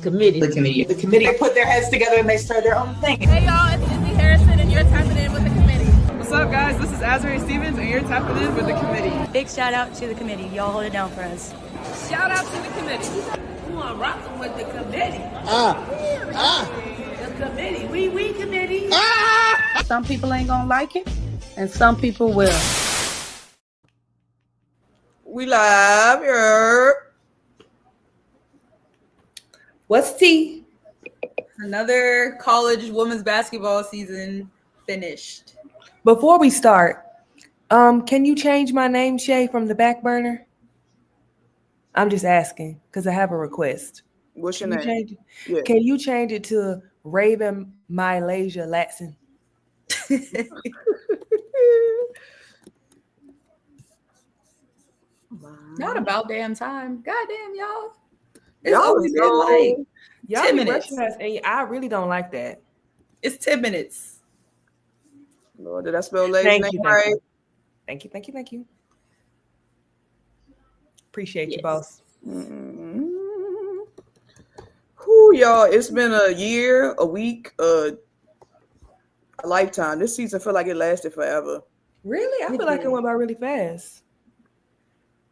The committee put their heads together and they start their own thing. Hey y'all, it's Izzy Harrison and you're tapping in with the committee. What's up guys, this is Azari Stevens and you're tapping in with the committee. Big shout out to the committee. Y'all hold it down for us. Shout out to the committee. Who I'm rocking with the committee. The committee. We committee. Some people ain't gonna like it, and some people will. We love you. What's tea? Another college women's basketball season finished. Before we start, can you change my name, Shay, from the back burner? I'm just asking because I have a request. What's your name? Yeah. Can you change it to Raven Mylasia Latson? Not about damn time. Goddamn, y'all. It's Y'all always been like y'all 10 minutes. And I really don't like that. It's 10 minutes. Lord, did I spell lady's name right? Thank you. Appreciate you, boss. Mm-hmm. Whew, y'all, it's been a year, a week, a lifetime. This season feel like it lasted forever. Really? I feel like it went by really fast.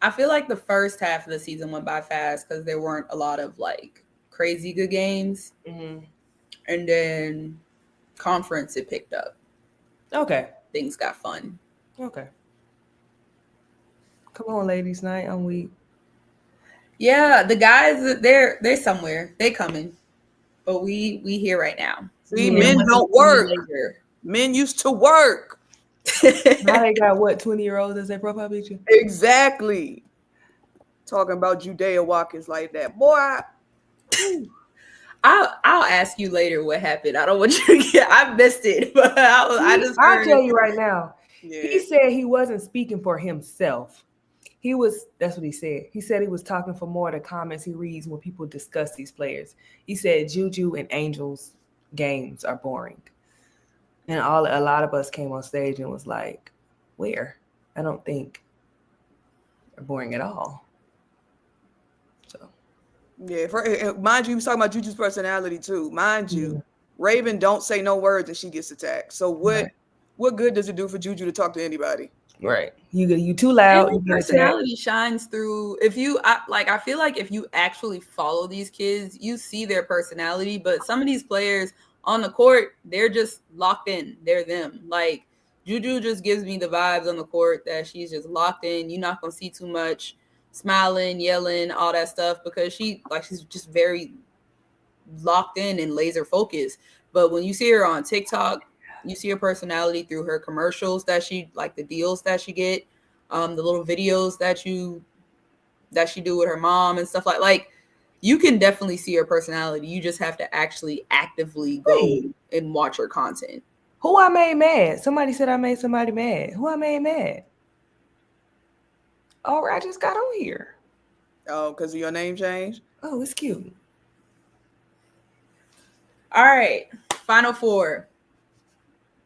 I feel like the first half of the season went by fast because there weren't a lot of like crazy good games. Mm-hmm. And then conference, it picked up. Okay. Things got fun. Okay. Come on, ladies' night. I'm weak. Yeah, the guys, they're somewhere. They coming. But we here right now. See, men don't work. Men used to work. Now they got what, 20-year-olds as their profile picture? Exactly. Talking about Judea Watkins like that. Boy, I'll ask you later what happened. I don't want you to get, I missed it, but I'll tell you right now. Yeah. He said he wasn't speaking for himself. That's what he said. He said he was talking for more of the comments he reads when people discuss these players. He said Juju and Angels games are boring. And a lot of us came on stage and was like, where? I don't think they're boring at all. So yeah, mind you, he was talking about Juju's personality too. Mind you, Raven don't say no words and she gets attacked. So what good does it do for Juju to talk to anybody? Right. You too loud. And personality shines through. I feel like if you actually follow these kids, you see their personality. But some of these players on the court, they're just locked in. They're them. Like Juju just gives me the vibes on the court that she's just locked in. You're not gonna see too much smiling, yelling, all that stuff because she's just very locked in and laser focused. But when you see her on TikTok, you see her personality through her commercials that she like, the deals that she get, the little videos that she do with her mom and stuff like you can definitely see her personality. You just have to actually actively go and watch her content. Who I made mad? Somebody said I made somebody mad. Who I made mad? Oh, I just got on here. Oh, because of your name change? Oh, it's cute. All right. Final four.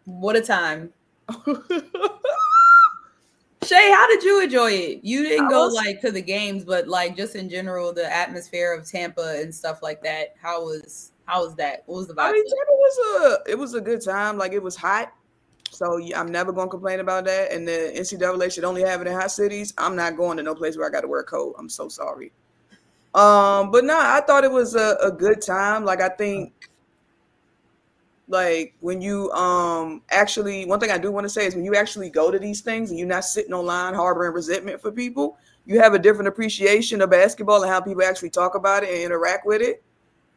What a time. Shay, how did you enjoy it? You didn't go to the games, but like just in general, the atmosphere of Tampa and stuff like that. How was that? What was the vibe? I mean, it was a good time. Like it was hot. So I'm never going to complain about that. And the NCAA should only have it in hot cities. I'm not going to no place where I got to wear a coat. I'm so sorry. But no, I thought it was a good time. Like I think like when you actually, one thing I do want to say is when you actually go to these things and you're not sitting online harboring resentment for people, you have a different appreciation of basketball and how people actually talk about it and interact with it.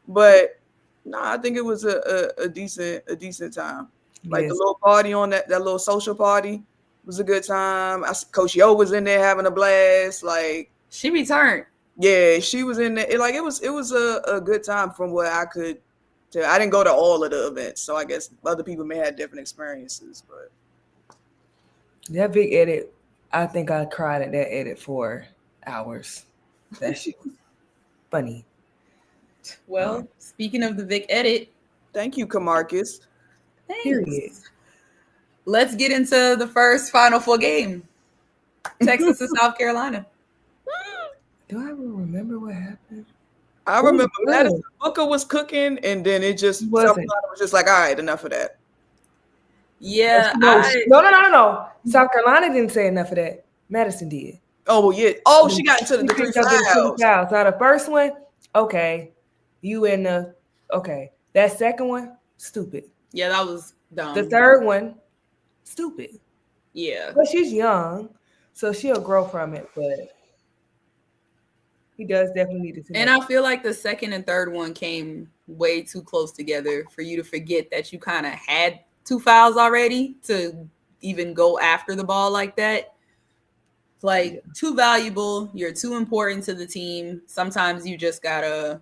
But no, I think it was a decent time. Like the little party on that little social party was a good time. Coach Yo was in there having a blast. Like she returned. Yeah, she was in there. It was a good time from what I could tell. I didn't go to all of the events, so I guess other people may have different experiences. But that big edit, I think I cried at that edit for hours. That shit was funny. Well, speaking of the Vic edit, thank you, Kamarcus. Period. Let's get into the first Final Four game. Texas and South Carolina. Do I even remember what happened? I remember Ooh, Madison Booker was cooking, and then it just South wasn't. Carolina was just like, all right, enough of that. Yeah, No. South Carolina didn't say enough of that. Madison did. Oh well, yeah. Oh, she got into the three picked up the three fouls. fouls. So the first one, okay, you in the okay. That second one, stupid. yeah, that was dumb. The third one, stupid. Yeah. But she's young, so she'll grow from it. But he does definitely need to. And I feel like the second and third one came way too close together for you to forget that you kind of had 2 fouls already to even go after the ball like that. Like, too valuable. You're too important to the team. Sometimes you just gotta,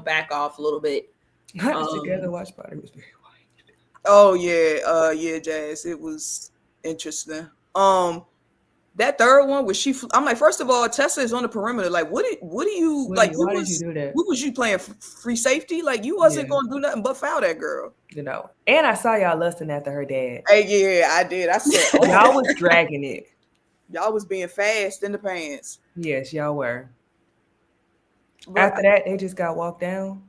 back off a little bit. Together watch party was very white. Oh yeah, yeah, Jazz. It was interesting. That third one was I'm like, first of all, Tessa is on the perimeter. Like, what do you like? Why did you do that? Who was you playing free safety? Like, you wasn't gonna do nothing but foul that girl. And I saw y'all lusting after her dad. Hey, yeah, I did. I said, oh, y'all was dragging it. Y'all was being fast in the pants. Yes, y'all were. But after that, they just got walked down.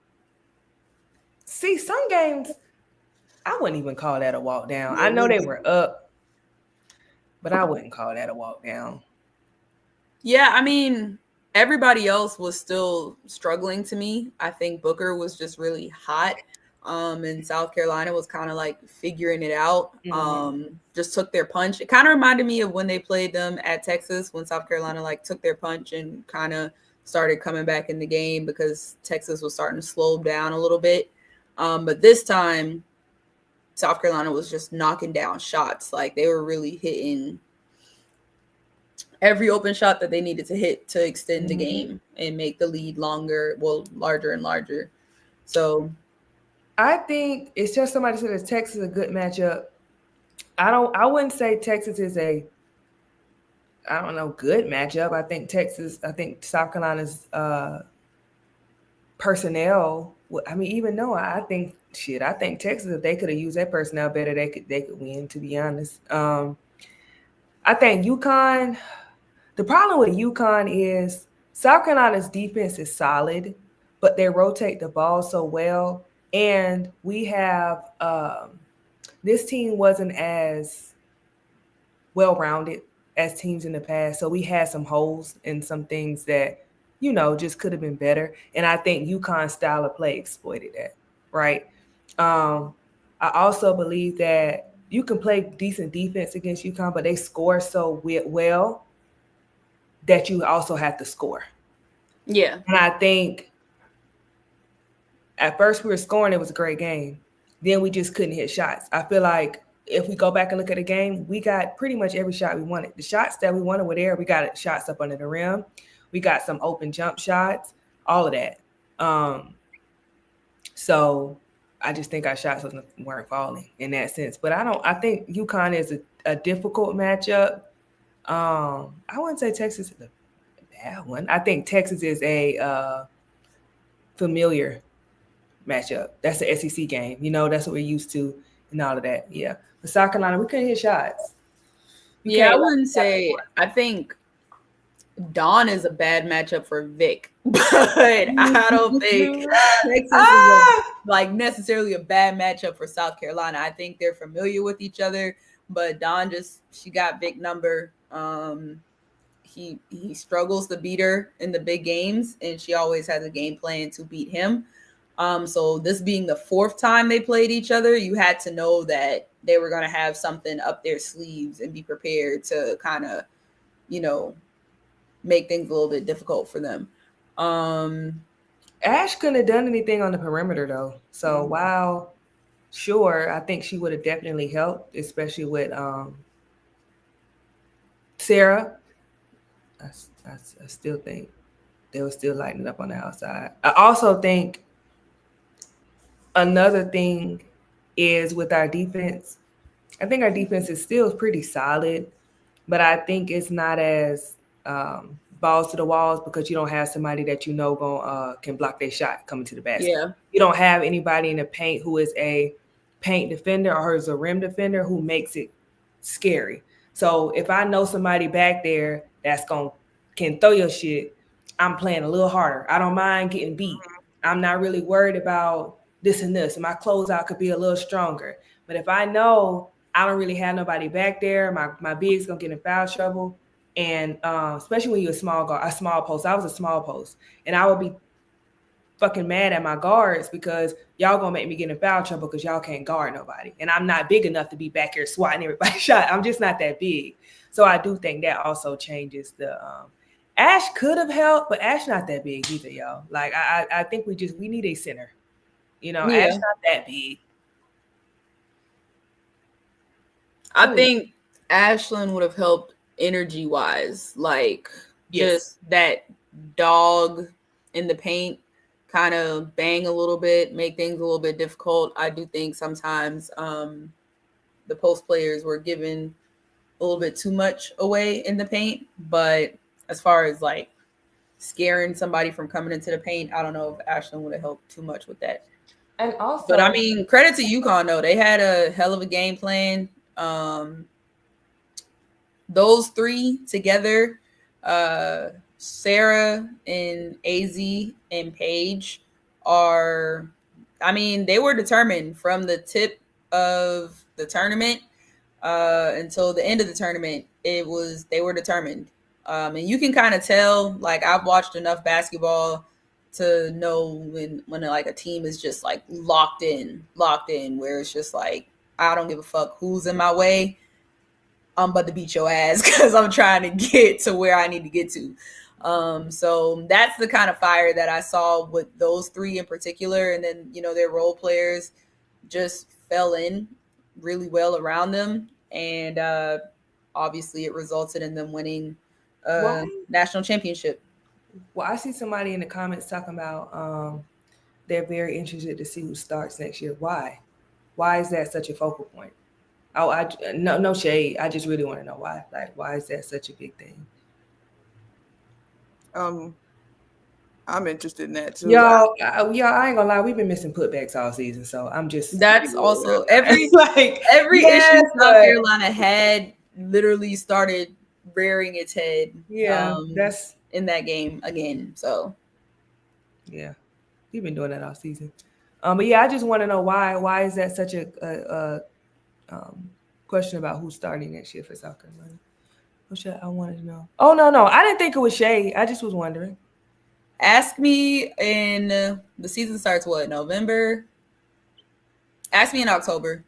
See, some games, I wouldn't even call that a walk down. I know they were up, but I wouldn't call that a walk down. Yeah, I mean, everybody else was still struggling to me. I think Booker was just really hot. And South Carolina was kind of like figuring it out. Just took their punch. It kind of reminded me of when they played them at Texas, when South Carolina like took their punch and kind of started coming back in the game because Texas was starting to slow down a little bit. But this time, South Carolina was just knocking down shots. Like, they were really hitting every open shot that they needed to hit to extend the game and make the lead larger and larger. So I think it's just somebody said that Texas is a good matchup. I wouldn't say Texas is a good matchup. I think South Carolina's personnel. I mean, even though I think Texas, if they could have used that personnel better, they could win, to be honest. I think UConn, the problem with UConn is South Carolina's defense is solid, but they rotate the ball so well. And we have this team wasn't as well-rounded as teams in the past. So we had some holes and some things that, just could have been better. And I think UConn's style of play exploited that, right? I also believe that you can play decent defense against UConn, but they score so well that you also have to score. Yeah. And I think at first we were scoring, it was a great game. Then we just couldn't hit shots. I feel like if we go back and look at the game, we got pretty much every shot we wanted. The shots that we wanted were there. We got shots up under the rim. We got some open jump shots, all of that. So I just think our shots weren't falling in that sense. But I think UConn is a difficult matchup. I wouldn't say Texas is a bad one. I think Texas is a familiar matchup. That's the SEC game. That's what we're used to and all of that. Yeah. But South Carolina, we couldn't hit shots. I wouldn't say – I think Dawn is a bad matchup for Vic. But I don't think Texas is necessarily a bad matchup for South Carolina. I think they're familiar with each other. But Dawn she got Vic number. He struggles to beat her in the big games, and she always has a game plan to beat him. So this being the fourth time they played each other, you had to know that they were going to have something up their sleeves and be prepared to kind of, make things a little bit difficult for them. Ash couldn't have done anything on the perimeter, though. So while, sure, I think she would have definitely helped, especially with Sarah. I still think they were still lighting it up on the outside. I also think another thing is with our defense. I think our defense is still pretty solid, but I think it's not as balls to the walls because you don't have somebody that can block their shot coming to the basket. Yeah. You don't have anybody in the paint who is a paint defender or is a rim defender who makes it scary. So if I know somebody back there that's can throw your shit, I'm playing a little harder. I don't mind getting beat. I'm not really worried about this and this. And my closeout could be a little stronger. But if I know I don't really have nobody back there, my big's gonna get in foul trouble. And especially when you're a small post. I was a small post, and I would be fucking mad at my guards because y'all gonna make me get in foul trouble because y'all can't guard nobody. And I'm not big enough to be back here swatting everybody's shot. I'm just not that big. So I do think that also changes the Ash could have helped, but Ash not that big either, y'all. Like I think we need a center. You know, Yeah. Ash not that big. I think Ashlyn would have helped energy wise, like just that dog in the paint, kind of bang a little bit, make things a little bit difficult. I do think sometimes the post players were given a little bit too much away in the paint, but as far as like scaring somebody from coming into the paint, I don't know if Ashlyn would have helped too much with that. And also, but I mean, credit to UConn though; they had a hell of a game plan. Those three together, Sarah and AZ and Paige are, I mean, they were determined from the tip of the tournament until the end of the tournament. They were determined. And you can kind of tell, like, I've watched enough basketball to know when like a team is just like locked in, where it's just like, I don't give a fuck who's in my way. I'm about to beat your ass because I'm trying to get to where I need to get to. So that's the kind of fire that I saw with those three in particular. And then, you know, their role players just fell in really well around them. And obviously it resulted in them winning national championship. Well, I see somebody in the comments talking about they're very interested to see who starts next year. Why? Why is that such a focal point? Oh, no shade. I just really want to know why. Like, why is that such a big thing? I'm interested in that too. Y'all, I ain't gonna lie. We've been missing putbacks all season, so I'm just. That's also every yes, issue South Carolina had literally started rearing its head. Yeah, that's in that game again. So, yeah, we've been doing that all season. But yeah, I just want to know why. Why is that such a question about who's starting next year for South Carolina? I wanted to know. Oh no, I didn't think it was Shay. I just was wondering. Ask me in the season starts what, November? Ask me in October.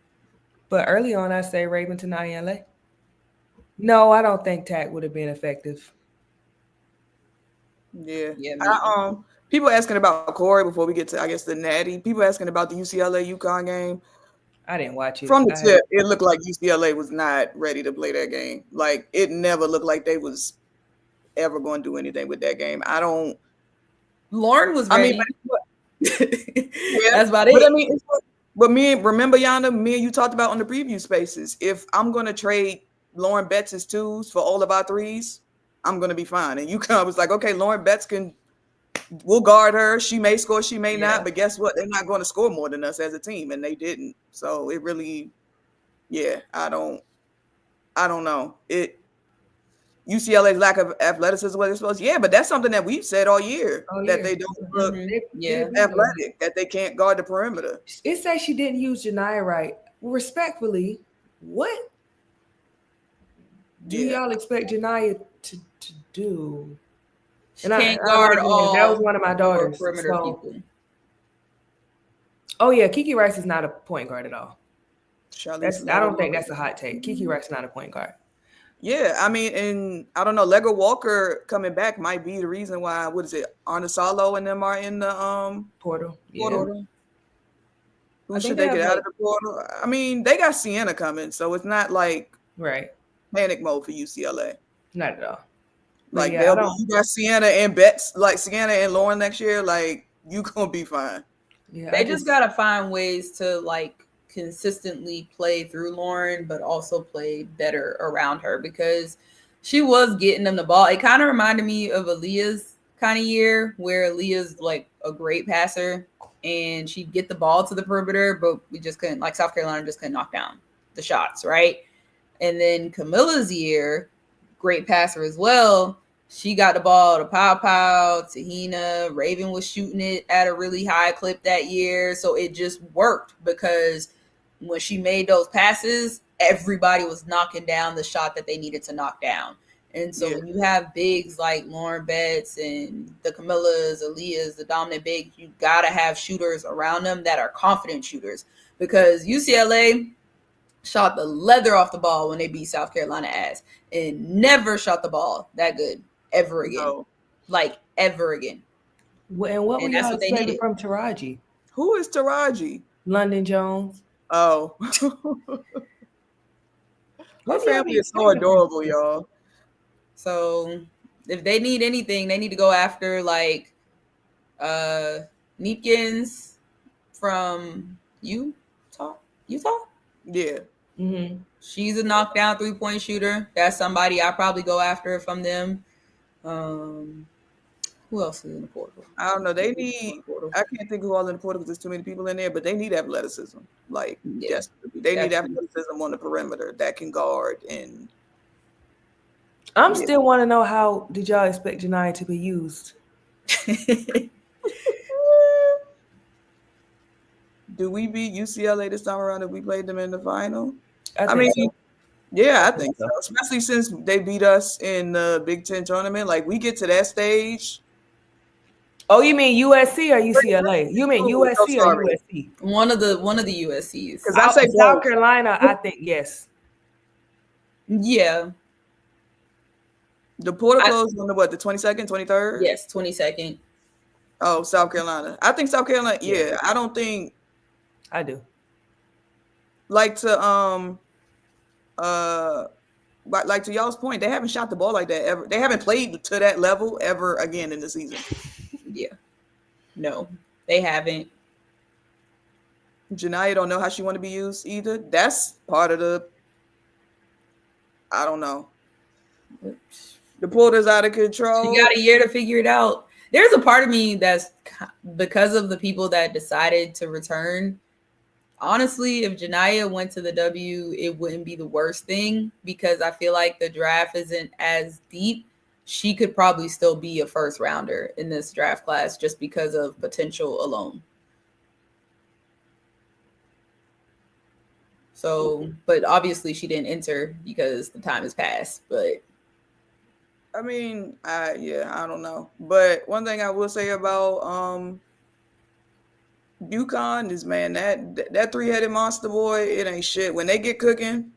But early on, I say Raven to Nayele. No, I don't think TAC would have been effective. Yeah. People asking about Corey before we get to, I guess, the Natty. People asking about the UCLA UConn game. I didn't watch it. From the tip, it looked like UCLA was not ready to play that game. Like, it never looked like they was ever going to do anything with that game. Lauren was ready. Yeah, that's about it. But I mean, remember, Yana, me and you talked about on the preview spaces. If I'm going to trade Lauren Betts' twos for all of our threes, I'm going to be fine. And UConn was like, okay, Lauren Betts we'll guard her. She may score, she may not. But guess what? They're not going to score more than us as a team, and they didn't. So it really, I don't know. UCLA's lack of athleticism, what they're supposed to. Yeah, but that's something that we've said all year, that they don't look athletic, that they can't guard the perimeter. It says she didn't use Janiyah right. Respectfully, what do y'all expect Janiyah to do? She can't guard all. That was one of my daughters. Perimeter people. Oh yeah, Kiki Rice is not a point guard at all. I don't think that's a hot take. Kiki Rice is not a point guard. Yeah, I mean, and I don't know, Lego Walker coming back might be the reason why, Arnisalo and them are in the portal. Who should they get out of the portal? I mean, they got Sienna coming, so it's not like panic mode for UCLA. Not at all. Like, you got Sienna and Betts, like Sienna and Lauren next year, like, you gonna be fine. Yeah, they just gotta find ways to like consistently play through Lauren, but also play better around her, because she was getting them the ball. It kind of reminded me of Aaliyah's kind of year, where Aaliyah's like a great passer and she'd get the ball to the perimeter, but we just couldn't, like South Carolina just couldn't knock down the shots, right? And then Camilla's year, great passer as well, She got the ball to Pow, Tahina. Raven was shooting it at a really high clip that year. So it just worked because when she made those passes, everybody was knocking down the shot that they needed to knock down. And so when you have bigs like Lauren Betts and the Camillas, Aaliyahs, the dominant bigs, you got to have shooters around them that are confident shooters because UCLA shot the leather off the ball when they beat South Carolina ass and never shot the ball that good ever again. No. Like ever again. And what were And that's y'all what they expecting needed. from Taraji? Who is Taraji? London Jones. Oh. Her family is so adorable, y'all. So if they need anything, they need to go after like Neepkins from Utah. Yeah. Mm-hmm. She's a knockdown 3-point shooter. That's somebody I probably go after from them. Who else is in the portal? I don't know. They need. I can't think of who all in the portal because there's too many people in there. But they need athleticism. Like, yes, they need athleticism on the perimeter that can guard. And I'm still want to know, how did y'all expect Janiyah to be used? Do we beat UCLA this time around if we played them in the final? I mean, so. Yeah, I think so. Especially since they beat us in the Big Ten tournament. Like, we get to that stage. Oh, you mean USC or UCLA? You mean USC or USC? One of the USCs. Because I say South Carolina, I think yes. Yeah. The portal closed on the 22nd, 23rd? Yes, 22nd. Oh, South Carolina. I think South Carolina, yeah. I don't think I do. Like to like to y'all's point, they haven't shot the ball like that ever. They haven't played to that level ever again in the season. Yeah. No, they haven't. Janiyah don't know how she want to be used either. That's part of the, I don't know. The portal's out of control. She got a year to figure it out. There's a part of me that's because of the people that decided to return. Honestly, if Janiyah went to the W, it wouldn't be the worst thing because I feel like the draft isn't as deep. She could probably still be a first rounder in this draft class just because of potential alone. So, but obviously she didn't enter because the time has passed. But I mean, I don't know. But one thing I will say about UConn is, man, that three-headed monster boy, it ain't shit. When they get cooking,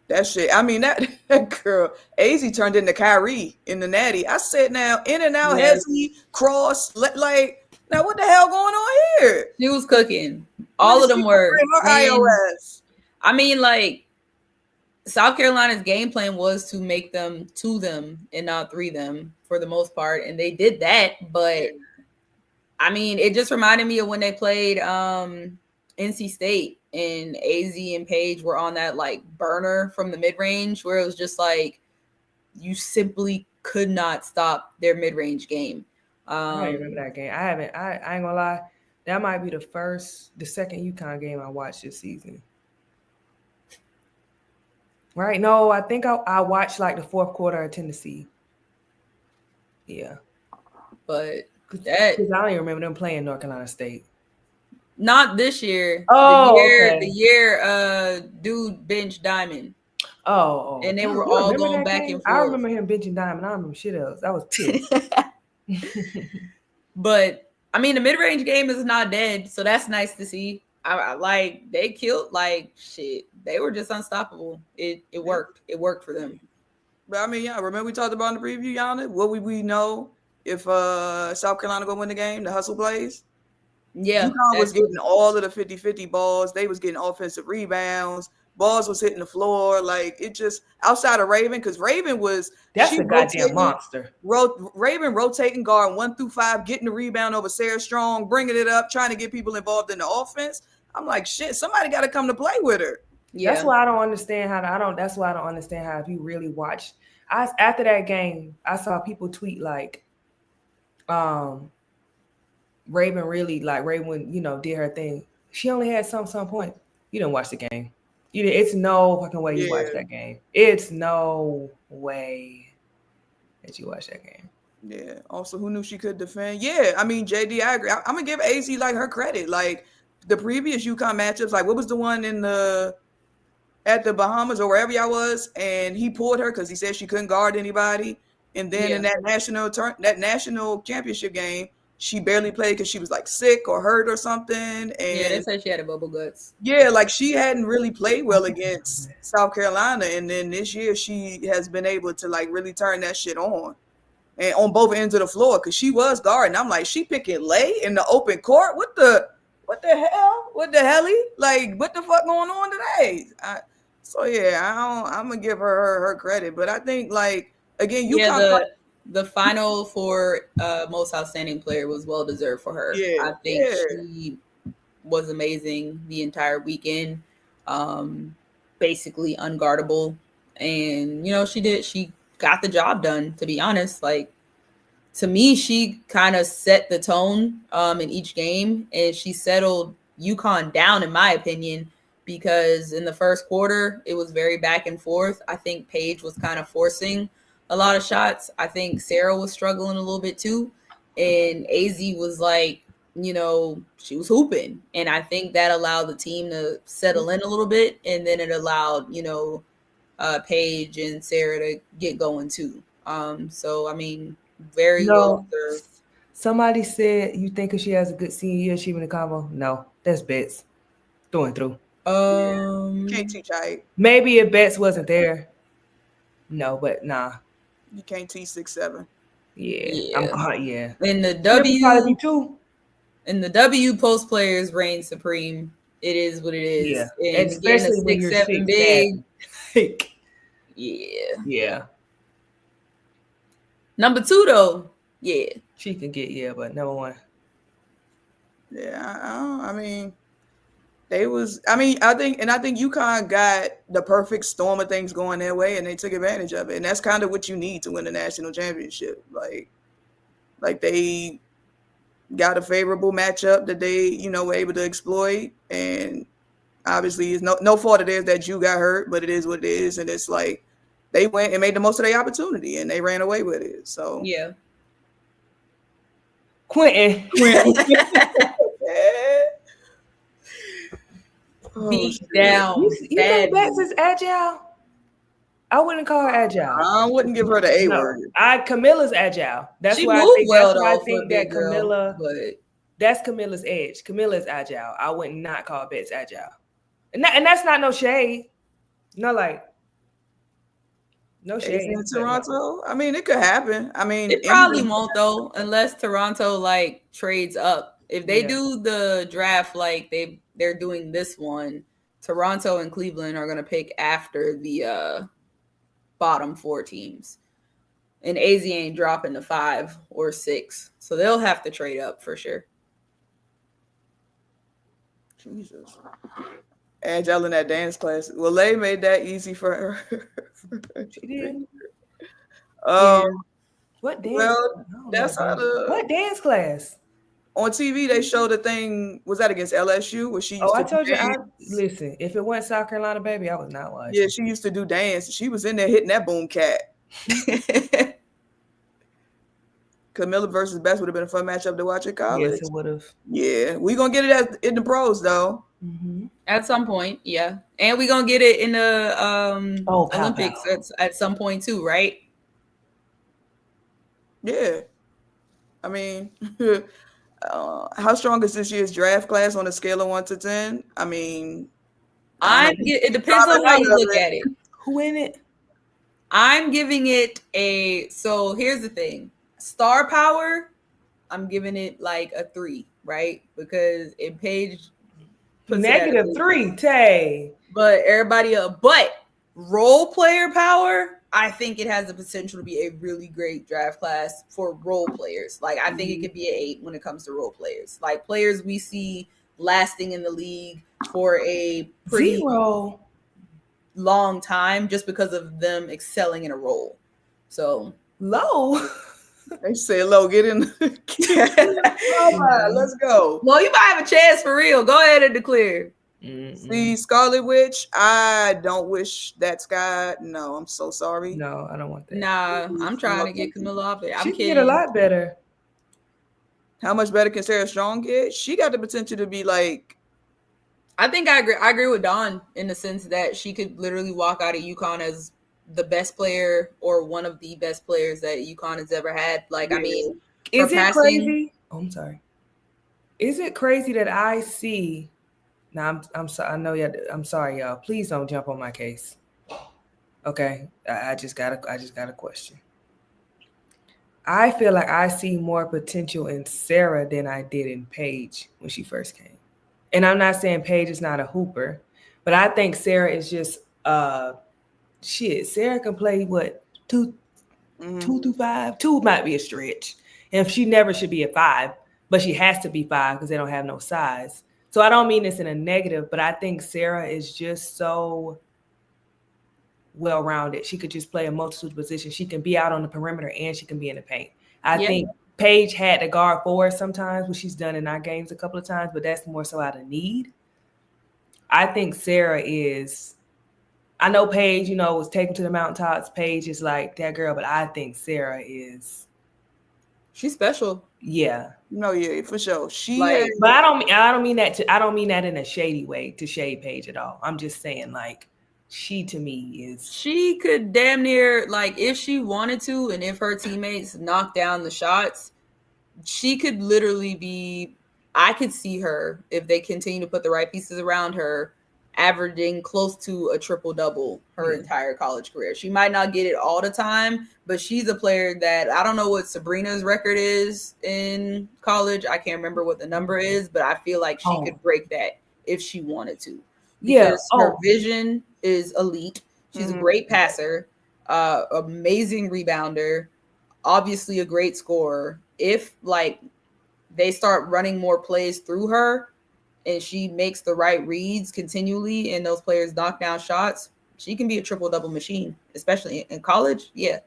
that shit. I mean, that girl, AZ turned into Kyrie in the Natty. I said, now, in and out, hezzy, cross, like, now what the hell going on here? She was cooking. All of them were. iOS. I mean, like, South Carolina's game plan was to make them 2 them and not 3 them for the most part. And they did that. But, I mean, it just reminded me of when they played NC State and AZ and Paige were on that, like, burner from the mid-range where it was just like you simply could not stop their mid-range game. I remember that game. I ain't gonna lie. That might be the second UConn game I watched this season. Right? No, I think I watched like the fourth quarter of Tennessee. Yeah. But because I don't even remember them playing North Carolina State. Not this year. Oh, the year dude benched Diamond. Oh. And they were all going back and forth. I remember him benching Diamond. I don't remember shit else. That was pissed. But I mean, the mid-range game is not dead, so that's nice to see. I like they killed like shit. They were just unstoppable. It worked. It worked for them. But I mean, yeah, remember we talked about in the preview, Yana? What would we know if South Carolina gonna win the game? The hustle plays. Yeah, UConn was getting all of the 50-50 balls. They was getting offensive rebounds. Balls was hitting the floor. Like, it just, outside of Raven, because Raven was... That's a goddamn monster. Raven rotating guard 1 through 5, getting the rebound over Sarah Strong, bringing it up, trying to get people involved in the offense. I'm like, shit, somebody got to come to play with her. Yeah. That's why I don't understand that's why I don't understand how, if you really watch... After that game, I saw people tweet like, Raven really, like, Raven, did her thing. She only had some point. You didn't watch the game. It's no fucking way you watched that game. It's no way. as you watch that game. Yeah. Also, who knew she could defend? Yeah. I mean, JD, I agree. I'm gonna give AZ like her credit. Like the previous UConn matchups, like what was the one at the Bahamas or wherever y'all was, and he pulled her because he said she couldn't guard anybody. And then in that national championship game, she barely played because she was like sick or hurt or something. And they said she had a bubble guts. Yeah, like she hadn't really played well against South Carolina, and then this year she has been able to like really turn that shit on, and on both ends of the floor because she was guarding. I'm like, she picking lay in the open court. What the hell? What the helly? Like, what the fuck going on today? I'm gonna give her credit, but I think like again, the final for most outstanding player was well deserved for her. I think she was amazing the entire weekend, basically unguardable, and she got the job done. To be honest, like to me, she kind of set the tone in each game, and she settled UConn down, in my opinion. Because in the first quarter, it was very back and forth. I think Paige was kind of forcing a lot of shots. I think Sarah was struggling a little bit too. And AZ was like, she was hooping. And I think that allowed the team to settle in a little bit. And then it allowed, Paige and Sarah to get going too. So, I mean, very well served. Somebody said, you think if she has a good senior year, she win the combo? No, that's Betts. Through and through. You can't teach height. Maybe if Betts wasn't there. No, but nah. You can't teach 6'7". Yeah. Yeah. In the W, post players reign supreme. It is what it is. Yeah. And especially when you're 6'7" big. Yeah. Number 2 though. Yeah. She can get but number 1. Yeah, I mean, I think UConn got the perfect storm of things going their way, and they took advantage of it. And that's kind of what you need to win a national championship. Like they got a favorable matchup that they, were able to exploit. And obviously, it's no fault of theirs that you got hurt, but it is what it is. And it's like they went and made the most of their opportunity, and they ran away with it. So yeah. Quentin. Beat down. You think Betts is agile? I wouldn't call her agile. I wouldn't give her the A word. Camilla's agile. That's she why moved I think that Camilla. But that's Camilla's edge. Camilla's agile. I would not call Betts agile, and that's not no shade. No shade. In Toronto, I mean, it could happen. I mean, it probably won't though, unless Toronto like trades up. If they do the draft like they're doing this one, Toronto and Cleveland are going to pick after the bottom 4 teams. And AZ ain't dropping to 5 or 6. So they'll have to trade up for sure. Jesus. Agile in that dance class. Well, they made that easy for her. She did. What dance? Well, that's how what dance class? On TV, they showed a thing. Was that against LSU? Where she? I told you. Listen, if it wasn't South Carolina, baby, I was not watching. Yeah, she used to do dance. She was in there hitting that boom cat. Camilla versus Best would have been a fun matchup to watch at college. Yes, it would have. Yeah, we gonna get it in the pros though. Mm-hmm. At some point, yeah, and we gonna get it in the Olympics at some point too, right? Yeah, I mean. How strong is this year's draft class on a scale of 1 to 10? I mean, it depends on how you look at it. Who in it? I'm giving it so here's the thing. Star power, I'm giving it like a 3, right? Because it Paige -3, Tay. But role player power, I think it has the potential to be a really great draft class for role players. Like, I think it could be an 8 when it comes to role players. Like, players we see lasting in the league for a pretty long time just because of them excelling in a role. So, low. They say low, get in. All right, let's go. Well, you might have a chance for real. Go ahead and declare. See, Scarlet Witch, I don't wish that Sky. No, I'm so sorry. No, I don't want that. Nah, I'm trying to get Camilla off it. She I'm can kidding. get a lot better. How much better can Sarah Strong get? She got the potential to be like. I think I agree. I agree with Dawn in the sense that she could literally walk out of UConn as the best player or one of the best players that UConn has ever had. Like, I mean, is it passing, crazy? Oh, I'm sorry. Is it crazy that I see? Now I'm sorry. I know you. I'm sorry, y'all. Please don't jump on my case. Okay, I just got a question. I feel like I see more potential in Sarah than I did in Paige when she first came. And I'm not saying Paige is not a hooper, but I think Sarah is just shit. Sarah can play what 2 through 5. 2 might be a stretch, and she never should be a 5, but she has to be 5 because they don't have no size. So I don't mean this in a negative, but I think Sarah is just so well-rounded. She could just play a multitude of positions. She can be out on the perimeter and she can be in the paint. I think Paige had to guard forward sometimes, which she's done in our games a couple of times, but that's more so out of need. I think Sarah is, I know Paige, was taken to the mountaintops. Paige is like that girl, but I think Sarah is. She's special. Yeah. No, yeah, for sure. But I don't mean that in a shady way to shade Paige at all. I'm just saying, like, she to me is. She could damn near, like, if she wanted to, and if her teammates knocked down the shots, she could literally be. I could see her, if they continue to put the right pieces around her, averaging close to a triple-double her entire college career. She might not get it all the time, but she's a player that, I don't know what Sabrina's record is in college. I can't remember what the number is, but I feel like she could break that if she wanted to. Because her vision is elite. She's a great passer, amazing rebounder, obviously a great scorer. If, like, they start running more plays through her, and she makes the right reads continually, and those players knock down shots, she can be a triple-double machine, especially in college. Yeah.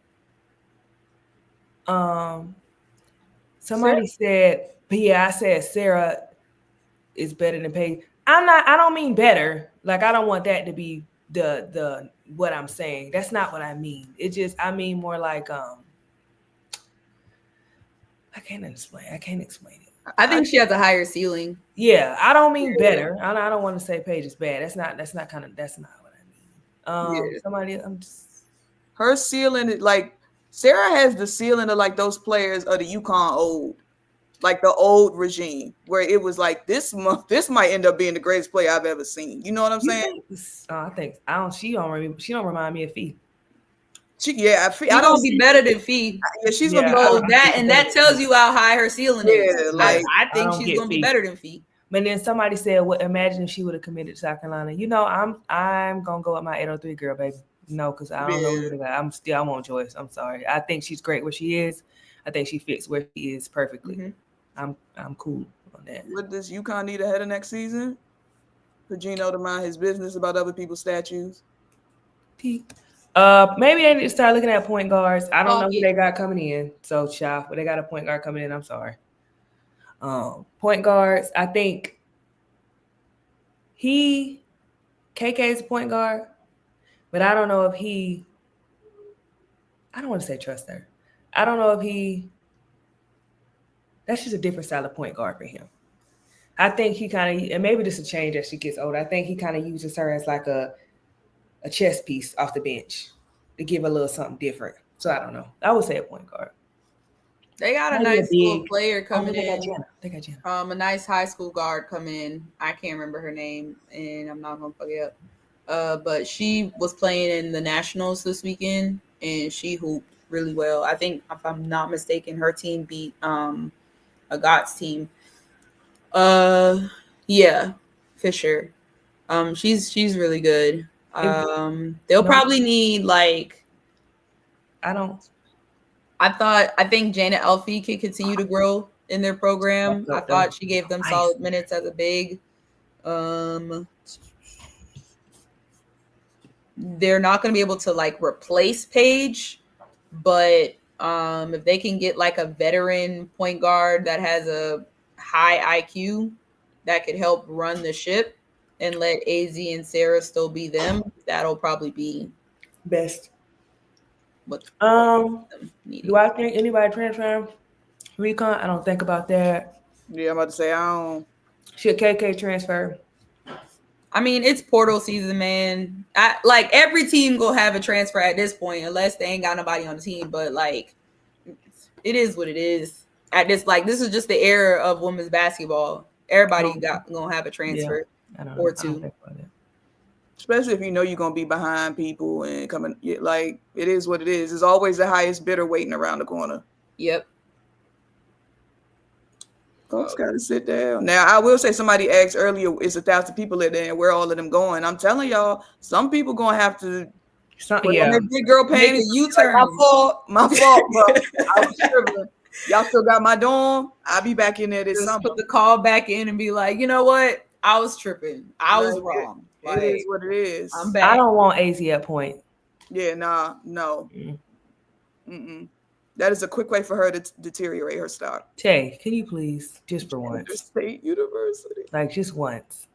Somebody said, I said Sarah is better than Paige. I don't mean better. Like, I don't want that to be the what I'm saying. That's not what I mean. I mean more like, I can't explain it. I think she has a higher ceiling. Yeah, I don't mean better. I don't want to say Paige is bad. That's not what I mean. Somebody, her ceiling, like Sarah has the ceiling of like those players of the UConn old, like the old regime, where it was like this might end up being the greatest player I've ever seen. You know what I'm saying? She don't remind me of Fee. She's gonna be better than Fee. Yeah, she's gonna be better. That tells you how high her ceiling is. Like I think she's gonna be better than Fee. But then somebody said, "Well, imagine if she would have committed to South Carolina." I'm gonna go with my 803 girl, baby. No, because I don't know who the guy. I want Joyce. I'm sorry. I think she's great where she is. I think she fits where she is perfectly. I'm cool on that. What does UConn need ahead of next season? For Gino to mind his business about other people's statues. Maybe they need to start looking at point guards. I don't know who they got coming in. So, but they got a point guard coming in. I'm sorry. Point guards. I think KK is a point guard, but I don't know if I don't want to say trust her. I don't know if that's just a different style of point guard for him. I think he kind of, and maybe this will change as she gets older. I think he kind of uses her as like a chess piece off the bench to give a little something different. So I don't know. I would say a point guard. They got a nice little player coming in. They got Jenna. A nice high school guard coming in. I can't remember her name, and I'm not gonna fuck it up. But she was playing in the Nationals this weekend, and she hooped really well. I think, if I'm not mistaken, her team beat a Gott's team. Yeah, Fisher. She's really good. They'll probably need like. I think Janet Elfie can continue to grow in their program. I thought she gave them solid minutes as a big. They're not going to be able to like replace Paige, but if they can get like a veteran point guard that has a high IQ that could help run the ship, and let AZ and Sarah still be them, that'll probably be Best. what needed. Do I think anybody transferring UConn? I don't think about that. Yeah, I'm about to say I don't. Should KK transfer? I mean, it's portal season, man. Like every team gonna have a transfer at this point, unless they ain't got nobody on the team. But like, it is what it is. At this, like, this is just the era of women's basketball. Everybody gonna have a transfer or two. Especially if you know you're gonna be behind people and coming. Like, it is what it is. It's always the highest bidder waiting around the corner. Yep. Folks got to sit down. Now, I will say somebody asked earlier, it's 1,000 people in there. Where all of them going? I'm telling y'all, some people going to have to. Big girl panties. U-turn. Like, my fault, bro. I was tripping. Y'all still got my dorm? I'll be back in there this summer. Put the call back in and be like, you know what? I was tripping. I was wrong. It is what it is. I'm back. I don't want AZ at point. Yeah, no. Mm-mm. That is a quick way for her to deteriorate her stock. Tay, can you please, just for once? State University. Like, just once.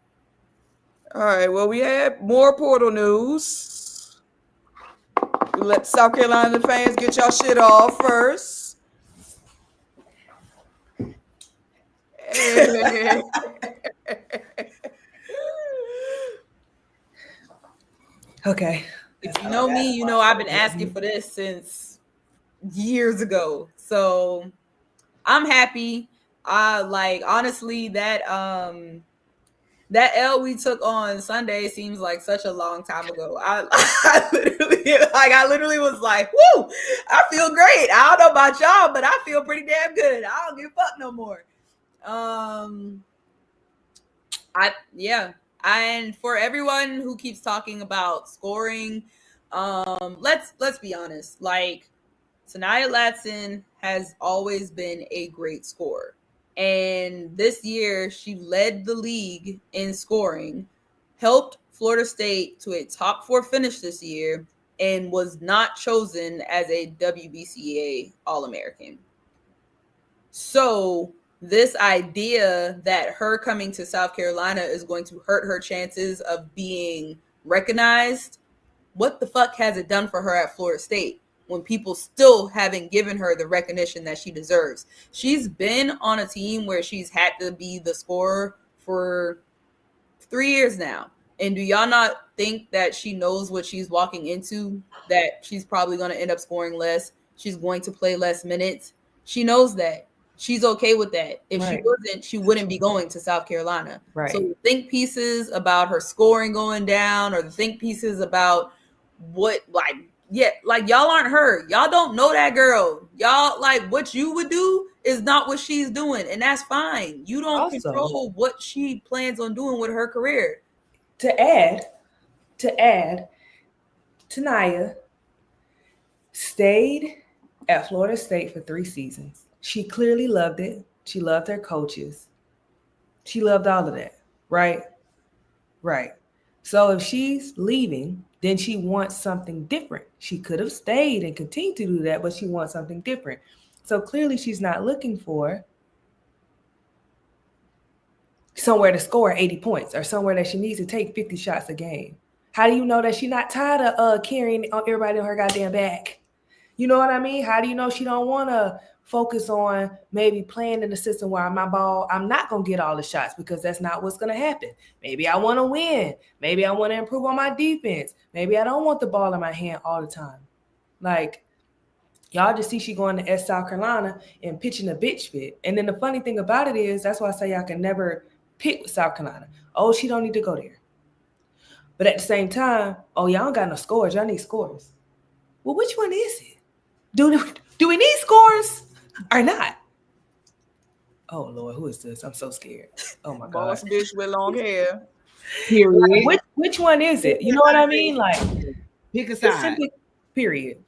All right, well, we had more portal news. We let South Carolina fans get y'all shit off first. Okay. If you know me, you know I've been asking for this since years ago. So I'm happy. Like, honestly, that L we took on Sunday seems like such a long time ago. I literally was like, woo, I feel great. I don't know about y'all, but I feel pretty damn good. I don't give a fuck no more. And for everyone who keeps talking about scoring, let's be honest. Like, Sanaya Latson has always been a great scorer. And this year, she led the league in scoring, helped Florida State to a top 4 finish this year, and was not chosen as a WBCA All-American. So this idea that her coming to South Carolina is going to hurt her chances of being recognized, what the fuck has it done for her at Florida State when people still haven't given her the recognition that she deserves? She's been on a team where she's had to be the scorer for 3 years now. And do y'all not think that she knows what she's walking into, that she's probably going to end up scoring less? She's going to play less minutes. She knows that. She's okay with that. If she wasn't, she wouldn't be going to South Carolina. Right. So the think pieces about her scoring going down, or the think pieces about what, like y'all aren't her. Y'all don't know that girl. Y'all, like, what you would do is not what she's doing, and that's fine. You don't control what she plans on doing with her career. To add, Tanaya stayed at Florida State for 3 seasons. She clearly loved it. She loved her coaches. She loved all of that, right? Right. So if she's leaving, then she wants something different. She could have stayed and continued to do that, but she wants something different. So clearly she's not looking for somewhere to score 80 points or somewhere that she needs to take 50 shots a game. How do you know that she's not tired of carrying everybody on her goddamn back? You know what I mean? How do you know she don't want to focus on maybe playing in the system where I'm not going to get all the shots, because that's not what's going to happen. Maybe I want to win. Maybe I want to improve on my defense. Maybe I don't want the ball in my hand all the time. Like, y'all just see she going to South Carolina and pitching a bitch fit. And then the funny thing about it is, that's why I say y'all can never pick with South Carolina. Oh, she don't need to go there. But at the same time, oh, y'all don't got no scores. Y'all need scores. Well, which one is it? Do we need scores or not? Oh, Lord, who is this? I'm so scared. Oh, my God. Boss bitch with long hair. Period. Which one is it? You know what I mean? Like, pick a side. Period.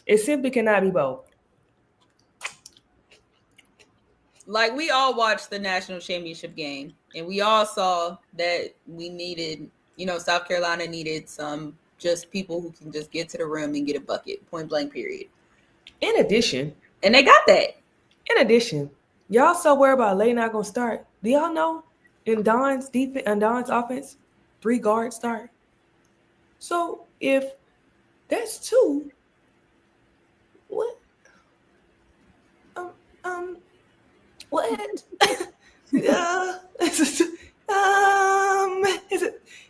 It simply cannot be both. Like, we all watched the national championship game, and we all saw that we needed, South Carolina needed some just people who can just get to the rim and get a bucket, point blank, period. In addition, and they got that. In addition, y'all so worried about Lay not gonna start. Do y'all know in Don's defense and Don's offense, 3 guards start. So if that's 2, what? What?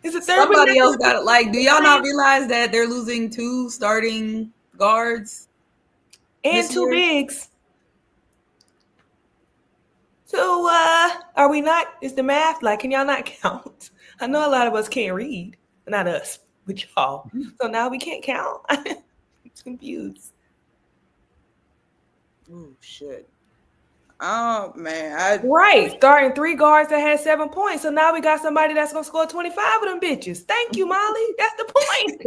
Is it somebody else got it? Like, do y'all not realize that they're losing 2 starting guards and 2 bigs? So are we not? Is the math like? Can y'all not count? I know a lot of us can't read, not us, but y'all. So now we can't count. I'm confused. Oh shit. Oh man, right. Starting 3 guards that had 7 points. So now we got somebody that's gonna score 25 of them bitches. Thank you, Molly. That's the point.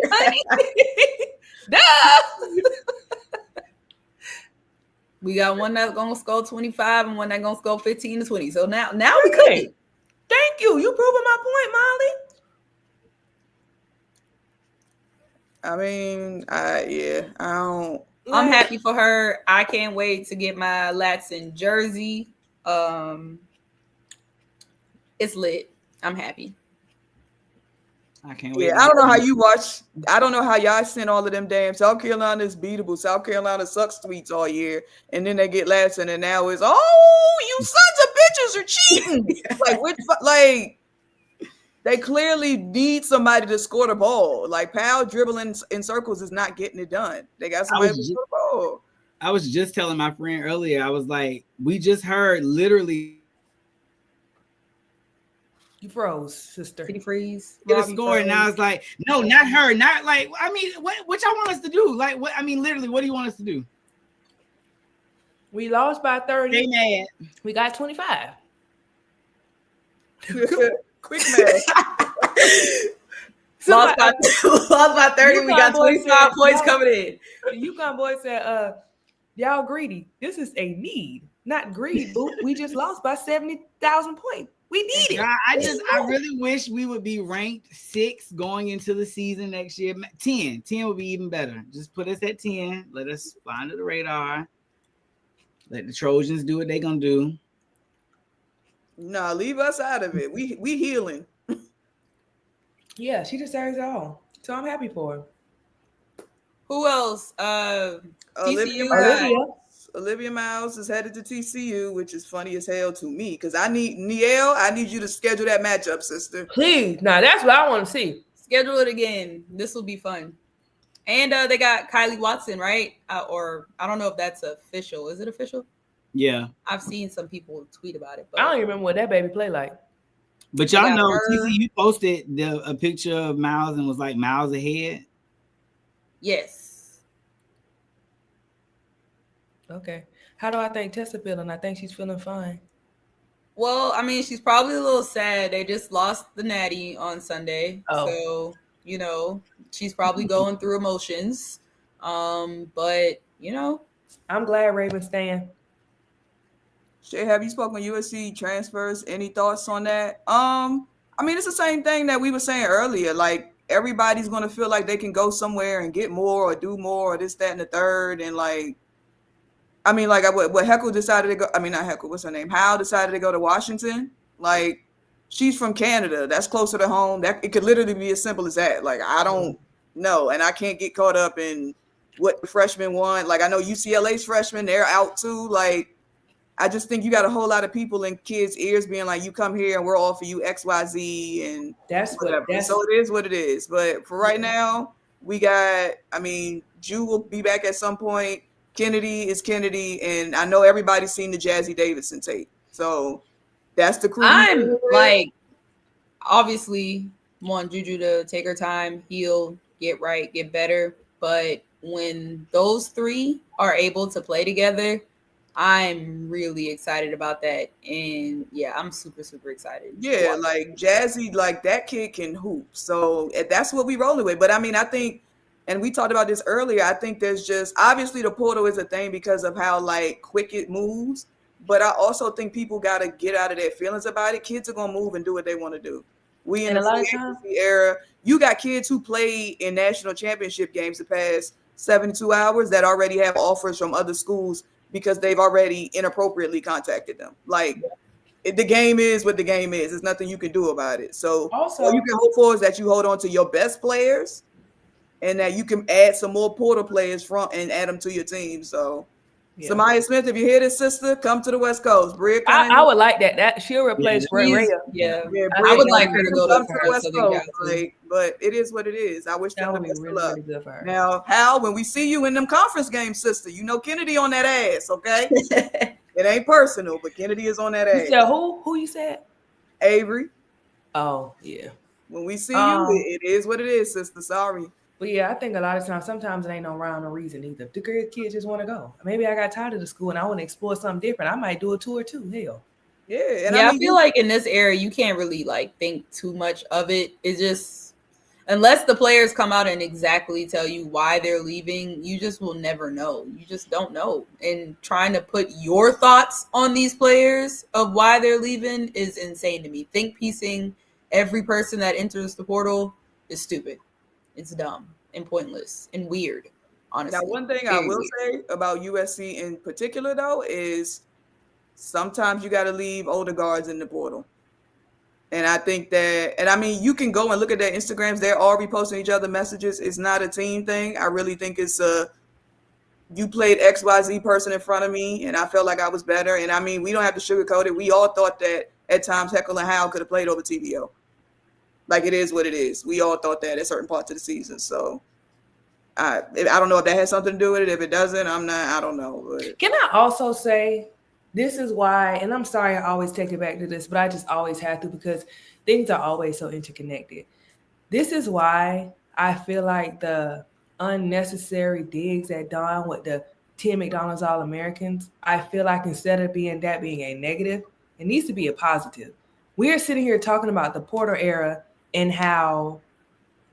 Duh. We got one that's gonna score 25 and one that's gonna score 15 to 20. So now we cooking. Thank you. You proving my point, Molly. I mean, I don't. I'm happy for her. I can't wait to get my Latson jersey. It's lit. I'm happy. I can't wait. Yeah, I don't know how you watch. I don't know how y'all send all of them damn South Carolina is beatable. South Carolina sucks tweets all year, and then they get Latson, and now it's you sons of bitches are cheating. like they clearly need somebody to score the ball. Like Powell dribbling in circles is not getting it done. They got somebody to score the ball. I was just telling my friend earlier. I was like, we just heard literally. You froze, sister. Did he freeze? Get a score, and I was like, no, not her. Not like, I mean, what y'all want us to do? Like, what? I mean, literally, what do you want us to do? We lost by 30. They mad. We got 25. Quick math. Lost by 30. We got 25 points coming in. The UConn boy said, y'all greedy. This is a need, not greed, boo. We just lost by 70,000 points. We need it. I really wish we would be ranked 6 going into the season next year. 10 would be even better. Just put us at 10. Let us fly under the radar. Let the Trojans do what they're gonna do. Nah, leave us out of it. We healing. Yeah, she deserves it all. So I'm happy for her. Who else? Olivia Miles is headed to TCU, which is funny as hell to me because I need you to schedule that matchup, sister. Please. Now that's what I want to see. Schedule it again. This will be fun. And they got Kylie Watson, right? Or I don't know if that's official. Is it official? Yeah. I've seen some people tweet about it. But I don't even remember what that baby play like. But y'all know TCU posted a picture of Miles and was like Miles ahead. Yes. Okay. How do I think Tessa feeling? I think she's feeling fine. Well, I mean, she's probably a little sad. They just lost the Natty on Sunday. So, she's probably going through emotions. But, I'm glad Ravens stand. Shay, have you spoken USC transfers? Any thoughts on that? I mean, it's the same thing that we were saying earlier. Like, everybody's going to feel like they can go somewhere and get more or do more or this, that, and the third. And, like, I mean, like what Heckle decided to go. I mean, not Heckle. What's her name? Hal decided to go to Washington. Like, she's from Canada. That's closer to home. That it could literally be as simple as that. Like, I don't know, and I can't get caught up in what the freshmen want. Like, I know UCLA's freshmen, they're out too. Like, I just think you got a whole lot of people in kids' ears being like, "You come here and we're all for you X, Y, Z," and that's whatever. So it is what it is. But for right now, we got. I mean, Jew will be back at some point. Kennedy is Kennedy, and I know everybody's seen the Jazzy Davidson tape. So that's the crew. I'm like, obviously, want Juju to take her time, heal, get right, get better. But when those 3 are able to play together, I'm really excited about that. And yeah, I'm super, super excited. Yeah, like Jazzy, like that kid can hoop. So that's what we rolling with. But I mean, I think, and we talked about this earlier, I think there's just, obviously the portal is a thing because of how like quick it moves. But I also think people got to get out of their feelings about it. Kids are going to move and do what they want to do. We in a lot of era, you got kids who play in national championship games the past 72 hours that already have offers from other schools because they've already inappropriately contacted them. Like, the game is what the game is. There's nothing you can do about it. So Also, all you can hope for is that you hold on to your best players and that you can add some more portal players from and add them to your team. So yeah. Samaya Smith, if you hear this, sister, come to the West Coast. Bria I would like that. That she'll replace Ray Ray. Yeah, Yeah, I Bria would like her to can go come to the West Southern Coast. Cal too. Like, but it is what it is. I wish That them the would be best of really, luck. really good for her. Now, Hal, when we see you in them conference games, sister, you know Kennedy on that ass, okay? It ain't personal, but Kennedy is on that You ass. said who? Who you said? Avery, Oh, yeah. when we see you, it is what it is, sister. Sorry. But yeah, I think a lot of times, sometimes it ain't no rhyme or reason either. The good kids just want to go. Maybe I got tired of the school and I want to explore something different. I might do a tour too. Hell. Yeah, and Yeah, I mean, feel like in this era, you can't really like think too much of it. It's just unless the players come out and exactly tell you why they're leaving, you just will never know. You just don't know. And trying to put your thoughts on these players of why they're leaving is insane to me. Think piecing every person that enters the portal is stupid. It's dumb and pointless and weird, honestly. Now, one thing I will say about USC in particular, though, is sometimes you got to leave older guards in the portal. And I think that, and I mean, you can go and look at their Instagrams. They're all reposting each other messages. It's not a team thing. I really think it's you played XYZ person in front of me, and I felt like I was better. And I mean, we don't have to sugarcoat it. We all thought that at times Heckle and Howell could have played over TVO. Like, it is what it is. We all thought that at certain parts of the season. So I don't know if that has something to do with it. If it doesn't, I don't know. But. Can I also say this is why, and I'm sorry I always take it back to this, but I just always have to because things are always so interconnected. This is why I feel like the unnecessary digs at Don with the Tim McDonald's All-Americans, I feel like instead of being a negative, it needs to be a positive. We're sitting here talking about the Porter era and how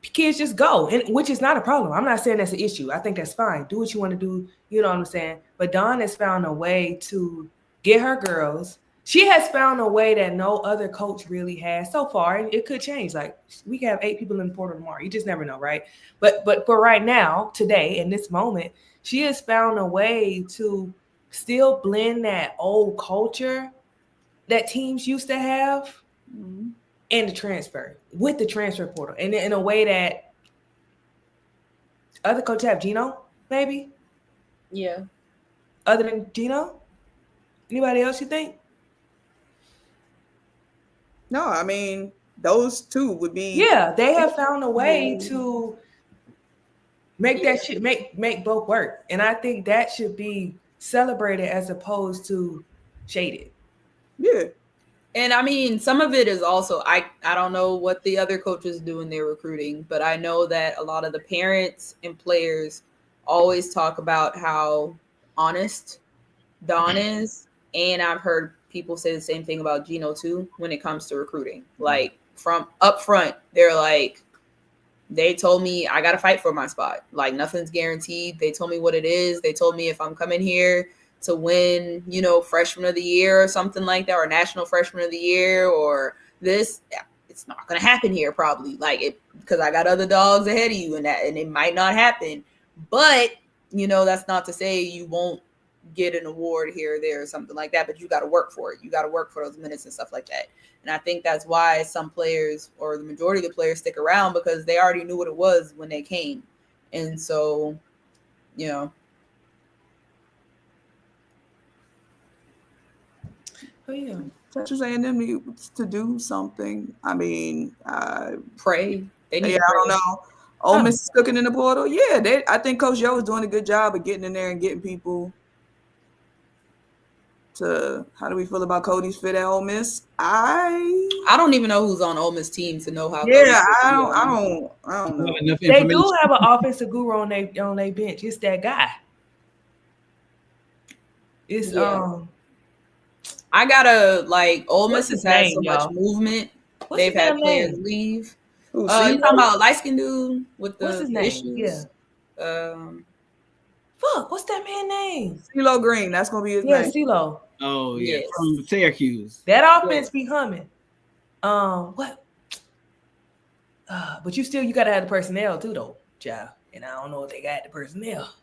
kids just go, and which is not a problem. I'm not saying that's an issue. I think that's fine. Do what you want to do. You know what I'm saying? But Dawn has found a way to get her girls. She has found a way that no other coach really has so far, and it could change. Like, we can have 8 people in the portal tomorrow. You just never know, right? But for right now, today, in this moment, she has found a way to still blend that old culture that teams used to have and the transfer with the transfer portal, and in a way that other coaches have. Gino, maybe? Yeah. Other than Gino? Anybody else you think? No, I mean, those two would be. Yeah, they have found a way to make that shit make both work. And I think that should be celebrated as opposed to shaded. Yeah. And I mean, some of it is also, I don't know what the other coaches do in their recruiting, but I know that a lot of the parents and players always talk about how honest Don is. And I've heard people say the same thing about Gino too, when it comes to recruiting. Like, from up front, they're like, they told me I got to fight for my spot. Like, nothing's guaranteed. They told me what it is. They told me if I'm coming here to win, freshman of the year or something like that, or national freshman of the year, or this, it's not going to happen here probably. Like, because I got other dogs ahead of you, and it might not happen. But, that's not to say you won't get an award here or there or something like that, but you got to work for it. You got to work for those minutes and stuff like that. And I think that's why some players, or the majority of the players, stick around, because they already knew what it was when they came. And so, Oh yeah, Texas A&M needs to do something. I mean, pray. They need I don't know. Ole Miss is cooking in the portal. Yeah, I think Coach Yo is doing a good job of getting in there and getting people to. How do we feel about Cody's fit at Ole Miss? I don't even know who's on Ole Miss team to know how. Yeah, I don't know. They do have an offensive guru on their bench. It's that guy. It's I gotta Ole Miss has had so much movement. They've had players leave. You talking about a light-skinned dude with the issues? Yeah. Fuck, what's that man's name? CeeLo Green. That's gonna be his name. Yeah, CeeLo. Oh yeah, from Syracuse. That offense be humming. What? But you gotta have the personnel too, though, child. And I don't know if they got the personnel.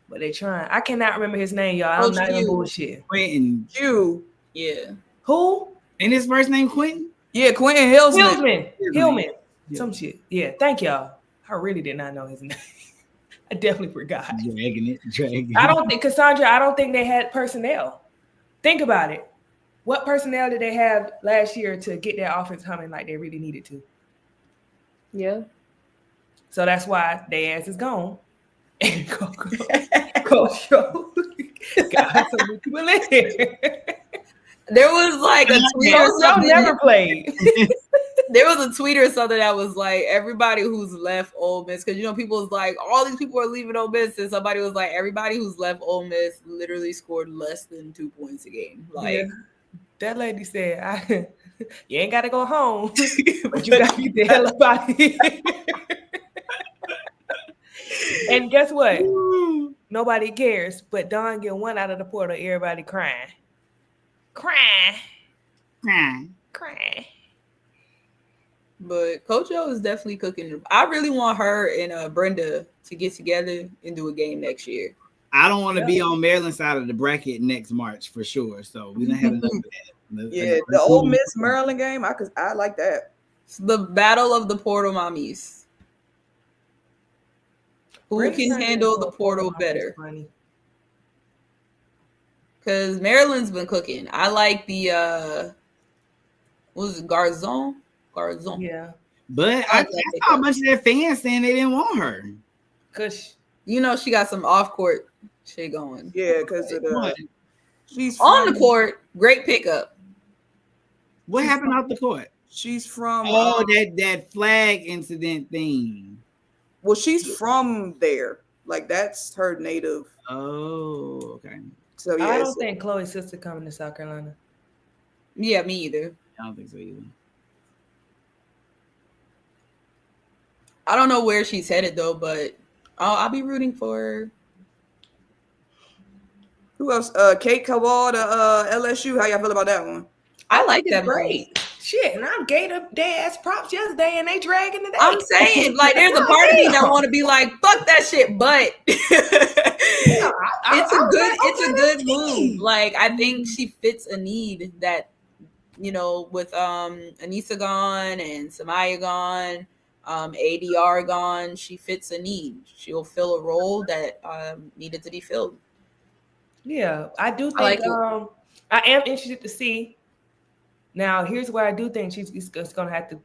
But they trying. I cannot remember his name, y'all. I'm not even bullshit. Quentin. Q. Yeah. Who? Ain't his first name Quentin? Yeah, Quentin Hillsman. Hillman. Yeah. Some shit. Yeah, thank y'all. I really did not know his name. I definitely forgot. Dragging it. I don't think, Cassandra, I don't think they had personnel. Think about it. What personnel did they have last year to get their offense humming like they really needed to? Yeah. So that's why their ass is gone. And Coach Show got some new people in here. There was like a tweet or Coach Show something. never played. There was a tweet or something that was like everybody who's left Ole Miss, because people was like all these people are leaving Ole Miss, and somebody was like everybody who's left Ole Miss literally scored less than 2 points a game. Like yeah. That lady said, "You ain't got to go home, but you got to get the hell up out of here." And guess what? Nobody cares, but Don get one out of the portal. Everybody crying. But Coach O is definitely cooking. I really want her and Brenda to get together and do a game next year. I don't want to be on Maryland's side of the bracket next March for sure. So we don't have enough of that. Yeah, the Ole Miss Maryland game. I like that. It's the battle of the portal mommies. Who can handle the portal better? Because Maryland's been cooking. I like the what was it, Garzon? Yeah. But I saw a bunch of their fans saying they didn't want her. Cause she got some off court shit going. Yeah, because of she's on the court. Great pickup. What happened off the court? She's from that flag incident thing. Well, she's from there. Like that's her native. Oh, okay. So yeah, I don't think Chloe's sister coming to South Carolina. Yeah, me either. I don't think so either. I don't know where she's headed though, but I'll be rooting for her. Who else? Kate Kowal to LSU. How y'all feel about that one? I like that. Great. Shit, and I gave up their ass props yesterday, and they dragging today. I'm saying, like, there's a part of me that want to be like, fuck that shit, but it's a good move. Like, I think she fits a need that, with Anissa gone and Samaya gone, ADR gone, she fits a need. She'll fill a role that needed to be filled. Yeah, I do think I am interested to see. Now, here's where I do think she's gonna have to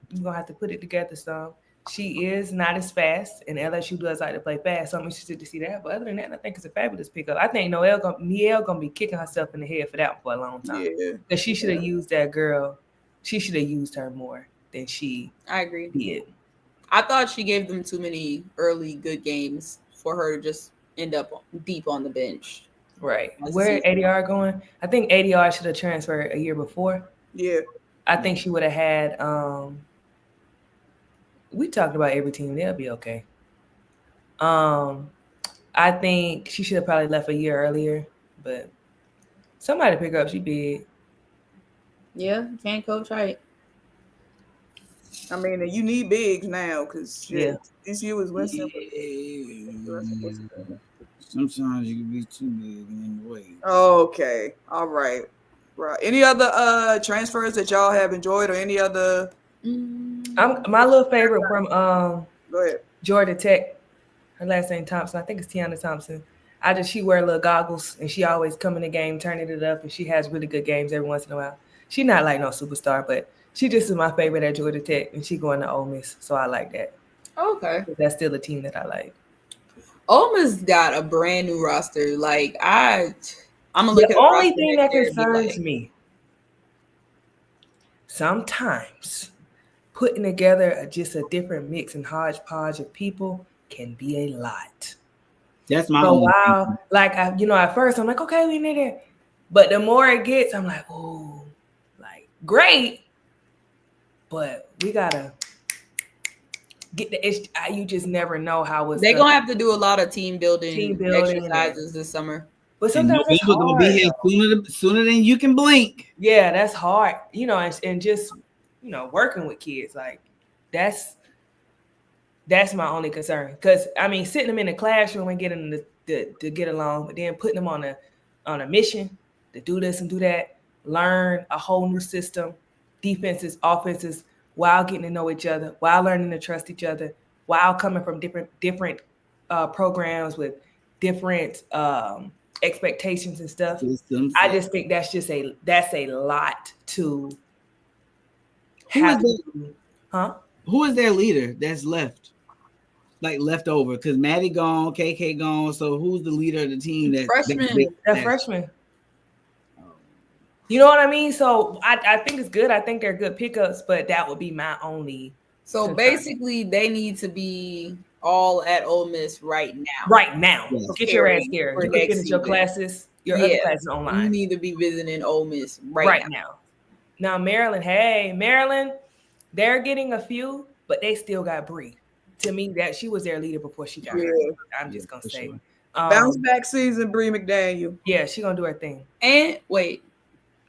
put it together some. She is not as fast, and LSU does like to play fast, so I'm interested to see that. But other than that, I think it's a fabulous pickup. I think Niele gonna be kicking herself in the head for that one for a long time. Yeah, because she should have used that girl. She should have used her more than she. I agree. Did. I thought she gave them too many early good games for her to just end up deep on the bench. Right. Where ADR going? I think ADR should have transferred a year before. Yeah. I think she would have had we talked about every team, they'll be okay. I think she should have probably left a year earlier, but somebody pick her up, she big. Yeah, can't coach right. I mean, you need bigs now because this year was Winston. Sometimes you can be too big in the way. Okay. All right. Right. Any other transfers that y'all have enjoyed or any other? My little favorite from Go ahead. Georgia Tech. Her last name Thompson. I think it's Tiana Thompson. She wear little goggles and she always come in the game turning it up, and she has really good games every once in a while. She's not like no superstar, but she just is my favorite at Georgia Tech, and she going to Ole Miss, so I like that. Okay. That's still a team that I like. Ole Miss got a brand new roster. Like I'm gonna look at the only thing that concerns me. Sometimes putting together just a different mix and hodgepodge of people can be a lot. That's my so wow. Like at first I'm like, okay, we need it, but the more it gets, I'm like, oh, like great, but we gotta get the. You just never know how it's. They're gonna have to do a lot of team building exercises this summer. But sometimes it's hard. Gonna be here sooner than you can blink. Yeah, that's hard. And just working with kids, like that's my only concern. Because sitting them in the classroom and getting them to get along, but then putting them on a mission to do this and do that. learn a whole new system, defenses, offenses, while getting to know each other, while learning to trust each other, while coming from different programs with different expectations and stuff. Systems. I just think that's a lot to Who have. is Huh? Who is their leader that's left? Like left over? Because Maddie gone, KK gone. So who's the leader of the team? That freshman. You know what I mean? So I think it's good. I think they're good pickups, but that would be my only. So concern. basically, they need to be all at Ole Miss right now. Right now, Yes. get your ass here. You can next finish your season. classes, your other classes You online need to be visiting Ole Miss right now. Now, Maryland, hey, Maryland, they're getting a few, but they still got Bree. To me, that she was their leader before she got hurt. I'm just gonna say, sure. Bounce back season, Bree McDaniel. Yeah, she gonna do her thing. And wait,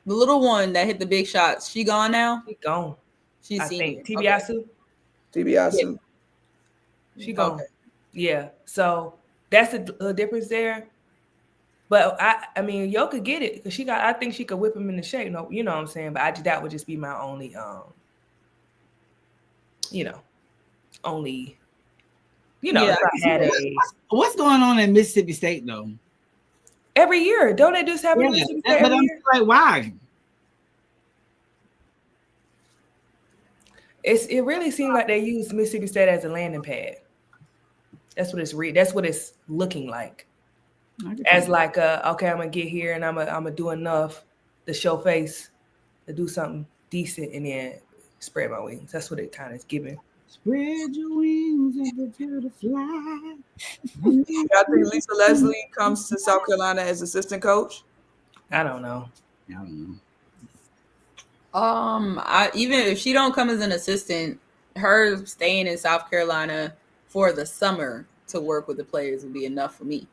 the little one that hit the big shots, she gone now? She gone. She's I senior. think Tibiasu. TBIC. She gone. Okay. Yeah. So that's the difference there. But I mean, Yo could get it because I think she could whip him in the shape. No, you know what I'm saying. But that would just be my only, What's going on in Mississippi State though? Every year, don't they just have a Mississippi State every year? Like, why? It really seems like they use Mississippi State as a landing pad. That's what it's looking like. As like okay, I'm gonna get here and I'm gonna do enough to show face, to do something decent, and then spread my wings. That's what it kind of is giving. Spread your wings and prepare to fly. I think Lisa Leslie comes to South Carolina as assistant coach. I don't know. Even if she don't come as an assistant, her staying in South Carolina for the summer to work with the players would be enough for me.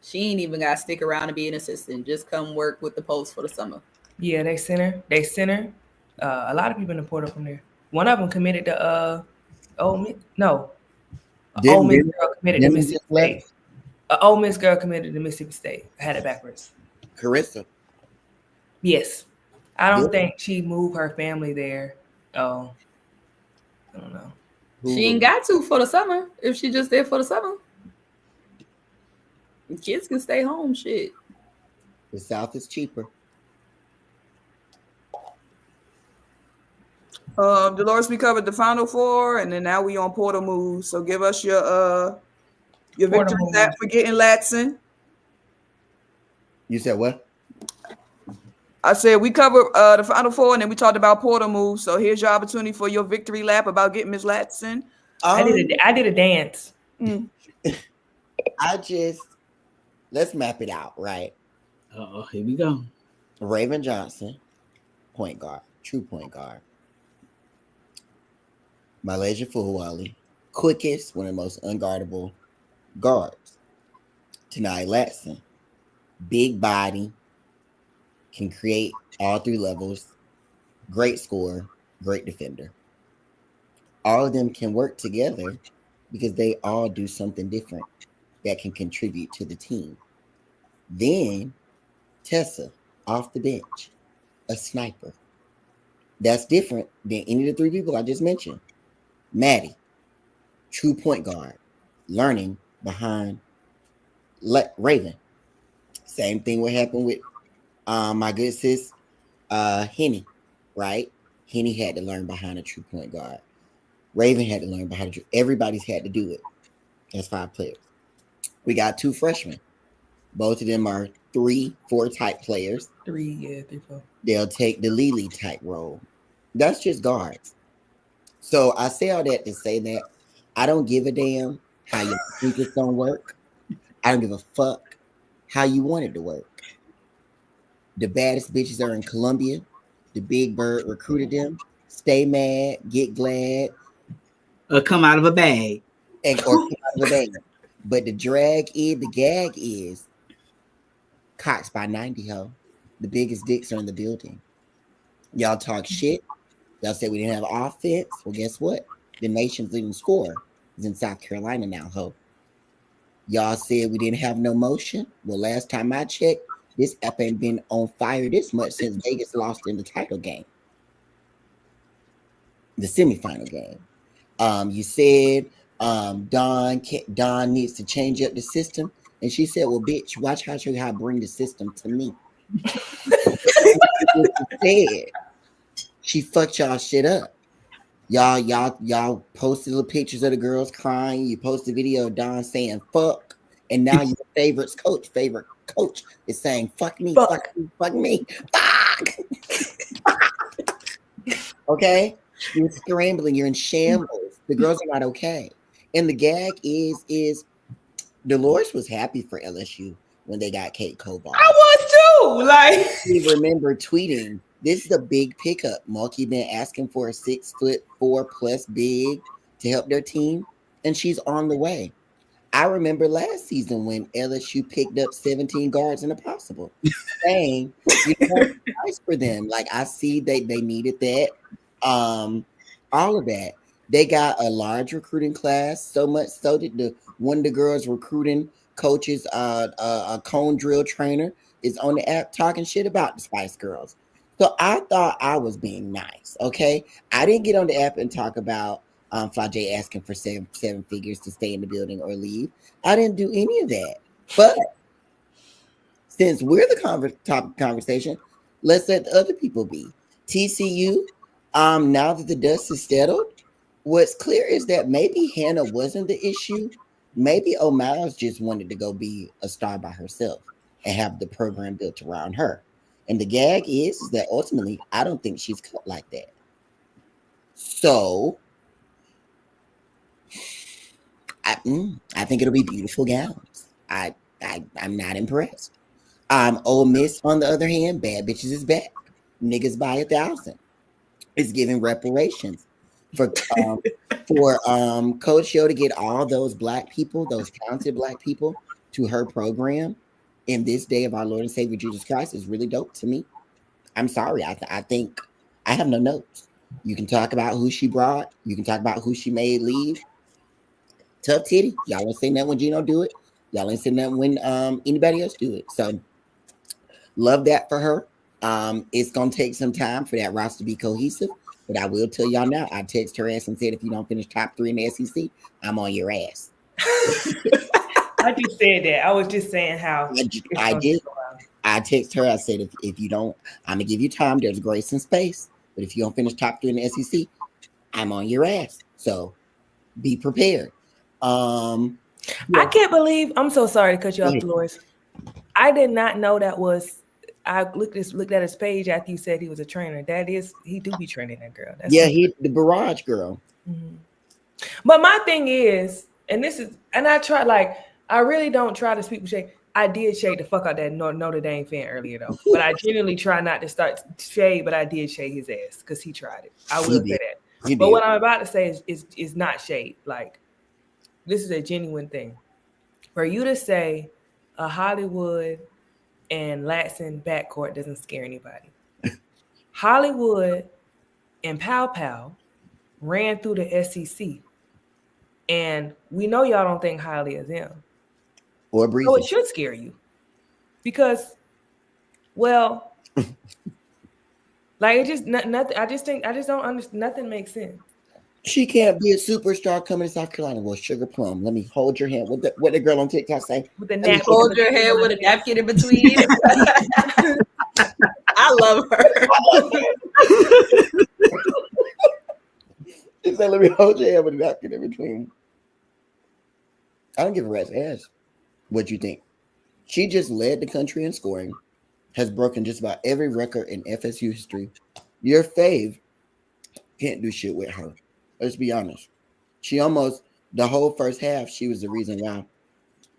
She ain't even got to stick around and be an assistant. Just come work with the post for the summer. Yeah, they sent her. A lot of people in the portal from there. One of them committed to Ole Miss. No, Ole Miss girl committed to Mississippi State. Ole Miss girl committed to Mississippi State. I had it backwards. Carissa. Yes, I don't think she moved her family there. Oh, I don't know. She ain't got to for the summer. If she just there for the summer, the kids can stay home. Shit. The South is cheaper. Dolores, we covered the Final Four, and then now we on portal moves. So give us your victory lap for getting Latson. You said what? I said we covered the Final Four, and then we talked about portal moves. So here's your opportunity for your victory lap about getting Miss Latson. I did a dance. Let's map it out, right? Here we go. Raven Johnson, point guard, true point guard. Malaysia Fuhuwali, quickest, one of the most unguardable guards. Tanai Latson, big body, can create all three levels, great scorer, great defender. All of them can work together because they all do something different that can contribute to the team. Then Tessa, off the bench, a sniper. That's different than any of the three people I just mentioned. Maddie, true point guard, learning behind Raven. Same thing what happened with my good sis Henny, right? Henny had to learn behind a true point guard. Raven had to learn behind a true. Everybody's had to do it. That's 5 players. We got 2 freshmen. Both of them are 3-4 type players. 3, 4. They'll take the Lily type role. That's just guards. So I say all that to say that I don't give a damn how you think it's gonna work. I don't give a fuck how you want it to work. The baddest bitches are in Columbia. The Big Bird recruited them. Stay mad, get glad. Come out of a bag. Or come out of a bag. But the gag is Cox by 90, ho. The biggest dicks are in the building. Y'all talk shit. Y'all said we didn't have offense. Well, guess what? The nation's leading scorer is in South Carolina now, ho. Y'all said we didn't have no motion. Well, last time I checked, This app ain't been on fire this much since Vegas lost in the title game, the semifinal game. You said Don needs to change up the system, and she said, "Well, bitch, watch how I bring the system to me." She fucked y'all shit up. Y'all posted little pictures of the girls crying. You posted a video of Don saying "fuck," and now your favorite coach is saying "fuck me, fuck me, fuck me, fuck." Okay, you're scrambling. You're in shambles. The girls are not okay. And the gag is Dolores was happy for LSU when they got Kate Koval. I was too. Like, You remember tweeting, "This is a big pickup. Mulkey been asking for a 6'4" big to help their team, and she's on the way." I remember last season when LSU picked up 17 guards in a possible, saying, "You know, it's nice for them." Like, I see they needed that. All of that. They got a large recruiting class, so much so that one of the girls recruiting coaches, a cone drill trainer, is on the app talking shit about the Spice Girls. So I thought I was being nice. Okay, I didn't get on the app and talk about Flau'jae asking for seven figures to stay in the building or leave. I didn't do any of that. But since we're the topic of conversation, let's let the other people be. TCU. Now that the dust is settled, what's clear is that maybe Hannah wasn't the issue. Maybe O'Miles just wanted to go be a star by herself and have the program built around her. And the gag is that ultimately, I don't think she's cut like that. So I think it'll be beautiful gowns. I'm not impressed. Ole Miss, on the other hand, bad bitches is back. Niggas by 1,000. It's giving reparations for Coach Yo to get all those black people, those talented black people, to her program in this day of our Lord and Savior Jesus Christ is really dope to me. I'm sorry. I think I have no notes. You can talk about who she brought. You can talk about who she made leave. Tough titty. Y'all ain't saying that when Gino do it. Y'all ain't saying that when anybody else do it. So love that for her. It's gonna take some time for that roster to be cohesive, but I will tell y'all now. I text her ass and said, if you don't finish top 3 in the SEC, I'm on your ass. I just said that. I was just saying how I did. I text her. I said, if you don't, I'm gonna give you time. There's grace and space, but if you don't finish top 3 in the SEC, I'm on your ass. So be prepared. I can't believe. I'm so sorry to cut you off, Dolores. I did not know that was. I looked at his page after you said he was a trainer. That is, he do be training that girl. That's he the barrage girl. Mm-hmm. But my thing is, and I try, like, I really don't try to speak with shade. I did shade the fuck out that Notre Dame fan earlier though, but I genuinely try not to start shade. But I did shade his ass because he tried it. I will say that. But what I'm about to say is not shade. Like, this is a genuine thing. For you to say a Hollywood and Latson backcourt doesn't scare anybody. Hollywood and Pow Pow ran through the SEC. And we know y'all don't think highly of them. Or Breezy. So it should scare you. Because, well, like, it just nothing. I just don't understand. Nothing makes sense. She can't be a superstar coming to South Carolina. Well, Sugar Plum, let me hold your hand. What the girl on TikTok say? With the napkin. Hold your hand with a napkin in between. I love her. She said, let me hold your hand with a napkin in between. I don't give a rat's ass what you think. She just led the country in scoring, has broken just about every record in FSU history. Your fave can't do shit with her. Let's be honest. She almost, the whole first half, she was the reason why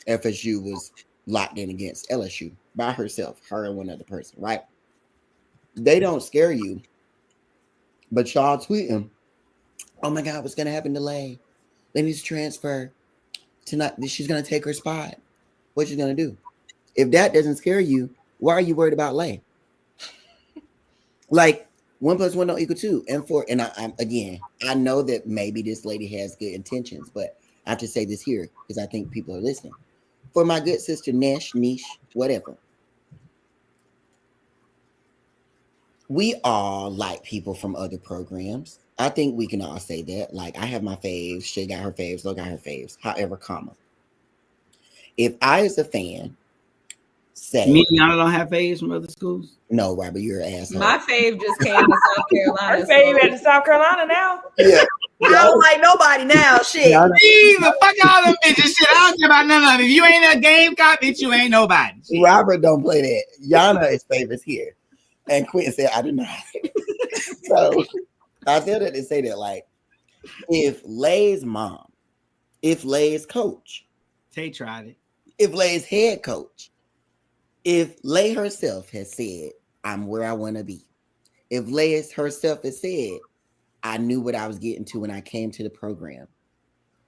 FSU was locked in against LSU by herself, her and one other person, right? They don't scare you, but y'all tweeting, oh my God, what's going to happen to Lay? They need to transfer tonight. She's going to take her spot. What she's going to do? If that doesn't scare you, why are you worried about Lay? Like, 1 + 1 don't equal 2. And I know that maybe this lady has good intentions, but I have to say this here because I think people are listening. For my good sister, Niche, whatever. we all like people from other programs. I think we can all say that. Like, I have my faves. Shay got her faves. Lo got her faves. However, comma. If I, as a fan, say, Me and y'all don't have faves from other schools. no, Robert, you're an asshole. My fave just came to South Carolina. Her fave at South Carolina now. Yeah. I don't like nobody now. Shit. Even fuck all them bitches. Shit, I don't care about none of it. If you ain't a Gamecock, bitch, you ain't nobody. Shit. Robert don't play that. Yana is favorites here. And Quentin said, I do not. So I feel that they say that, like, if Lay's mom, if Lay's coach, Tay tried it. if Lay's head coach, if Lay herself has said, I'm where I want to be, if Lay herself has said, I knew what I was getting to when I came to the program,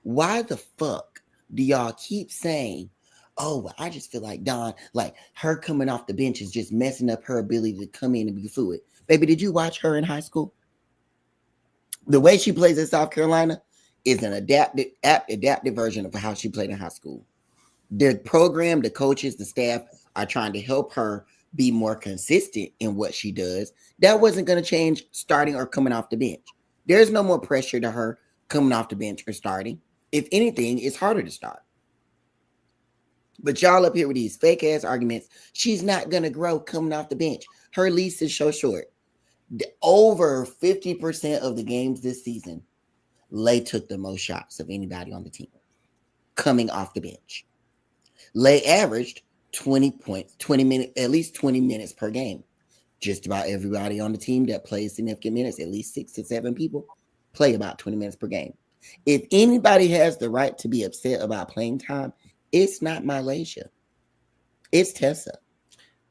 why the fuck do y'all keep saying, oh, well, I just feel like Dawn, like her coming off the bench is just messing up her ability to come in and be fluid? Baby, did you watch her in high school? The way she plays in South Carolina is an adapted version of how she played in high school. The program, the coaches, the staff are trying to help her be more consistent in what she does. That wasn't going to change starting or coming off the bench. There's no more pressure to her coming off the bench or starting. If anything, it's harder to start. But y'all up here with these fake ass arguments, she's not going to grow coming off the bench. Her lease is so short. Over 50% of the games this season, Lay took the most shots of anybody on the team coming off the bench. Lay averaged 20 points, 20 minutes, at least 20 minutes per game. Just about everybody on the team that plays significant minutes, at least 6 to 7 people, play about 20 minutes per game. If anybody has the right to be upset about playing time, it's not Malaysia. It's Tessa.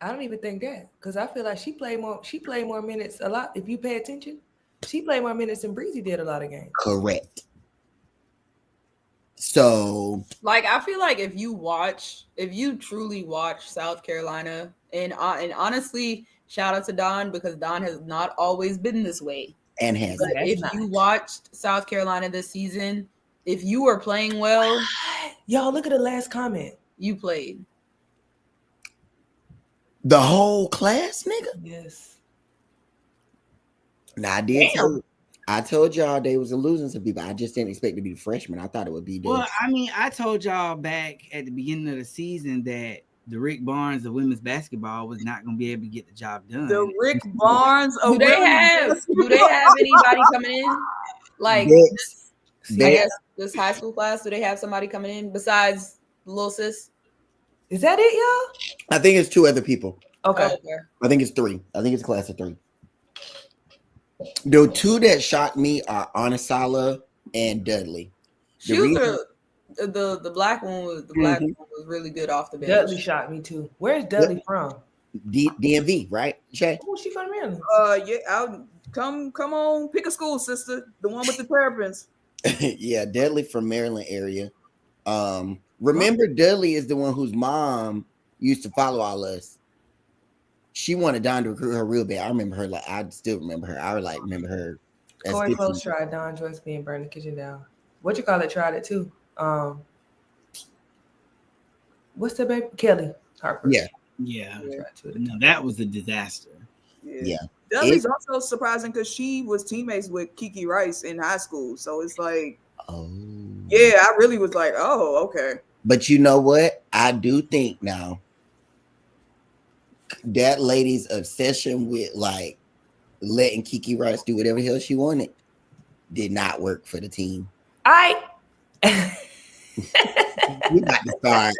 I don't even think that, because I feel like she played more minutes a lot. If you pay attention, she played more minutes than Breezy did a lot of games. Correct. So, like, I feel like if you truly watch South Carolina, and honestly, shout out to Don, because Don has not always been this way. And has. But if you watched South Carolina this season, if you were playing well, y'all look at the last comment. You played. The whole class, nigga? Yes. Now, I told y'all they was losing some people. I just didn't expect to be the freshman. I thought it would be Well, I mean, I told y'all back at the beginning of the season that the Rick Barnes of women's basketball was not going to be able to get the job done. The Rick Barnes of do they have anybody coming in? Like, this high school class, do they have somebody coming in besides Lil Sis? Is that it, y'all? I think it's 2 other people. Okay. I think it's 3. I think it's a class of 3. The 2 that shocked me are Anasala and Dudley. The black one was one was really good off the bench. Dudley shocked me too. Where's Dudley from? DMV, right? Shay? Oh, she from Maryland. Yeah, I'll come on, pick a school, sister. The one with the terrapins. Yeah, Dudley from Maryland area. Remember, Dudley is the one whose mom used to follow all us. She wanted Don to recruit her real bad. I remember her. Like, I still remember her. I remember her. Corey Close tried Don Joyce being burned the kitchen down. What you call it? Tried it too. What's the baby? Kelly Harper. Yeah. No, that was a disaster. Yeah. Dudley's also surprising because she was teammates with Kiki Rice in high school. So it's like, yeah, I really was like, oh, okay. But you know what? I do think now that lady's obsession with like letting Kiki Rice do whatever the hell she wanted did not work for the team. You about to start.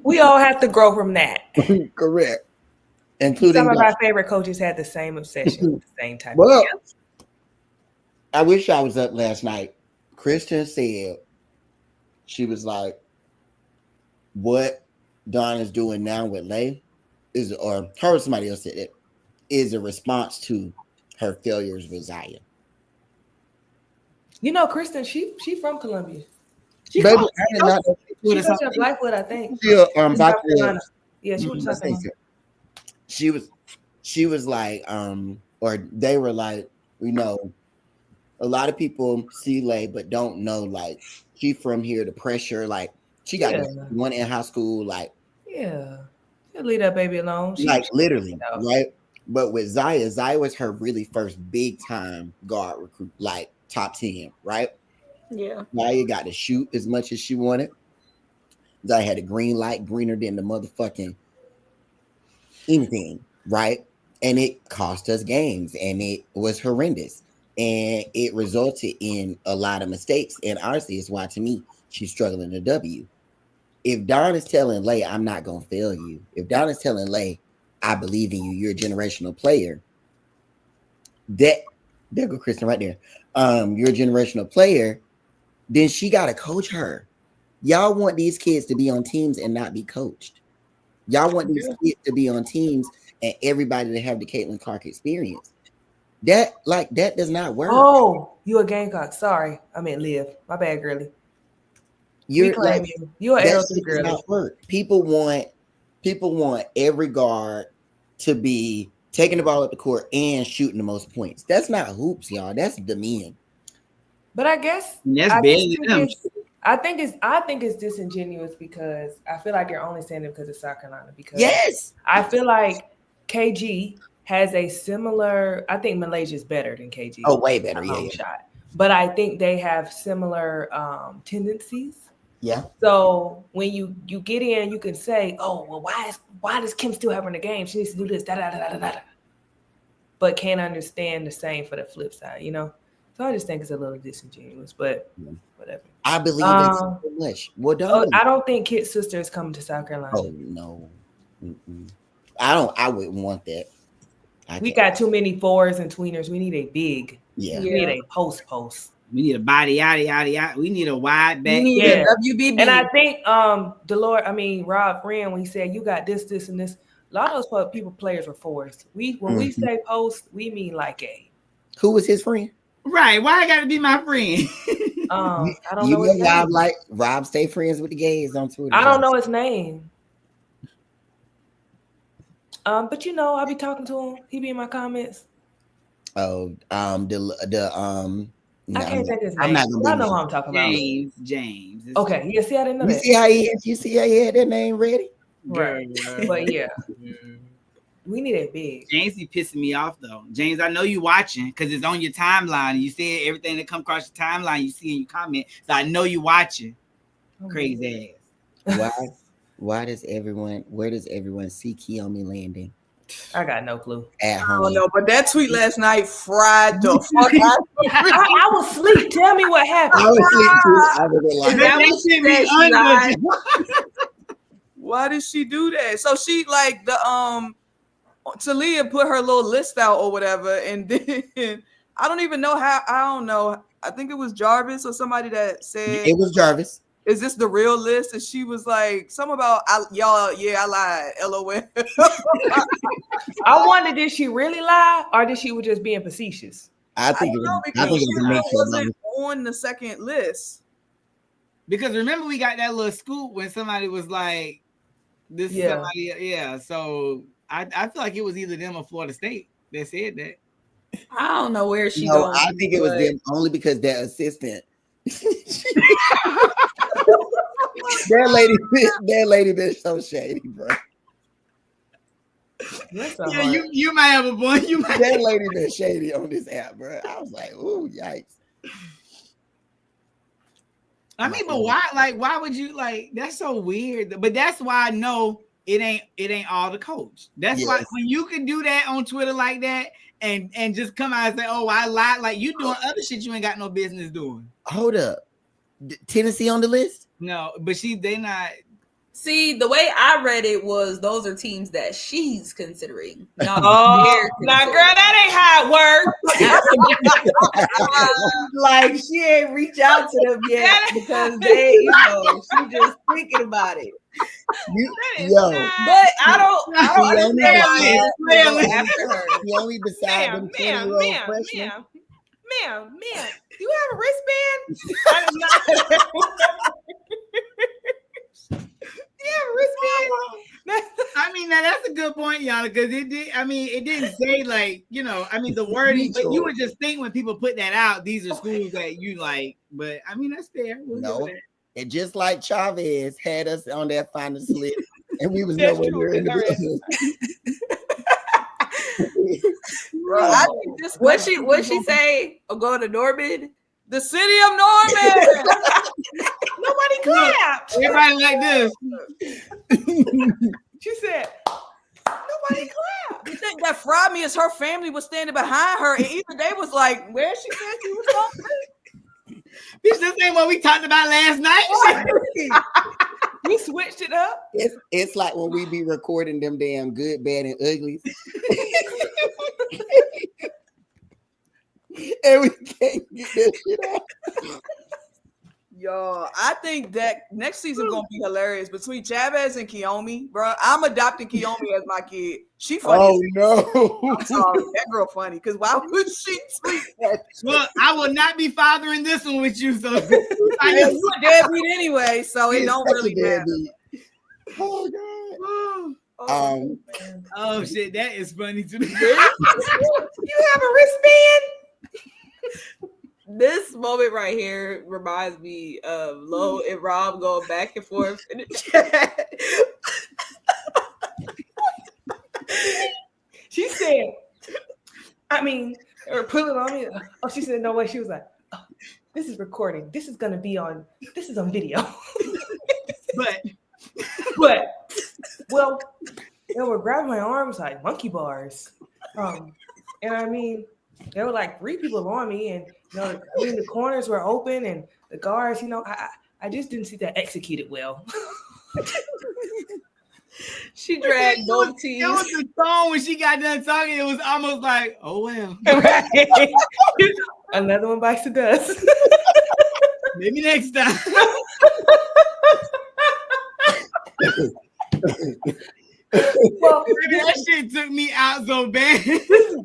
We all have to grow from that. Correct. Including some of our favorite coaches had the same obsession with the same type of thing. I wish I was up last night. Kristen said she was like, what Dawn is doing now with Lay is, or her or somebody else said it, is a response to her failures with Zaya. You know, Kristen, she from Columbia. She goes to Blackwood, I think. Blackwood. Yeah, she was South Carolina. She was like, or they were like, we know a lot of people see Lay but don't know like she from here, the pressure, like She got Yeah. one in high school, like Yeah. She'll leave that baby alone. like literally, out. right? But with Zaya was her really first big time guard recruit, like top 10, right? Yeah. Zaya got to shoot as much as she wanted. Zaya had a green light, greener than the motherfucking anything, right? And it cost us games, and it was horrendous, and it resulted in a lot of mistakes. And honestly, it's why to me she's struggling to W. If Don is telling Lay, I'm not gonna fail you. If Don is telling Lay, I believe in you, you're a generational player. There go Kristen right there. You're a generational player. Then she got to coach her. Y'all want these kids to be on teams and not be coached. Y'all want these kids to be on teams and everybody to have the Caitlin Clark experience. That does not work. Oh, you a Gamecock. Sorry. I meant Liv. My bad, girly. You're like you. You're an that L3 girly. does not work. People want every guard to be taking the ball up the court and shooting the most points. That's not hoops, y'all. That's the men. But I guess That's barely them. I think it's disingenuous because I feel like you're only saying it because of South Carolina. Because yes, I feel like KG has a similar. I think Malaysia's better than KG. Oh, way better. Yeah. Shot. But I think they have similar tendencies. Yeah. So when you get in, you can say, "Oh, well, why does Kim still have her in the game? She needs to do this, da da da da da da." But can't understand the same for the flip side, you know. So I just think it's a little disingenuous, but whatever. I believe it so much. Well, I don't think Kit's sister is coming to South Carolina. Oh no, I wouldn't want that. We got too many fours and tweeners. We need a big. Yeah. We need a post. We need a body, yada. We need a wide back. We need a WBB. And I think Rob Friend, when he said you got this, and this, a lot of those players were fours. When we say post, we mean like a. Who was his friend? Right. Why I gotta be my friend? I don't know his name. Rob stay friends with the gays on Twitter. I don't know his name. But I'll be talking to him. He be in my comments. Oh, I can't think his name. I'm not gonna. I know who I'm talking about. James. Okay. Yeah. See, I didn't know that. You see how he had that name ready? Right. But yeah. We need a big. James be pissing me off though. James, I know you watching because it's on your timeline. You see everything that come across your timeline. You see in your comment, so I know you watching. Crazy ass. Where does everyone see Kiyomi landing? I got no clue. I don't know, but that tweet last night fried the fuck out. I was asleep. Tell me what happened. I was asleep too. Why did she do that? So she like the Talia put her little list out or whatever, and then I don't even know how. I don't know. I think it was Jarvis or somebody that said it was Jarvis. Is this the real list? And she was like, something about I lied. LOL. I wonder, did she really lie or did she was just being facetious? I think it wasn't on the second list. Because remember, we got that little scoop when somebody was like, "This is somebody." Yeah. So I feel like it was either them or Florida State that said that. I don't know where she going. I think it was them only because their assistant. that lady been so shady, bro. You might have a point. That lady been shady on this app, bro. I was like, ooh, yikes. I mean, but why? Like, why would you like? That's so weird. But that's why I know it ain't all the coach. That's why when you can do that on Twitter like that and just come out and say, "Oh, I lied," like you doing other shit you ain't got no business doing. Hold up, Tennessee on the list? No, but they not. See, the way I read it was those are teams that she's considering. Now, girl, that ain't how it works. Like she ain't reach out to them yet because they, she just thinking about it. But I don't understand why after her. She only decided them 20-year-old freshmen. Ma'am, you have a wristband? I mean, now that's a good point, Yana, because it didn't say like, the wording, but you would just think when people put that out, these are schools that you like. But I mean, that's fair. And just like Chavez had us on that finals list, and we was nowhere near in the What she say? I'm going to Norman. The city of Norman. Nobody clapped. Everybody like this. She said, nobody clapped. You think that fried me is her family was standing behind her, and even they was like, where she said she was going. Bitch, this ain't what we talked about last night. We switched it up. It's like when we be recording them damn good, bad, and uglies. And we can't get this shit out. Yo, I think that next season gonna be hilarious between Chavez and Kiyomi, bro. I'm adopting Kiyomi as my kid. She funny. Oh no! I'm sorry, that girl funny. Cause why would she tweet that? Well, I will not be fathering this one with you. So You a deadbeat anyway, so it don't really matter. Oh god. Oh shit, that is funny to me. You have a wristband? This moment right here reminds me of Lo and Rob going back and forth in the chat. She said, or put it on me. Oh, she said, no way. She was like, oh, this is recording. This is on video. But, well, they were grabbing my arms like monkey bars. And there were like 3 people on me, and the corners were open, and the guards, I just didn't see that executed well. She dragged both teams. It was the tone when she got done talking. It was almost like, oh well. Another one bites the dust. Maybe next time. Well, that shit took me out so bad.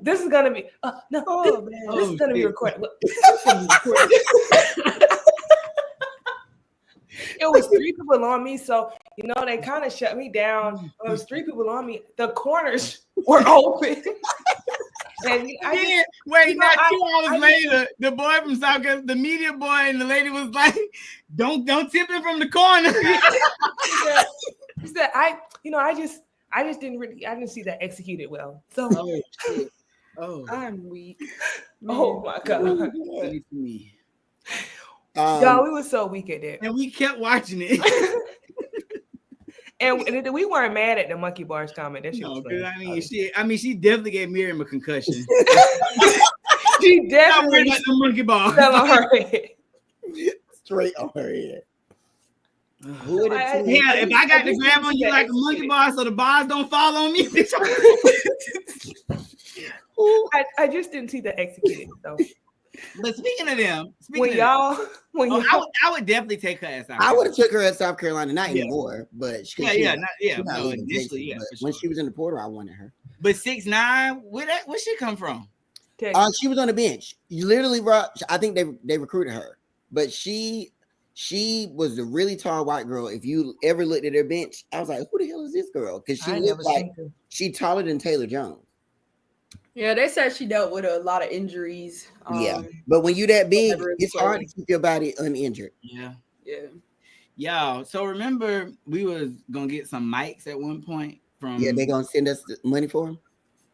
This is gonna be this is gonna be recorded. It was 3 people on me, so they kind of shut me down. There was 3 people on me. The corners were open. And wait, not 2 hours later, the boy from South Carolina, the media boy, and the lady was like, "Don't tip him from the corner." He said, I just didn't see that executed well. So, I'm weak. Oh my god, Me. y'all, we were so weak at that, and we kept watching it. and we weren't mad at the monkey bars comment. That shit was funny. She definitely gave Miriam a concussion. She definitely got the monkey bar fell on her head. Straight on her head. If I got to grab on you like a monkey bar so the bars don't fall on me. I just didn't see the executed though. But speaking of them, I would definitely take her as South I would have took her at South Carolina, not anymore, but initially, when she was in the portal, I wanted her. But 6'9", where she come from? She was on the bench. You literally, I think they recruited her, but she was a really tall white girl. If you ever looked at her bench, I was like, who the hell is this girl? Because she looked like she taller than Taylor Jones. Yeah, they said she dealt with a lot of injuries. But when you that big, it's hard to keep your body uninjured. Yeah. So remember, we was gonna get some mics at one point from. Yeah, they gonna send us the money for them.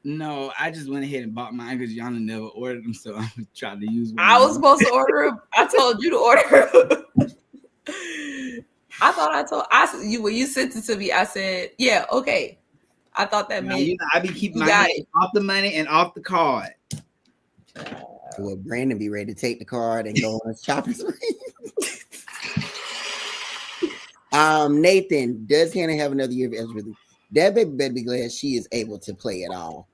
No, I just went ahead and bought mine because y'all never ordered them, so I tried to use one. I was supposed to order them. I told you to order them. When you sent it to me, I said, yeah, okay. I thought that meant I be keeping my money off the money and off the card. Well, Brandon be ready to take the card and go on a shopping spree. Nathan, does Hannah have another year of eligibility? That baby better be glad she is able to play at all.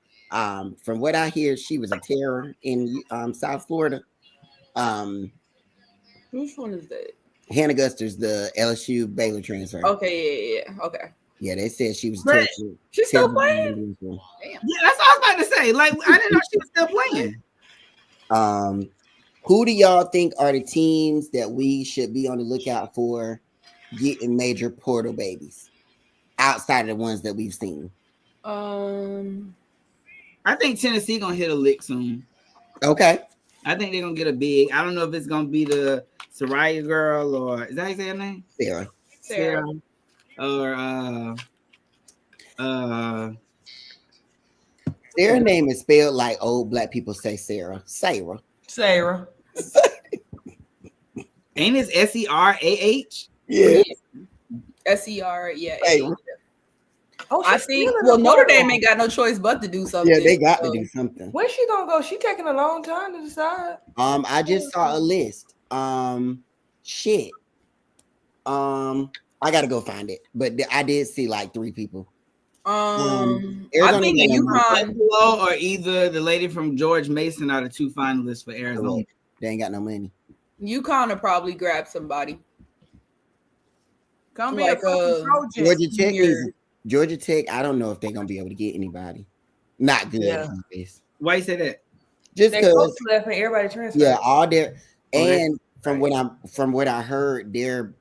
From what I hear, she was a terror in South Florida. Which one is that? Hannah Guster's the LSU Baylor transfer. Okay, yeah. Okay. Yeah, they said she was. She's still playing. Damn. Yeah, that's what I was about to say. Like, I didn't know she was still playing. Who do y'all think are the teams that we should be on the lookout for getting major portal babies outside of the ones that we've seen? I think Tennessee gonna hit a lick soon. Okay. I think they're gonna get a big. I don't know if it's gonna be the Soraya girl, or is that how you say her name? Sarah. Or Their name is spelled like old black people say Sarah. Sarah. ain't it SERAH? Yeah. SER, yeah. Sarah. Oh, I she's think still in well the Notre portal. Dame ain't got no choice but to do something. Yeah, they got to so. do something. Where's she gonna go? She taking a long time to decide. I just saw a list. Shit. I gotta go find it. But I did see like 3 people. I Arizona think got no UConn Buffalo or either the lady from George Mason are the 2 finalists for Arizona. money. They ain't got no money. UConn will probably grab somebody. Come be Like, a fucking Trojan. Georgia Tech Georgia Tech. I don't know if they're gonna be able to get anybody. Not good. Yeah. Why you say that? Just They because. coach left and everybody transferred. Yeah, all their Okay. and from what I heard, their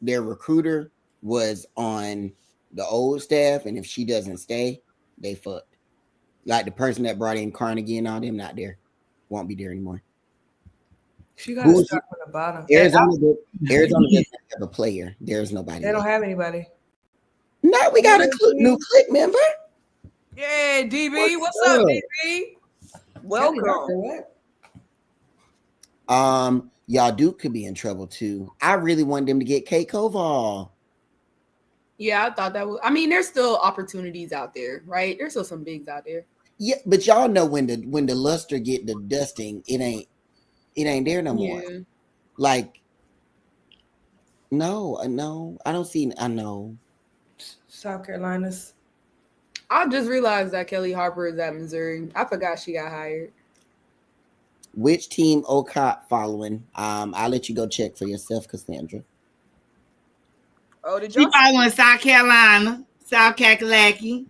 recruiter was on the old staff, and if she doesn't stay, they fucked. Like the person that brought in Carnegie and all them, not there, won't be there anymore. She got to start from the bottom. Arizona doesn't have a player. There's nobody. They don't have anybody. No, we got a new click member. Yeah, DB. What's up, DB? Welcome. Y'all Duke could be in trouble too. I really want them to get Kate Koval. Yeah, I thought that was. I mean, there's still opportunities out there, right? There's still some bigs out there. Yeah, but y'all know when the luster get the dusting, it ain't there no more. Yeah. Like, no, I don't see. I know. South Carolina's. I just realized that Kelly Harper is at Missouri. I forgot she got hired. Which team Ocott following? I'll let you go check for yourself, Cassandra. Oh, did She y'all? following South Carolina, South Kakalaki.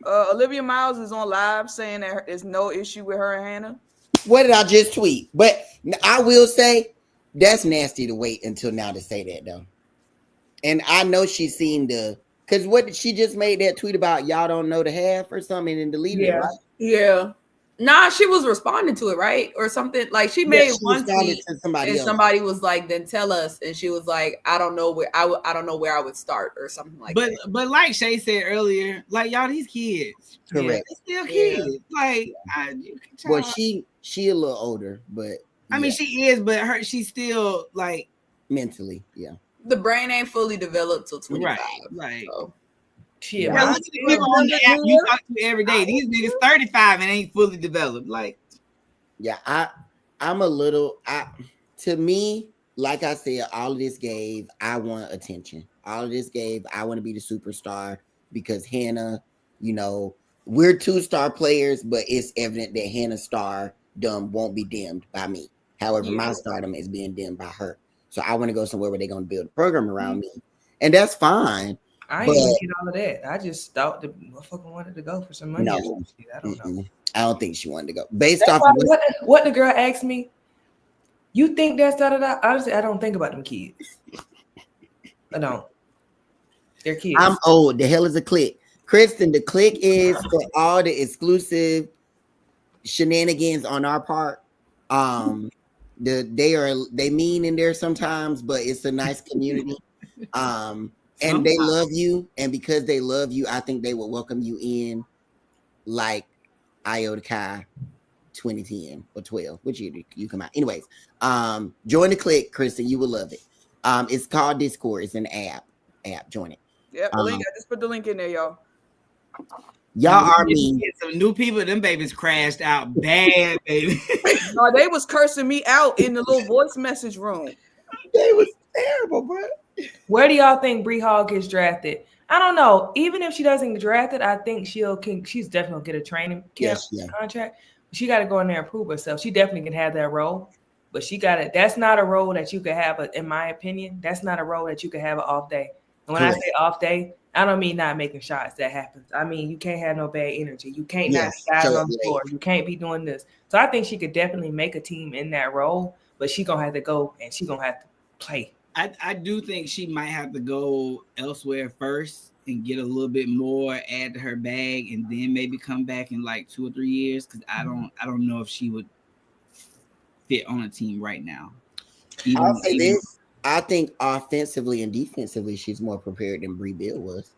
Olivia Miles is on live saying that there's no issue with her and Hannah. What did I just tweet? But I will say that's nasty to wait until now to say that though. And I know she's seen because what did she just made that tweet about? Y'all don't know the half or something and deleted it, right? Yeah. Nah, she was responding to it, right? Or something. Like she made one tweet to somebody and else. somebody was like, then tell us. And she was like, I don't know where I don't know where I would start or something like that. But like Shay said earlier, like y'all, these kids. Correct. They're still kids. Like you can tell. Well, she a little older, but I mean she is, but she's still like mentally, yeah. The brain ain't fully developed till 25. Right. So. Yeah, look at the people on the app you talk to every day. These niggas 35 and ain't fully developed. Like, yeah, I'm a little. To me, like I said, all of this gave I want attention. All of this gave I want to be the superstar because Hannah, we're 2-star players, but it's evident that Hannah's stardom won't be dimmed by me. However, my stardom is being dimmed by her. So I want to go somewhere where they're going to build a program around me, and that's fine. I ain't gonna get all of that. I just thought the motherfucker wanted to go for some money. No, I don't know. I don't think she wanted to go. Based That's off of what the girl asked me. You think that's da-da-da? Honestly, I don't think about them kids. I don't. They're kids. I'm old. The hell is a click? Kristen, the click is for all the exclusive shenanigans on our part. They mean in there sometimes, but it's a nice community. And they love you, and because they love you, I think they will welcome you in like Iota Kai 2010 or 12, which you come out. Anyways, join the click, Kristen. You will love it. It's called Discord. It's an app. Join it. Yep, the link. I just put the link in there, y'all. Y'all are mean. Some new people, them babies crashed out bad, baby. No, they was cursing me out in the little voice message room. They was terrible, bro. Where do y'all think Bree Hall gets drafted? I don't know. Even if she doesn't get drafted, I think she's definitely gonna get a training camp contract. She got to go in there and prove herself. She definitely can have that role, but that's not a role that you could have. In my opinion, that's not a role that you could have an off day. And when I say off day, I don't mean not making shots. That happens. I mean you can't have no bad energy. You can't not guys on the floor. You can't be doing this. So I think she could definitely make a team in that role, but she gonna have to go and she gonna have to play. I do think she might have to go elsewhere first and get a little bit more, add to her bag, and then maybe come back in like 2 or 3 years. Because I don't know if she would fit on a team right now. I'll say this. I think offensively and defensively, she's more prepared than Bree Bill was.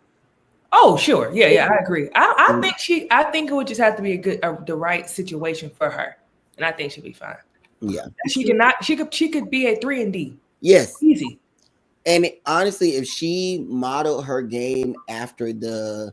Oh, sure. Yeah, I agree. I think it would just have to be the right situation for her. And I think she'll be fine. Yeah. She could be a 3-and-D. Yes. Easy. And honestly, if she modeled her game after the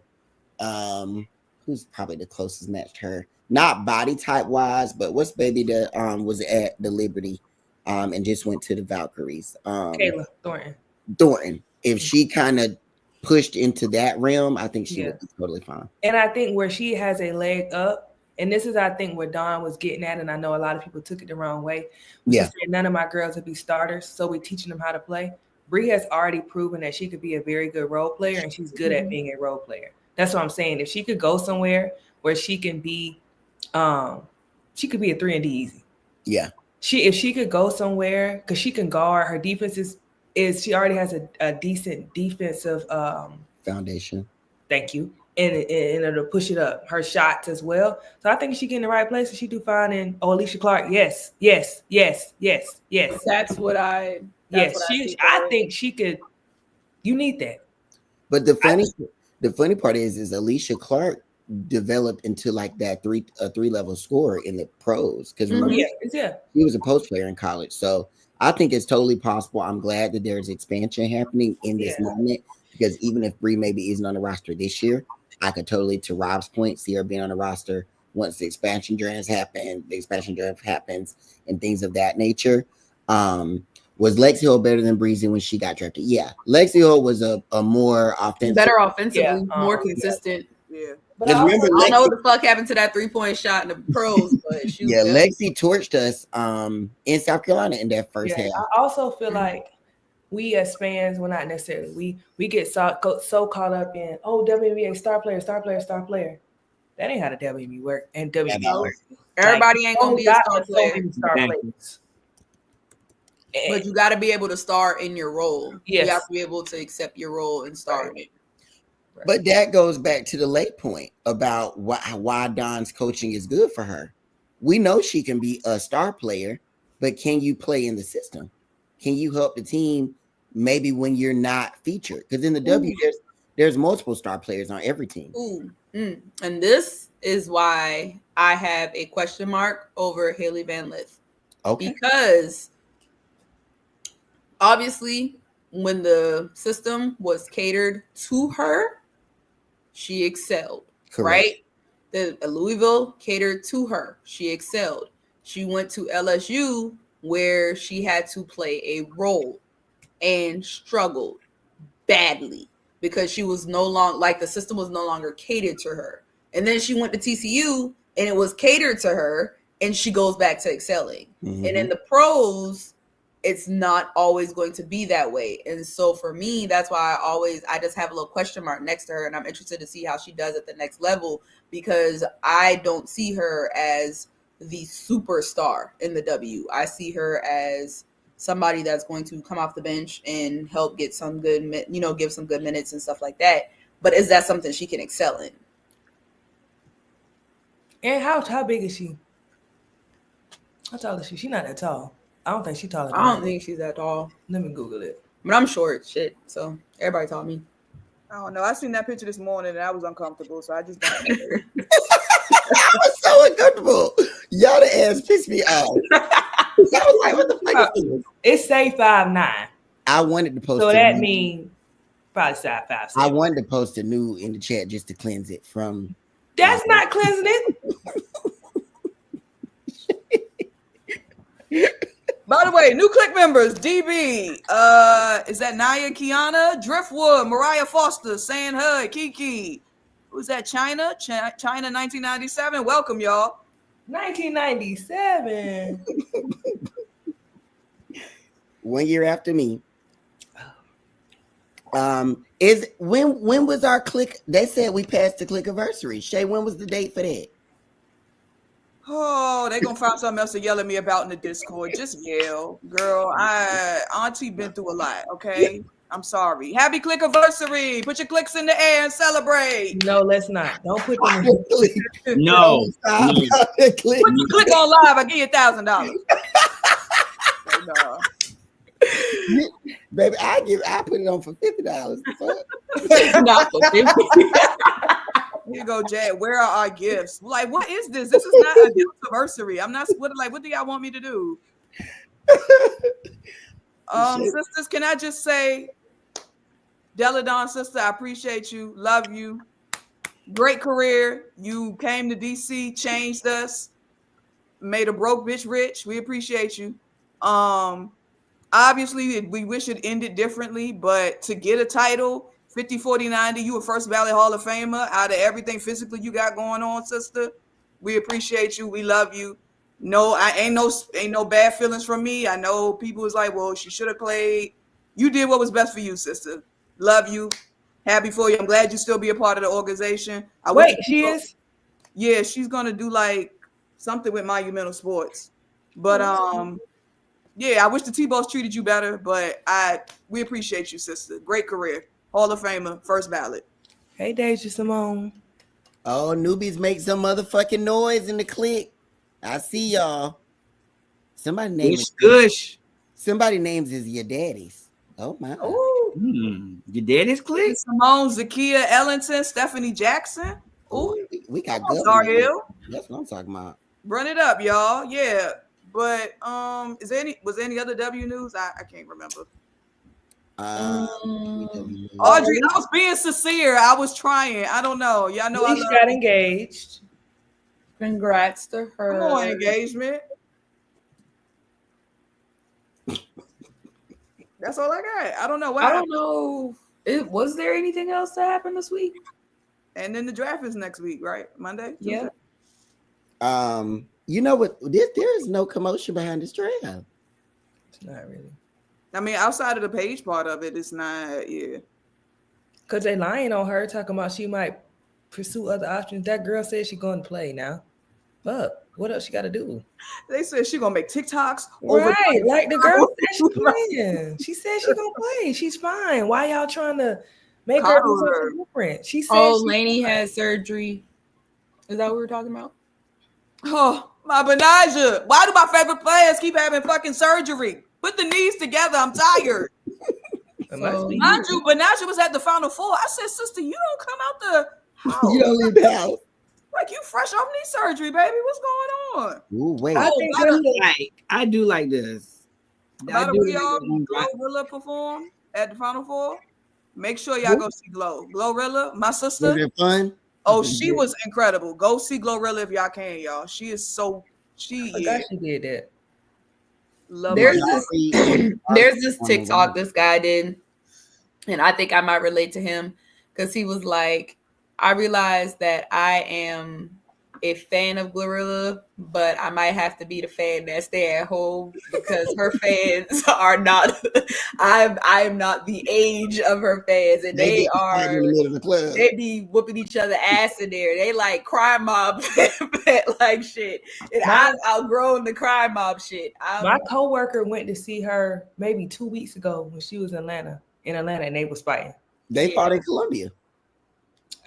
who's probably the closest match to her, not body type wise, but what's baby that was at the Liberty and just went to the Valkyries. Kayla Thornton. If she kind of pushed into that realm, I think she would be totally fine. And I think where she has a leg up, and this is, I think, where Dawn was getting at, and I know a lot of people took it the wrong way. She said none of my girls would be starters, so we're teaching them how to play. Bree has already proven that she could be a very good role player, and she's good at being a role player. That's what I'm saying. If she could go somewhere where she can be, she could be a 3-and-D easy. Yeah. If she could go somewhere, because she can guard, her defense is she already has a decent defensive foundation. Thank you. And it'll push it up. Her shots as well. So I think she get in the right place and she do fine. And Alicia Clark, yes. That's what I. I think she could. You need that. But the funny part is Alicia Clark developed into like that three level scorer in the pros, because he was a post player in college. So I think it's totally possible. I'm glad that there's expansion happening in this moment, because even if Bree maybe isn't on the roster this year, I could totally, to Rob's point, see her being on the roster once the expansion draft happens and things of that nature. Was Lexi Hill better than Breezy when she got drafted? Yeah. Lexi Hill was a more offensive. Better offensively, more consistent. Yeah. But I don't know what the fuck happened to that 3-point shot in the pros, but she was Lexi torched us in South Carolina in that first half. I also feel like we as fans, well, not necessarily, we get so caught up in, WNBA star player. That ain't how the WNBA work. And WNBA work. Everybody ain't gonna be a star player. But you got to be able to star in your role. Yes. You have to be able to accept your role and star in it. But that goes back to the late point about why Dawn's coaching is good for her. We know she can be a star player, but can you play in the system? Can you help the team maybe when you're not featured? Because in the W, there's multiple star players on every team. And this is why I have a question mark over Haley Van Lith. Okay. Because obviously, when the system was catered to her, she excelled. Correct. Right? The Louisville catered to her. She excelled. She went to LSU where she had to play a role and struggled badly because she was no longer, like, the system was no longer catered to her. And then she went to TCU and it was catered to her and she goes back to excelling. And in the pros, it's not always going to be that way. And so for me, that's why I just have a little question mark next to her, and I'm interested to see how she does at the next level, because I don't see her as the superstar in the W. I see her as somebody that's going to come off the bench and help get some good, give some good minutes and stuff like that. But is that something she can excel in? And how big is she? How tall is she? She's not that tall. I don't think she's taller than I don't think she's that tall. Let me Google it. But I'm short, shit. So everybody taught me. I don't know. I seen that picture this morning and I was uncomfortable, so I just got I was so uncomfortable. Y'all the ass pissed me off. I was like, what the fuck is this? It say 5'9". I wanted to post. So that means probably size 5'7". I wanted to post a nude in the chat just to cleanse it from. That's not cleansing it. By the way, new click members, DB, is that Naya Kiana, Driftwood, Mariah Foster, Saying Hud, Kiki. Who's that? China 1997. Welcome, y'all. 1997. 1 year after me. Is when was our click? They said we passed the click anniversary. Shay, when was the date for that? Oh, they gonna find something else to yell at me about in the Discord. Just yell, girl. Auntie been through a lot. Okay, I'm sorry. Happy click anniversary. Put your clicks in the air and celebrate. No, let's not. Don't put them in. No. Put your click on live. I give you $1,000. dog. Baby, I put it on for $50. Not for 50. Here you go, Jad. Where are our gifts? Like, what is this? This is not a gift anniversary. I'm not what do y'all want me to do? Sisters, can I just say, Deladon, sister, I appreciate you, love you. Great career. You came to DC, changed us, made a broke bitch rich. We appreciate you. Obviously, we wish it ended differently, but to get a title, 50, 40, 90, you a first ballot Hall of Famer out of everything physically you got going on, sister. We appreciate you. We love you. No, I ain't no bad feelings from me. I know people was like, well, she should have played. You did what was best for you, sister. Love you. Happy for you. I'm glad you still be a part of the organization. She is? Yeah, she's gonna do like something with Monumental Sports. But yeah, I wish the T-Bows treated you better, but we appreciate you, sister. Great career. Hall of Famer, first ballot. Hey, Deja Simone. Oh, newbies make some motherfucking noise in the clique. I see y'all. Somebody names is your daddy's. Oh my. Your daddy's clique? Simone, Zakia Ellington, Stephanie Jackson. Ooh, we got good. That's what I'm talking about. Run it up, y'all. Yeah. But was there any other W news? I can't remember. Audrey, I was being sincere. I was trying. I don't know. Y'all know She got engaged. Congrats to her. Come on, engagement. That's all I got. I don't know why. I don't know. Was there anything else that happened this week? And then the draft is next week, right? Monday? Tuesday? Yeah. You know what? There is no commotion behind this draft. It's not really. I mean, outside of the page part of it, it's not, yeah. Because they lying on her, talking about she might pursue other options. That girl said she's going to play now. Fuck. What else she got to do? They said she's going to make TikToks. Right. Like the girl said she's playing. She said she's going to play. She's fine. Why y'all trying to make her do something different? She said Lainey had surgery. Is that what we're talking about? Oh, my Benaja. Why do my favorite players keep having fucking surgery? Put the knees together. I'm tired. Mind you, Benaja was at the Final Four. I said, sister, you don't come out the house. You don't leave the house. Like, you fresh off knee surgery, baby. What's going on? Ooh, wait. I do like this. How do we all Glorilla perform at the Final Four? Make sure y'all go see Glorilla, my sister. Was it fun? Oh, she was incredible. Go see Glorilla if y'all can, y'all. She is so I forgot she did that. There's this TikTok this guy did, and I think I might relate to him because he was like, I realized that I am a fan of Glorilla, but I might have to be the fan that stay at home because her fans are not. I am not the age of her fans, and they are in the middle of the club. They be whooping each other ass in there. They like crime mob like shit, and I've outgrown the crime mob shit. My coworker went to see her maybe 2 weeks ago when she was in Atlanta, and they was fighting. They fought in Columbia.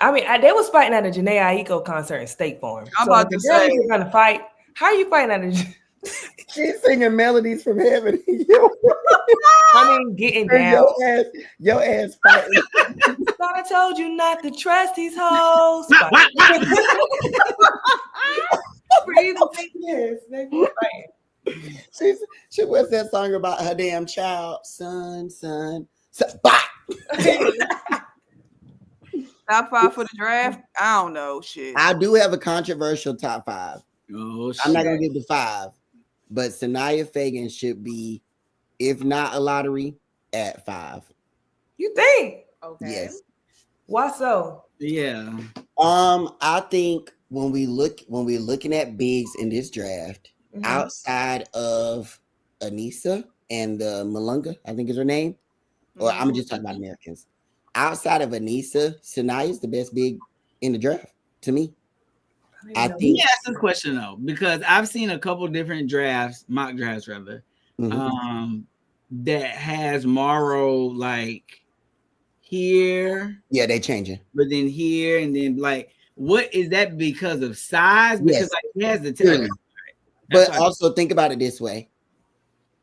I mean, they was fighting at a Janae Aiko concert in State Farm. I'm about to say, you're gonna fight. How are you fighting at a? She's singing melodies from heaven. I mean, getting down. Your ass fighting. I told you not to trust these hoes. She was that song about her damn child, son. Top 5 for the draft? I don't know. Shit. I do have a controversial top 5. Oh, shit. I'm not gonna give the 5, but Sanaya Fagan should be, if not a lottery, at 5. You think? Okay. Yes. Why so? Yeah. I think when we're looking at bigs in this draft, outside of Anissa and Malunga, I think is her name, or I'm just talking about Americans. Outside of Anissa, Sanaya is the best big in the draft to me. I think. Let me ask this question though, because I've seen a couple different drafts, mock drafts rather, that has Morrow like here. Yeah, they changing. But then here and then like, what is that because of size? Because like he has the talent. But also think about it this way: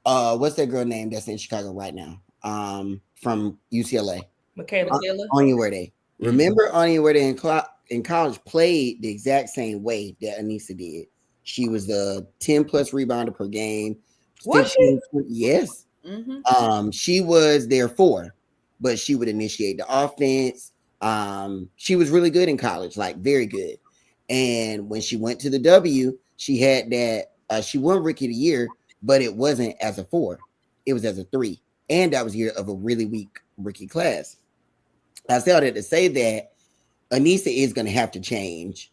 What's that girl name that's in Chicago right now? From UCLA. Michaela. Anya Werde. Remember Anya Werde in college played the exact same way that Anissa did. She was the 10 plus rebounder per game. Was she? Yes. Mm-hmm. She was their 4, but she would initiate the offense. She was really good in college, like very good. And when she went to the W, she had that. She won Rookie of the Year, but it wasn't as a 4; it was as a 3, and that was year of a really weak rookie class. I said that to say that Anissa is going to have to change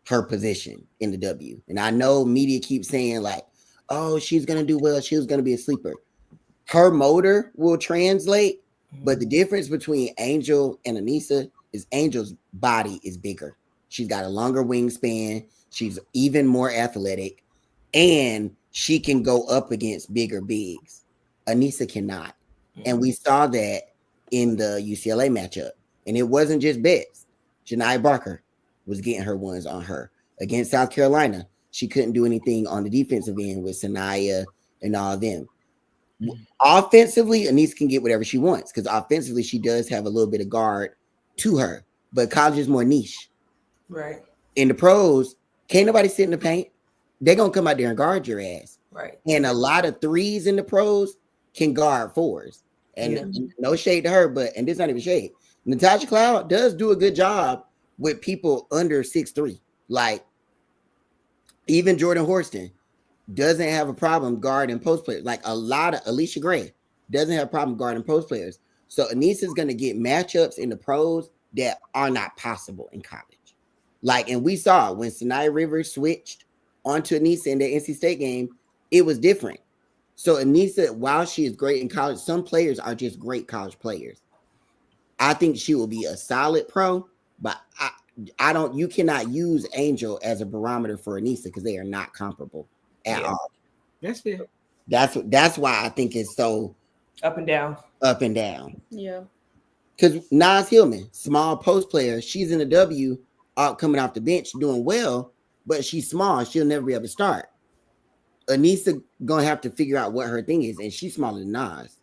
her position in the W. And I know media keeps saying like, "Oh, she's going to do well. She was going to be a sleeper." Her motor will translate, but the difference between Angel and Anissa is Angel's body is bigger. She's got a longer wingspan. She's even more athletic, and she can go up against bigger bigs. Anissa cannot. And we saw that in the UCLA matchup. And it wasn't just Betts. Janai Barker was getting her ones on her. Against South Carolina, she couldn't do anything on the defensive end with Sanaya and all of them. Offensively, Anissa can get whatever she wants because offensively, she does have a little bit of guard to her. But college is more niche. Right. In the pros, can't nobody sit in the paint. They're going to come out there and guard your ass. Right. And a lot of threes in the pros can guard 4s. And no shade to her, and this is not even shade. Natasha Cloud does do a good job with people under 6'3". Like, even Jordan Horston doesn't have a problem guarding post players. Like, a lot of Alicia Gray doesn't have a problem guarding post players. So Anissa's going to get matchups in the pros that are not possible in college. Like, and we saw when Sanaya Rivers switched onto Anissa in the NC State game, it was different. So Anissa, while she is great in college, some players are just great college players. I think she will be a solid pro, but you cannot use Angel as a barometer for Anissa because they are not comparable at all. That's fair. That's why I think it's so up and down. Yeah. Because Naz Hillman, small post player, she's in the W, coming off the bench, doing well, but she's small. She'll never be able to start. Anissa gonna have to figure out what her thing is, and she's smaller than Naz.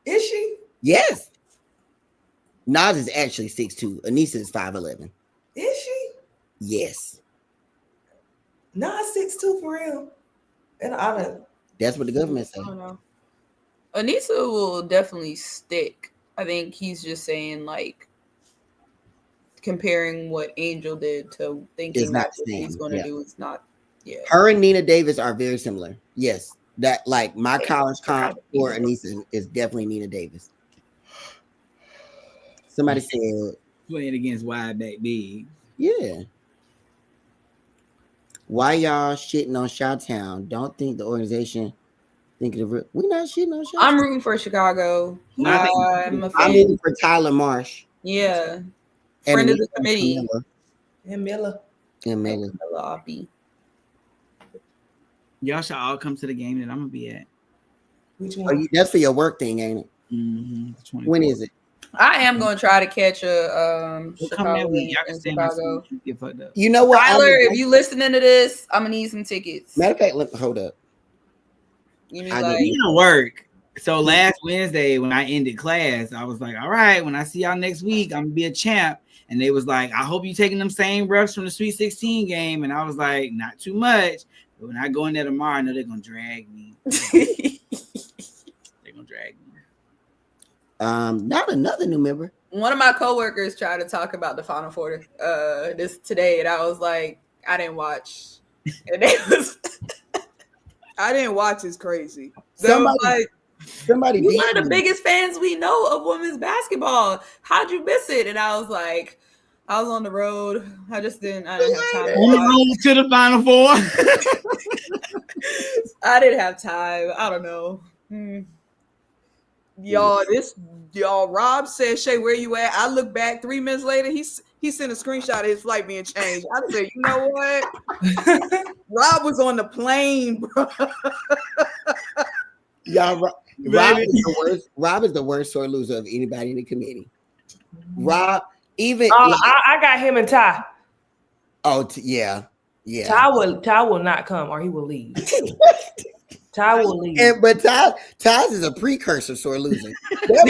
Is she? Yes. Naz is actually 6'2". Anissa is 5'11". Is she? Yes. Nas 6'2" for real. And I don't. That's what the government said. I don't know. Anissa will definitely stick. I think he's just saying like comparing what Angel did to thinking not that's what he's going to do is not. Yeah. Her and Nina Davis are very similar. Yes. That like my college comp for Anissa is definitely Nina Davis. Somebody said playing against wide back big. Yeah. Why y'all shitting on Chi-Town? Don't think the organization think of it. We're not shitting on Chi-Town. I'm rooting for Chicago. I'm a fan. I'm rooting for Tyler Marsh. Yeah. Friend of the committee. And Miller. Oppie. Y'all should all come to the game that I'm gonna be at. Which one? That's for your work thing, ain't it? Mm-hmm. When is it? I am going to try to catch a Chicago. Chicago. You know what, Tyler? If you listening to this, I'm gonna need some tickets. Matter of fact, hold up. You need like work. So last Wednesday when I ended class, I was like, all right, when I see y'all next week, I'm gonna be a champ. And they was like, I hope you taking them same reps from the Sweet 16 game. And I was like, not too much. But when I go in there tomorrow, I know they're gonna drag me. They're gonna drag me. Not another new member. One of my coworkers tried to talk about the Final Four this today, and I was like, I didn't watch. And it was I didn't watch. It's crazy. Somebody you one of the biggest fans we know of women's basketball. How'd you miss it? And I was like, I was on the road. I didn't have time. On the road to the Final Four. I didn't have time. I don't know. Y'all, Rob said, Shay, where you at? I look back 3 minutes later, he sent a screenshot of his flight being changed. I said, you know what? Rob was on the plane, bro. Y'all, Rob is the worst sore loser of anybody in the committee. Rob, even I got him and Ty. Oh, yeah. Ty will not come or he will leave. Ty will leave. But Ty's is a precursor sore loser. That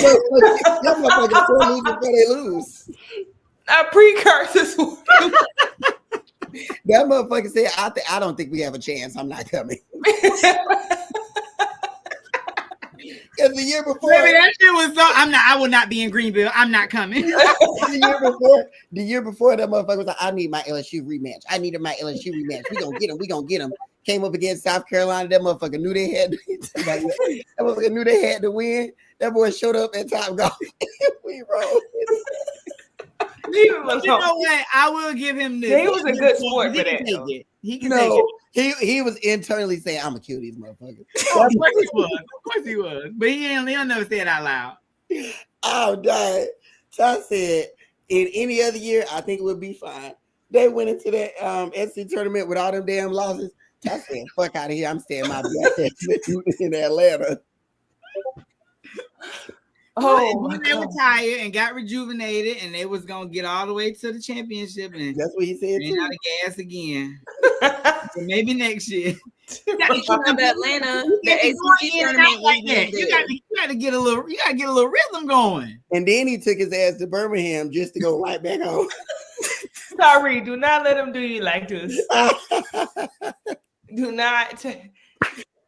motherfucker sore loser before they lose. A precursor. That motherfucker said, I don't think we have a chance. I'm not coming. Because the year before, Baby, that shit was so. I will not be in Greenville. I'm not coming. the year before, that motherfucker was like, I need my LSU rematch. I needed my LSU rematch. We gonna get him. Came up against South Carolina. That motherfucker knew they had. That motherfucker knew they had to win. That boy showed up at Top Golf. We rolled. You know what? I will give him this. He was a good sport for that. He can take it. He was internally saying, "I'm gonna kill these motherfuckers." Of course he was. But he'll never say it out loud. Oh, God. So I said, in any other year, I think it would be fine. They went into that SC tournament with all them damn losses. I said, "Fuck out of here! I'm staying my black ass in Atlanta." Oh, they retired and got rejuvenated, and they was gonna get all the way to the championship, and that's what he said. Ran out of gas again. So maybe next year. Speaking of Atlanta, the ACC tournament like that. You got to get a little rhythm going. And then he took his ass to Birmingham just to go right back home. Sorry, do not let him do you like this. Do not.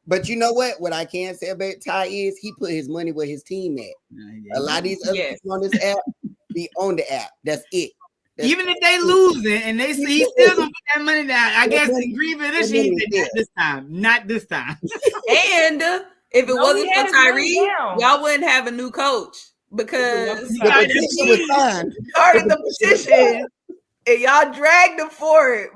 But you know what? What I can say about Ty is he put his money where his team at. A lot of these other people on this app be on the app. That's it. Even if they losing and they see he's still gonna put that money down. I guess in Greenville this year, not this time. And if it wasn't for Tyree, y'all wouldn't have a new coach because the petition was signed. Started the petition. And y'all dragged him for it,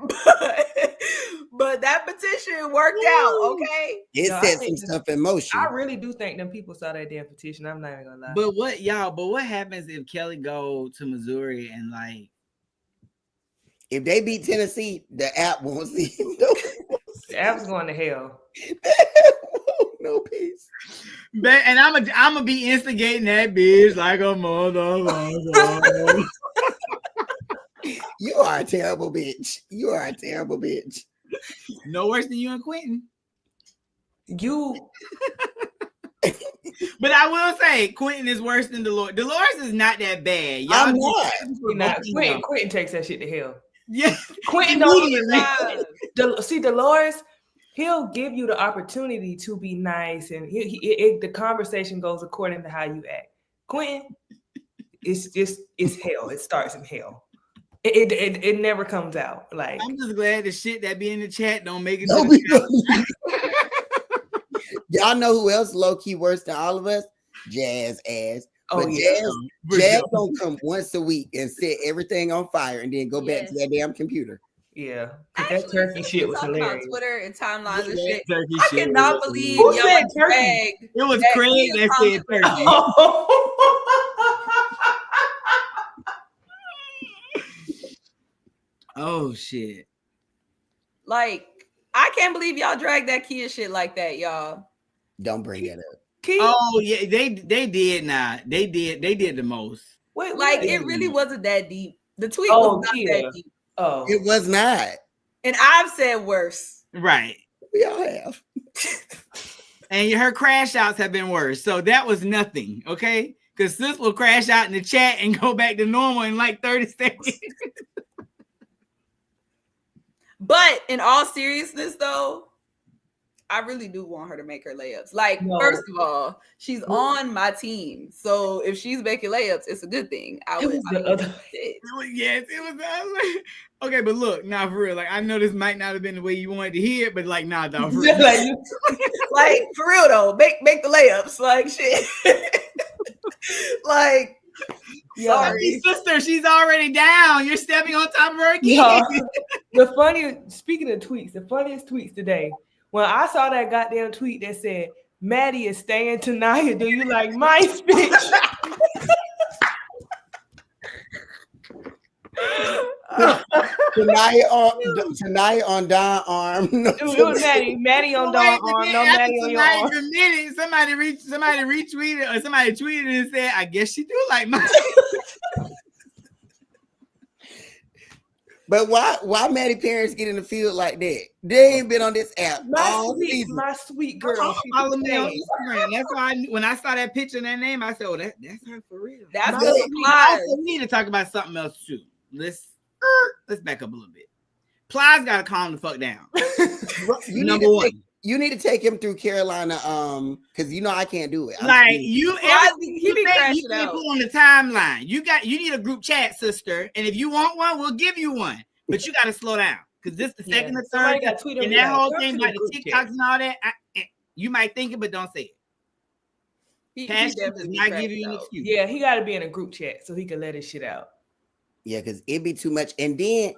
but that petition worked out, okay? It set some stuff in motion. I really do think them people saw that damn petition. I'm not even gonna lie. But what happens if Kelly go to Missouri and like if they beat Tennessee, the app won't see him. The app's going to hell. No peace. And I'm gonna be instigating that bitch like a motherfucker. You are a terrible bitch. You are a terrible bitch. No worse than you and Quentin. But I will say Quentin is worse than Dolores. Dolores is not that bad. I'm not. Quentin takes that shit to hell. Yeah. Quentin don't see Dolores. He'll give you the opportunity to be nice, and the conversation goes according to how you act. Quentin, it's hell. It starts in hell. It never comes out. Like I'm just glad the shit that be in the chat don't make it. Y'all know who else low key worse than all of us? Jazz ass. Oh, but yeah. Jazz don't come once a week and set everything on fire and then go back to that damn computer. Yeah, that turkey shit was hilarious. About Twitter and timelines and shit. I cannot believe y'all said turkey. It was Craig that said turkey. Oh shit! Like I can't believe y'all dragged that Kia shit like that, y'all. Don't bring that up. Kia? Oh yeah, they did not. They did the most. Wait, like it really wasn't that deep. The tweet was not that deep. Oh, it was not. And I've said worse. Right. We all have. And her crash outs have been worse. So that was nothing. Okay. Because sis will crash out in the chat and go back to normal in like 30 seconds. But in all seriousness, though, I really do want her to make her layups. Like, first of all, she's on my team. So if she's making layups, it's a good thing. It was okay, but look, now for real, like I know this might not have been the way you wanted to hear it, but like, nah, dog, for real. Like for real though, make the layups, like shit. Like, sorry, sister, she's already down. You're stepping on top of her again. Speaking of tweets, the funniest tweets today. When I saw that goddamn tweet that said, Maddie is staying tonight, do you like my speech? Tonight on Don Arm. No, it was Maddie on Don Arm. No Maddie on your arm. Somebody retweeted or somebody tweeted and said, I guess she do like my But why Maddie parents get in the field like that? They ain't been on this app all season. My sweet girl. Follow me on Instagram. That's why when I saw that picture and that name, I said, "Oh, that's her for real." That's also, we need to talk about something else too. Let's back up a little bit. Plies gotta calm the fuck down. Number one. You need to take him through Carolina, because I can't do it. He can't put on the timeline. You need a group chat, sister, and if you want one, we'll give you one. But you got to slow down because this the second or third, and that whole thing about the TikToks and all that. You might think it, but don't say it. Passion does not give you an excuse. Yeah, he got to be in a group chat so he can let his shit out. Yeah, because it'd be too much, and then.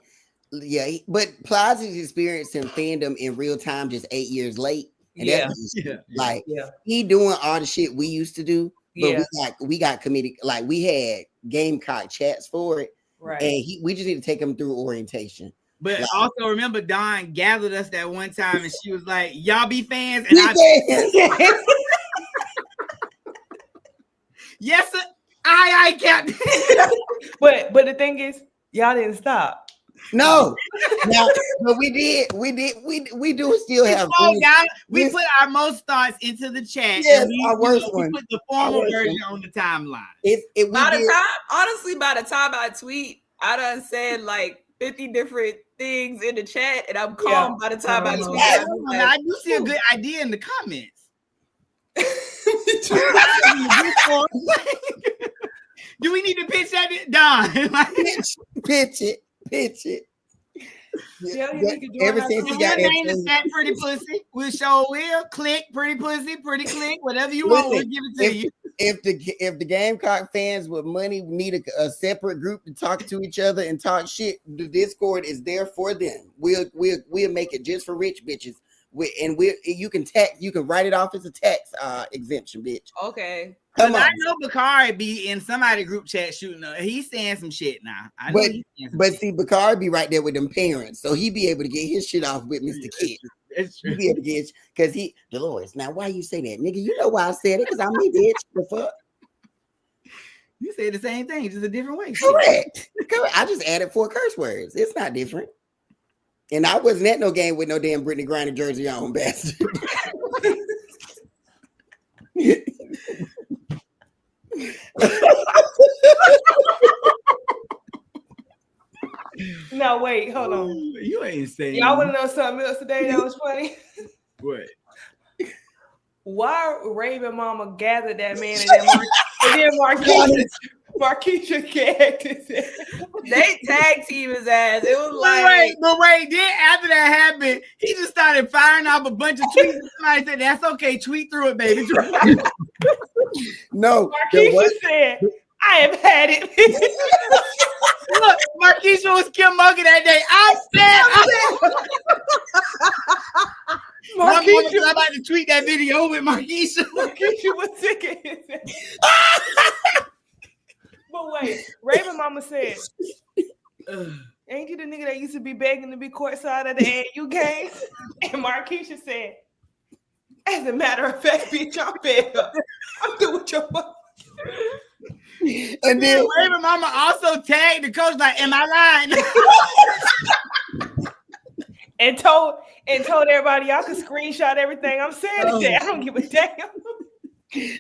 Yeah, but Plies is experiencing fandom in real time just 8 years late. And he doing all the shit we used to do, but we got committed, like we had Gamecock chats for it. Right. And we just need to take him through orientation. But also remember Dawn gathered us that one time and she was like, y'all be fans. And yes, sir. I Captain. But the thing is, y'all didn't stop. No, but we do still have. We put our most thoughts into the chat. Yes, our worst one. We put the formal version on the timeline. By the time I tweet, I done said like 50 different things in the chat, and I'm calm by the time I tweet. I do see a good idea in the comments. Do we need to pitch that? Don. Pitch it. Ever since he got that pretty pussy, we'll show click pretty pussy, pretty click, whatever you want, we'll give it to you. If the Gamecock fans with money need a separate group to talk to each other and talk shit, the Discord is there for them. We'll make it just for rich bitches. You can write it off as a tax exemption, bitch. Okay. Come on. I know Bakari be in somebody group chat shooting up. He's saying some shit now. But see, Bakari be right there with them parents, so he be able to get his shit off with Mr. Kid. He be able to get because Dolores. Now, why you say that, nigga? You know why I said it? Because I'm me, bitch. The fuck. You say the same thing, just a different way. Correct. I just added 4 curse words. It's not different. And I wasn't at no game with no damn Brittany Griner jersey on, bastard. No, wait, hold on. You ain't saying. Y'all want to know something else today that was funny? What? Why Raven Mama gathered that man and then Marquisha gagged They tag team his ass. It was like, but wait. Then after that happened, he just started firing off a bunch of tweets. Somebody said, "That's okay. Tweet through it, baby." No, Marquisha said, "I have had it." Look, Marquisha was Kim Monkey that day. Marquisha was about to tweet that video with Marquisha. Marquisha was sick of it. But wait, Raven Mama said, ain't you the nigga that used to be begging to be courtside at the AAU game? And Marquisha said, as a matter of fact, bitch, I'm fed up. I'm through with your fuck. And then Raven Mama also tagged the coach like, am I lying? and told everybody y'all can screenshot everything I'm saying today. I don't give a damn.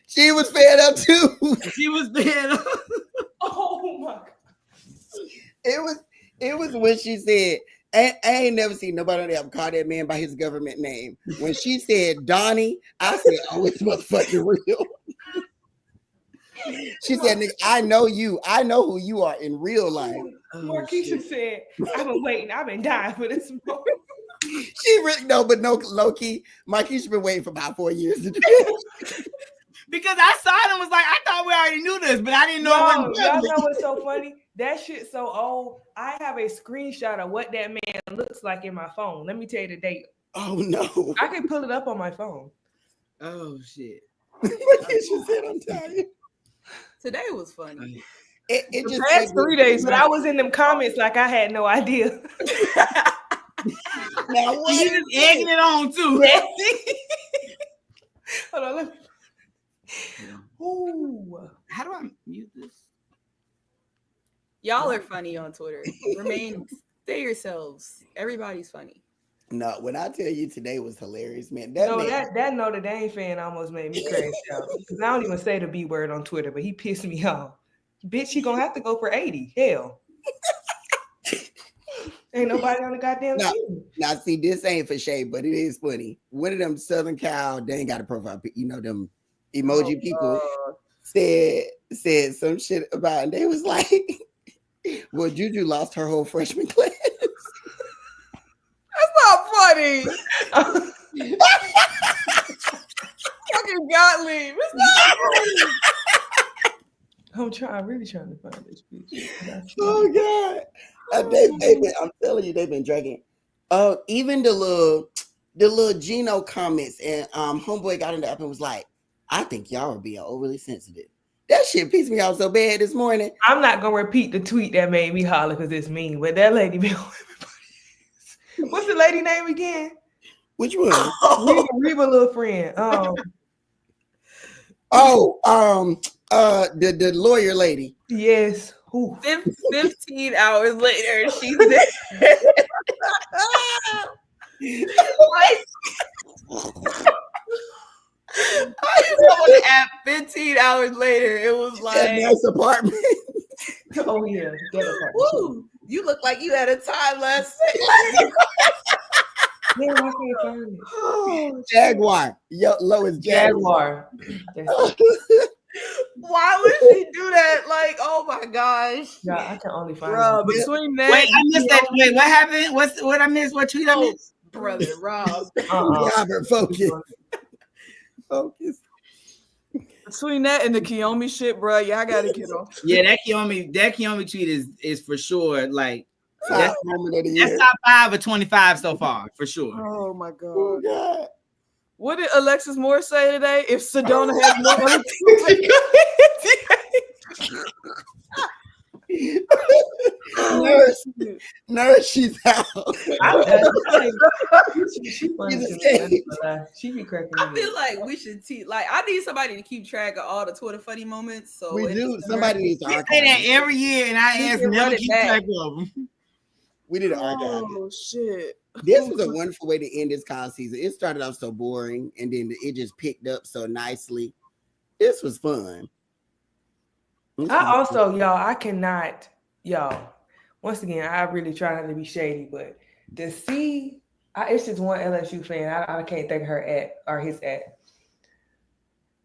She was fed up too. She was fed up. Oh my God. It was when she said, I ain't never seen nobody ever call that man by his government name. When she said Donnie, I said, oh, it's motherfucking real. She said, nigga, I know you. I know who you are in real life. Marquisha said, I've been waiting. I've been dying for this moment. She really no low key. Marquisha been waiting for about 4 years to do it. Because I saw it and was like, I thought we already knew this, but I didn't know. Y'all know what's so funny? That shit's so old. I have a screenshot of what that man looks like in my phone. Let me tell you the date. Oh no! I can pull it up on my phone. Oh shit! Marquisha said, "I'm tired." Today was funny. It just past 3 days, but I was in them comments like I had no idea. Now what? You just egging it on too. Hold on, let me. Ooh. How do I mute this? Y'all are funny on Twitter. Remain Stay yourselves. Everybody's funny. No, when I tell you today was hilarious, man. That Notre Dame fan almost made me crash out. Because I don't even say the B word on Twitter, but he pissed me off. Bitch, she gonna have to go for 80. Hell. Ain't nobody on the goddamn team. Now, see, this ain't for shade, but it is funny. One of them Southern Cal, they ain't got a profile, them emoji people said some shit about, and they was like, well, Juju lost her whole freshman class. That's not funny. Fucking Gottlieb. It's not funny. I'm really trying to find this bitch. Oh God. I'm telling you, they've been dragging. Even the little Gino comments, and homeboy got in the app and was like, I think y'all are being overly sensitive. That shit pissed me off so bad this morning. I'm not gonna repeat the tweet that made me holler because it's mean, but that lady been on everybody. What's the lady name again? Which one? Reba little friend. The lawyer lady. Yes. Ooh. 15 hours later, she's there. I just on the app 15 hours later. It was like that nice apartment. Oh yeah, that apartment. Woo, you look like you had a time last night. Man, I can't find it. Oh, Jaguar. Yo, Lois Jaguar. Why would she do that? Like, oh my gosh. Yeah, I can only find it. Between that. Wait, I missed that. Wait, what happened? What I missed? What tweet I missed? Brother Rob. Robert, focus. Focus. Between that and the Kiyomi shit, bro, y'all gotta get off. Yeah, that Kiyomi tweet is for sure like That's moment of the year. That's top 5 of 25 so far, for sure. Oh my God. Oh God. What did Alexis Moore say today? If Sedona has more Nurse, she's out. She be cracking me. I feel like we should teach. Like, I need somebody to keep track of all the Twitter funny moments. So we do. Somebody needs to say archive that every year, and I ask never keep track of them. We need to archive. Oh shit! This was a wonderful way to end this college season. It started off so boring, and then it just picked up so nicely. This was fun. I cannot, once again, I really try not to be shady, but to see, it's just one LSU fan. I can't think of her at or his at.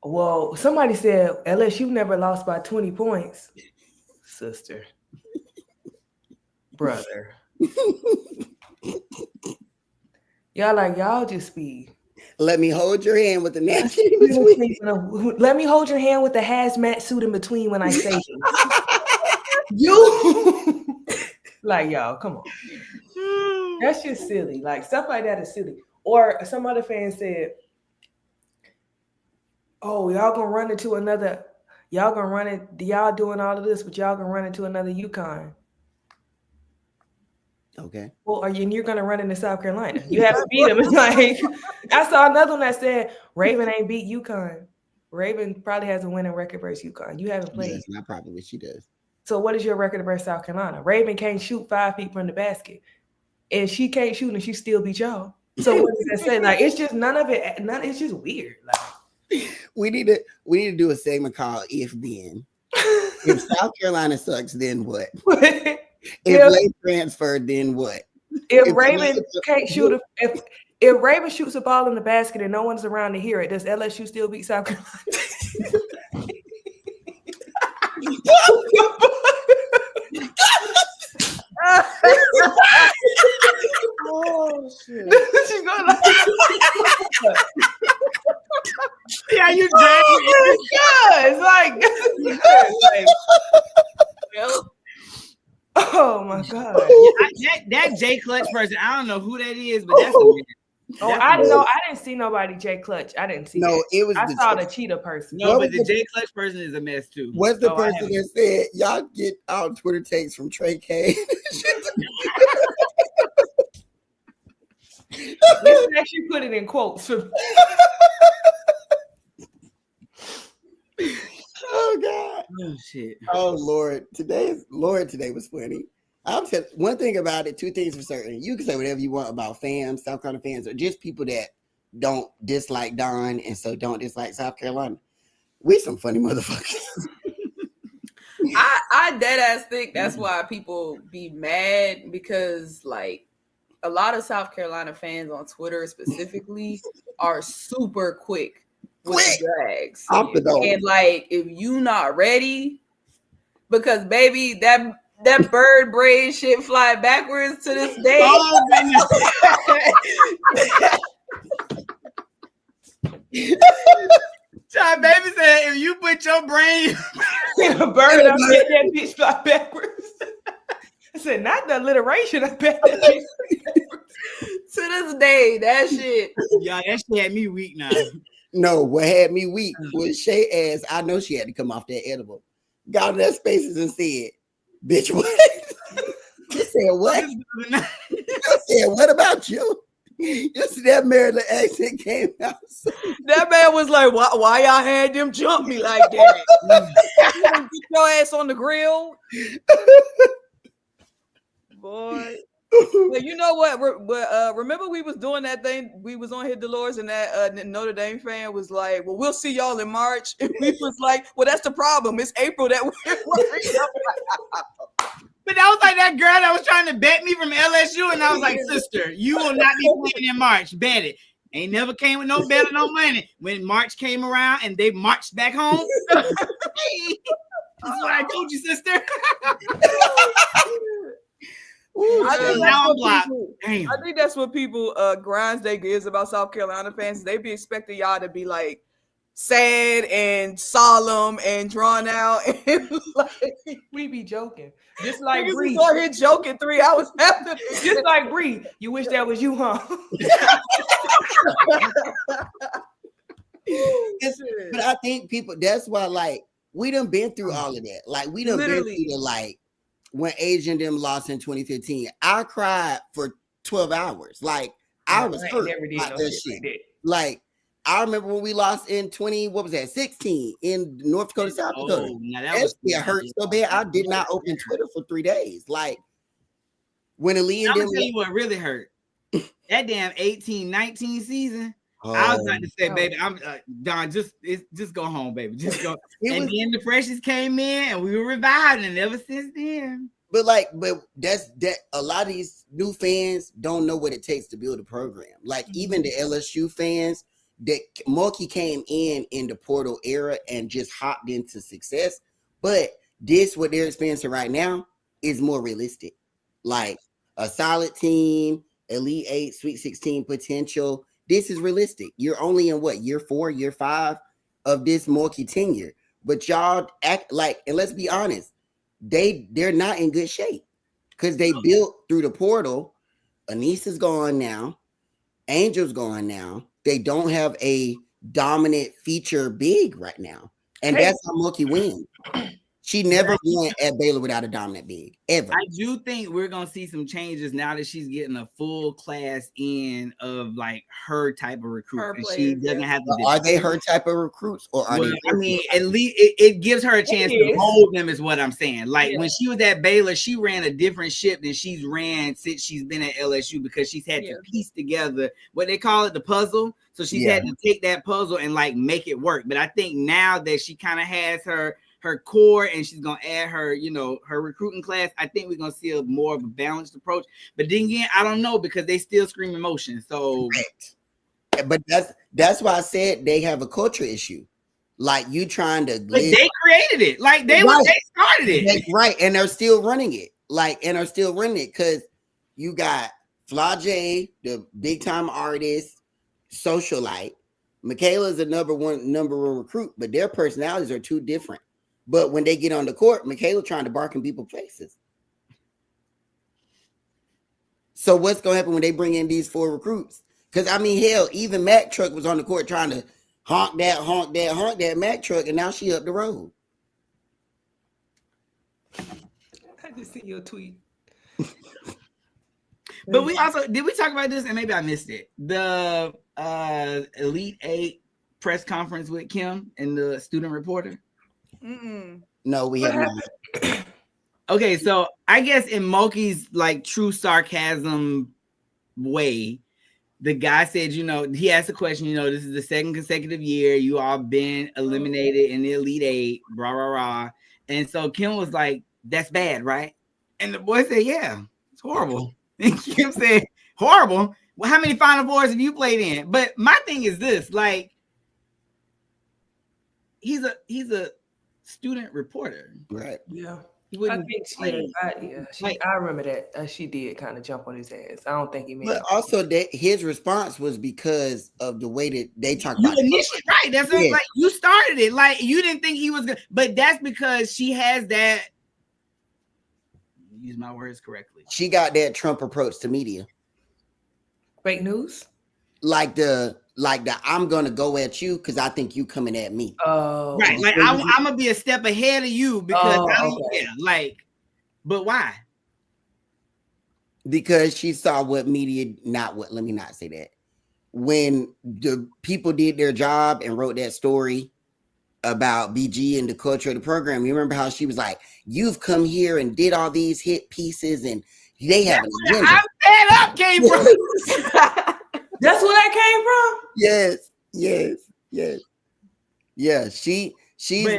Well, somebody said LSU never lost by 20 points. Sister. Brother. Y'all just be. Let me hold your hand with the napkin. Let me hold your hand with the hazmat suit in between when I say it. You y'all, come on. That's just silly. Like stuff like that is silly. Or some other fan said, oh, y'all gonna run doing all of this, but y'all gonna run into another UConn. Okay. Well, and you're gonna run into South Carolina. You have to beat them. It's like I saw another one that said Raven ain't beat UConn. Raven probably has a winning record versus UConn. You haven't played. That's not probably what she does. So what is your record versus South Carolina? Raven can't shoot 5 feet from the basket, and she can't shoot, and she still beat y'all. So what does that say? Like it's just none of it. It's just weird. Like we need to do a segment called If Then. If South Carolina sucks, then what? If Lane transferred, then what? If Raven can't shoot, if Raven shoots a ball in the basket and no one's around to hear it, does LSU still beat South Carolina? Oh shit! She's going like, yeah, you it's like, oh my God! That J Clutch person, I don't know who that is, but that's a man. I know. I didn't see nobody J Clutch. I didn't see. No, that. it was. I saw the cheetah person. No, but the J Clutch person is a mess too. What's the person that said y'all get out Twitter takes from Trey K? Let's actually put it in quotes. Oh God! Oh shit! Oh Lord! Today was funny. I'll tell one thing about it, two things for certain. You can say whatever you want about fans, South Carolina fans, or just people that don't dislike Don and so don't dislike South Carolina. We some funny motherfuckers. I dead ass think that's why people be mad, because like a lot of South Carolina fans on Twitter specifically are super quick with the drags. Off the dome. And like if you not ready, because baby, that bird braid shit fly backwards to this day. Oh, Child, baby said if you put your brain in a bird, I bet that bitch fly backwards. I said, not the alliteration. I bet that bitch to this day, that shit. Yeah, that shit had me weak now. No, what had me weak was Shay ass. I know she had to come off that edible. Got in that spaces and said, bitch, what? You said what? You said, what about you? You see that Maryland accent came out. That man was like, why y'all had them jump me like that? Get your ass on the grill. Boy. Well, you know what? Remember we was doing that thing. We was on here, Dolores, and that Notre Dame fan was like, well, we'll see y'all in March. And we was like, well, that's the problem. It's April that we're But that was like that girl that was trying to bet me from LSU, and I was like, sister, you will not be playing in March. Bet it. Ain't never came with no bet or no money. When March came around and they marched back home, that's what I told you, sister. I think that's what people grinds they gives about South Carolina fans. They be expecting y'all to be like sad and solemn and drawn out, and like we be joking. Just like Bree on here joking 3 hours after. Just like Bree, you wish that was you, huh? But I think people, that's why, like, we done been through all of that. Like, we done been through the, like, when Asian them lost in 2015, I cried for 12 hours. Like, I was hurt about that shit. Like, I remember when we lost in 16 in North Dakota, South Dakota. That hurt so bad. I did not open Twitter for 3 days. Like, when Aaliyah I'm gonna tell you what really hurt. That damn 18-19 season. I was about to say, baby, I'm Don, just go home, baby. Just go. And then the freshies came in and we were revived, and ever since then. But that's a lot of these new fans don't know what it takes to build a program. Like, even the LSU fans, that Mulkey came in the portal era and just hopped into success. But what they're experiencing right now is more realistic. Like a solid team, Elite 8, Sweet 16 potential. This is realistic. You're only in what, year 4, year 5 of this Mulkey tenure. But y'all act like, and let's be honest, they're not in good shape because they built through the portal. Anissa's gone now. Angel's gone now. They don't have a dominant feature big right now. And that's how Mulkey wins. She never won at Baylor without a dominant big, ever. I do think we're going to see some changes now that she's getting a full class in of like her type of recruit. She doesn't have to. Are they her type of recruits, or are they? I mean, at least it gives her a chance to mold them, is what I'm saying. Like when she was at Baylor, she ran a different ship than she's ran since she's been at LSU, because she's had to piece together what they call it, the puzzle. So she's had to take that puzzle and like make it work. But I think now that she kind of has her core and she's gonna add her, her recruiting class, I think we're gonna see a more of a balanced approach. But then again, I don't know, because they still scream emotion. So but that's why I said they have a culture issue. Like, you trying to they created it. Like they started it. Right. And they're still running it. Because you got Flau'jae, the big time artist, socialite. Michaela's a number one recruit, but their personalities are too different. But when they get on the court, Michaela trying to bark in people's faces. So what's going to happen when they bring in these 4 recruits? Because, I mean, hell, even Mack Truck was on the court trying to honk that Mack Truck, and now she up the road. I just see your tweet. But we also, did we talk about this? And maybe I missed it. The Elite 8 press conference with Kim and the student reporter. Mm-mm. No, we have not. Okay, so I guess in Moki's like true sarcasm way, the guy said, he asked the question, this is the second consecutive year you all been eliminated in the Elite Eight, rah, rah, rah. And so Kim was like, that's bad, right? And the boy said, yeah, it's horrible. And Kim said, horrible? Well, how many Final Fours have you played in? But my thing is this, like, he's a student reporter. Right. Yeah. He I wouldn't think I remember that she did kind of jump on his ass. I don't think he meant. But also that his response was because of the way that they talk you about initially, right? That's what I'm like. You started it, like you didn't think he was good, but that's because she has that. Use my words correctly. She got that Trump approach to media. Fake news, like the I'm gonna go at you because I think you coming at me. Oh, right. Like I'm gonna be a step ahead of you because but why? Because she saw what media let me not say that. When the people did their job and wrote that story about BG and the culture of the program, you remember how she was like, you've come here and did all these hit pieces and they have an agenda. I'm fed up came from. That's where that came from? Yes. Yeah, she's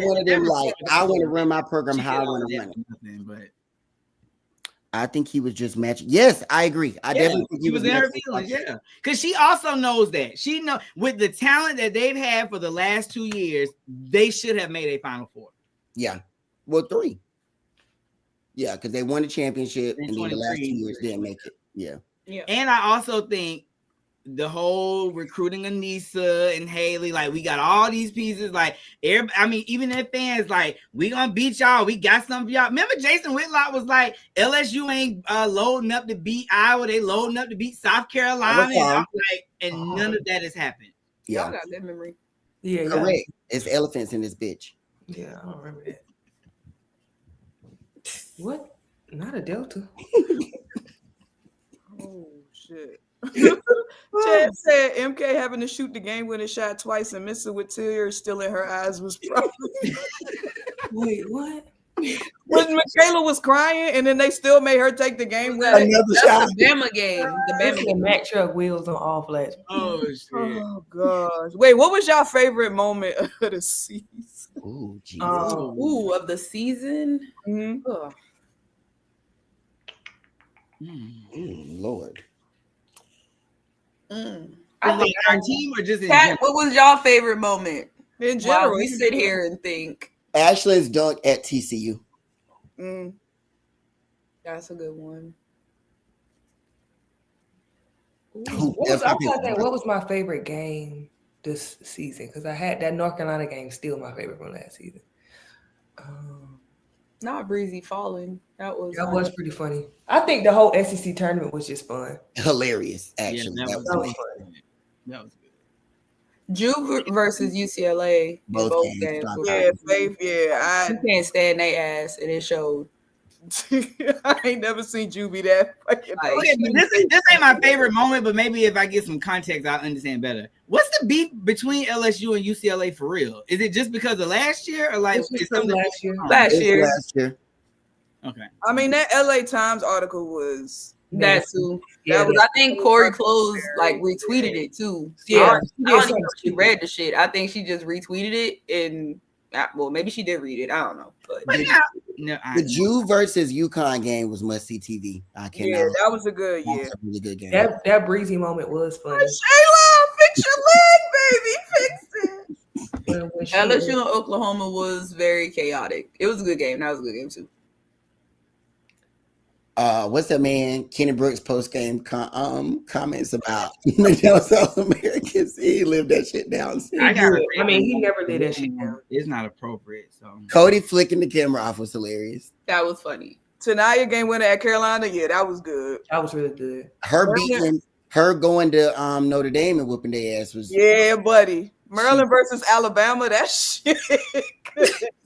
one of them like, I want to run my program how I want to run it. But I think he was just matching. Yes, I agree. I definitely think he was in her feelings. Yeah, because she also knows that she know with the talent that they've had for the last 2 years, they should have made a Final Four. Yeah, well, 3. Yeah, because they won the championship and then the last 2 years didn't make it. Yeah. And I also think the whole recruiting Anissa and Haley, like we got all these pieces, like even their fans, like we gonna beat y'all. We got some for y'all. Remember Jason Whitlock was like, LSU ain't loading up to beat Iowa, they loading up to beat South Carolina, and I'm like, and none of that has happened. Yeah, y'all got good memory. Yeah, correct. It's elephants in this bitch. Yeah, I don't remember that. What? Not a Delta. Oh shit. Chad said MK having to shoot the game winning shot twice and miss it with tears still in her eyes was probably. Wait, what? When Michaela was crying and then they still made her take the game winning. Another shot. The Bama game. The Bama game. Mack truck wheels on all flats. Oh shit. Oh gosh. Wait, what was y'all favorite moment of the season? Ooh, geez. Of the season. Mm-hmm. Ugh. Lord. I think our team or just in Kat, what was y'all favorite moment? In general, While we sit here and think. Ashland's dunk at TCU. That's a good one. What was my favorite game this season? Because I had that North Carolina game still my favorite from last season. Not Breezy falling. That was pretty funny. I think the whole SEC tournament was just fun. Hilarious, actually. Yeah, that was fun. That was good. Juve versus UCLA. Both games. Yeah, Faith. Yeah, You can't stand their ass, and it showed. I ain't never seen Ju be that fucking. Okay, but this ain't my favorite moment, but maybe if I get some context, I'll understand better. What's the beef between LSU and UCLA for real? Is it just because of last year, or like last year? Last year. Okay. I mean, that LA Times article was that too. Yeah, That was, I think Corey Close like retweeted it too. Yeah, I don't even know if she read the shit. I think she just retweeted it, and well, maybe she did read it. I don't know. But the Juve versus UConn game was must see TV. I cannot. Yeah, that was a good. That was a really good game. That Breezy moment was funny. Shayla, fix your leg, baby. Fix it. LSU and Oklahoma was very chaotic. It was a good game. That was a good game too. What's that man? Kenny Brooks post game comments about South Americans. He lived that shit down. I mean, he never did that shit down. It's not appropriate. So Cody flicking the camera off was hilarious. That was funny. Tanaya game winner at Carolina. Yeah, that was good. That was really good. Her going to Notre Dame and whooping their ass was buddy. Maryland versus Alabama. That shit.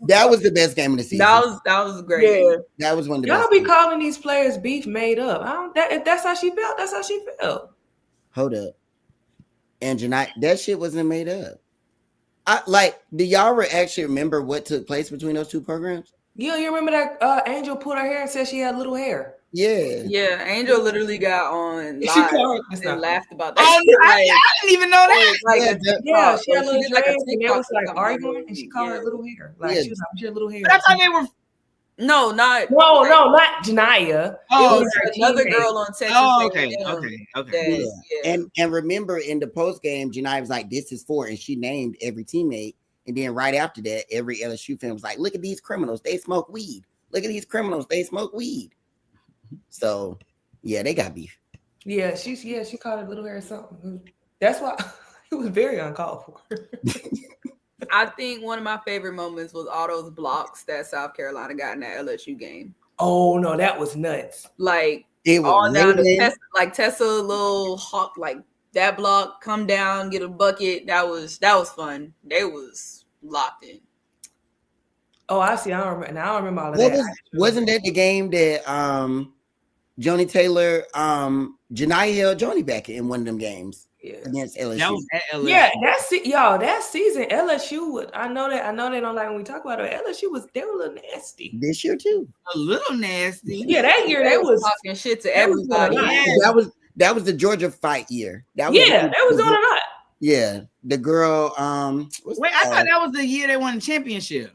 That was the best game of the season. That was great. Yeah. That was one of the Y'all best. be calling these players beef made up. If that's how she felt, that's how she felt. Hold up. And that shit wasn't made up. Do y'all actually remember what took place between those two programs? Yeah, you remember that Angel pulled her hair and said she had little hair. Yeah. Yeah, Angel literally got on She live called- it's and not- laughed about that. Oh, shit, I didn't even know that. like Yeah, a TikTok. Yeah, she had Or little did like a dreads, and they TikTok was or like something arguing, and she called her yeah. little hair. Like Yeah. she was like, "What's your little hair?" But I thought they were. No, not No, not Janaya. Oh, it was her another teammate. girl on Texas. Oh, A&M okay. that- Yeah. And remember in the post game, Janai was like, "This is for," and she named every teammate. And then right after that, every LSU fan was like, "Look at these criminals, they smoke weed. Look at these criminals, they smoke weed." So yeah, they got beef. Yeah, she called her little hair something. That's why it was very uncalled for. I think one of my favorite moments was all those blocks that South Carolina got in that LSU game. Oh no, that was nuts. Like It was all down to raining. Tessa, like Tessa little hawk, like that block, come down, get a bucket. That was fun. They was locked in. Oh, I see. I don't remember. Now I don't remember all of What that. wasn't that the game that Joni Taylor, Janai held Joni back in one of them games against LSU? That was at LSU. Yeah, that season LSU would. I know they don't like when we talk about it. LSU they were a little nasty This year too. A little nasty. Yeah, that year they was talking shit to that was everybody. doing a lot. Yeah. That was the Georgia fight year. That They was doing a lot. Yeah, the girl. Wait, I thought that was the year they won the championship.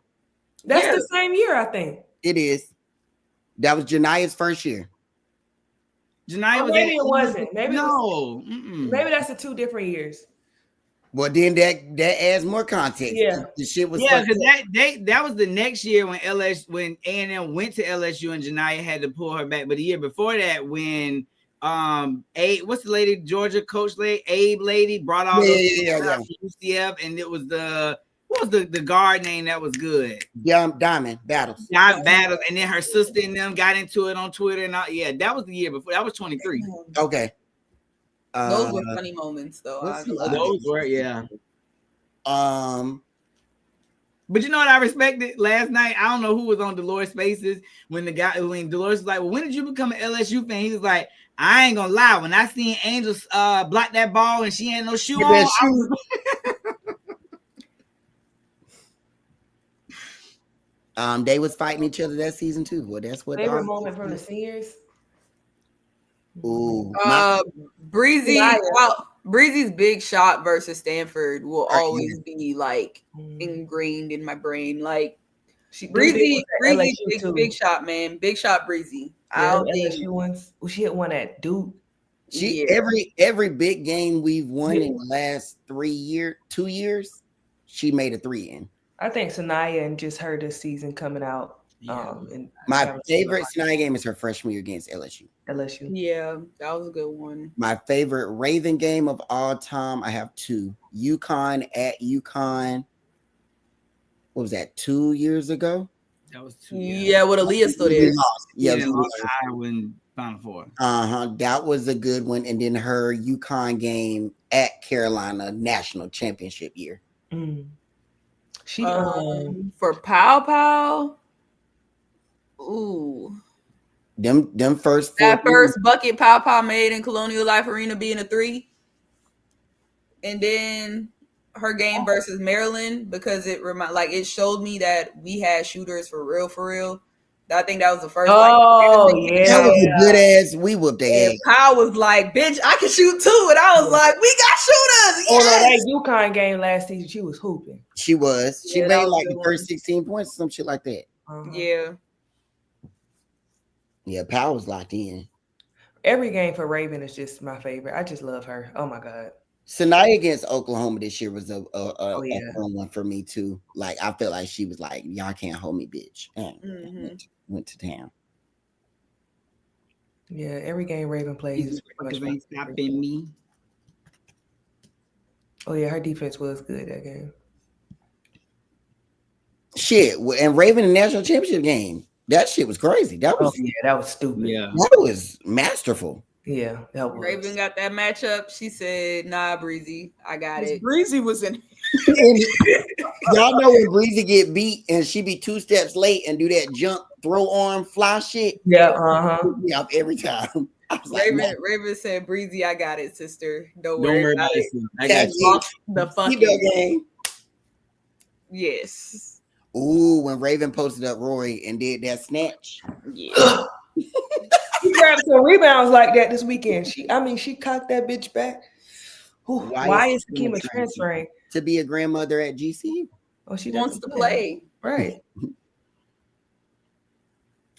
That's the same year, I think. It is. That was Jania's first year. Janai was Maybe it wasn't. Maybe no. Maybe that's the 2 different years. Well, then that adds more context. Yeah. The shit was because that was the next year when A&M went to LSU and Janai had to pull her back. But the year before that, when what's the lady Georgia coach lady Abe lady brought all those UCF, and it was what was the guard name that was good? Diamond Battles. Battles, and then her sister and them got into it on Twitter and all. Yeah, that was the year before. That was 23. Okay. Those were funny moments, though. Those were, yeah. But you know what I respected last night? I don't know who was on Dolores' Spaces when Dolores was like, "Well, when did you become an LSU fan?" He was like, "I ain't gonna lie. When I seen Angels block that ball and she had no shoe on." They was fighting each other that season too. Well, that's what favorite moment from the seniors. Ooh, Breezy's big shot versus Stanford will always be like ingrained in my brain. Like Breezy big shot, man. Big shot Breezy. Yeah, LSU ones. Well, she hit one at Duke. Every big game we've won in the last 2 years, she made a 3 in. I think Sanaya and just her this season coming out. My favorite Sanaya game is her freshman year against LSU. Yeah, that was a good one. My favorite Raven game of all time, I have 2. UConn at UConn. What was that, 2 years ago? That was 2 years. Yeah, with Aaliyah still there. Yeah, Iowa and Final Four. That was a good one. And then her UConn game at Carolina national championship year. She for Pow. Ooh. Them first bucket Pow made in Colonial Life Arena being a 3. And then her game versus Maryland, because it showed me that we had shooters for real. I think that was the first. That was a good ass. We whooped their ass. Powell was like, "Bitch, I can shoot too," and I was like, "We got shooters." Oh no, that UConn game last season, she was hooping. She was. She made like the first 16 points, some shit like that. Yeah, Powell was locked in. Every game for Raven is just my favorite. I just love her. Oh my god. Sanaya against Oklahoma this year was a fun one for me too. Like I felt like she was like, "Y'all can't hold me, bitch." And went to town. Yeah, every game Raven plays. Ain't stopping me. Oh yeah, her defense was good that game. Shit, and Raven in the national championship game. That shit was crazy. That was that was stupid. Yeah, that was masterful. Yeah, that was. Raven got that matchup. She said, "Nah, Breezy, I got it." Breezy was in. Y'all know when Breezy get beat and she be 2 steps late and do that jump, throw arm, fly shit. Yeah, Yeah, every time. Raven said, "Breezy, I got it, sister. Don't worry about it. I got the fucking game." Yes. Ooh, when Raven posted up Rory and did that snatch. Yeah. She grabbed some rebounds like that this weekend. She cocked that bitch back. Ooh, why is Sakima transferring? To be a grandmother at GCU. Oh, she wants to play. Right.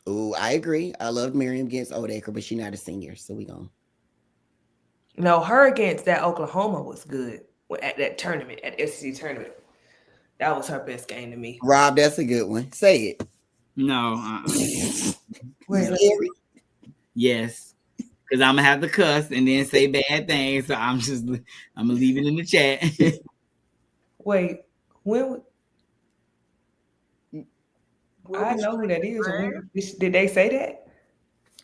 Ooh, I agree. I loved Miriam against Oldacre, but she's not a senior, so we gonna. No, her against that Oklahoma was good at that tournament, at SEC tournament. That was her best game to me. Rob, that's a good one. Say it. No. Wait, Yes. Because I'm gonna have to cuss and then say bad things. So I'm gonna leave it in the chat. wait, when I know who that is. Did they say that?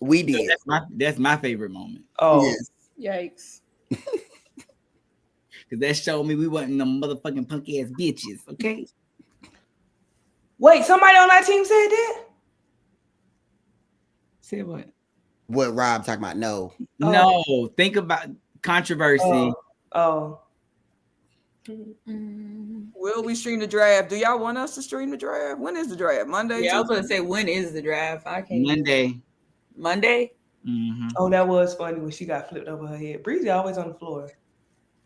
We did. That's my favorite moment. Oh, yes. Yikes. Because that showed me we wasn't no motherfucking punk ass bitches, okay? Wait, somebody on that team said that? Say what? What Rob talking about? No. No, think about controversy. Oh. Will we stream the draft? Do y'all want us to stream the draft? When is the draft? Monday? Yeah, I was gonna say, when is the draft? I can't. Monday. Mm-hmm. Oh, that was funny when she got flipped over her head. Breezy always on the floor.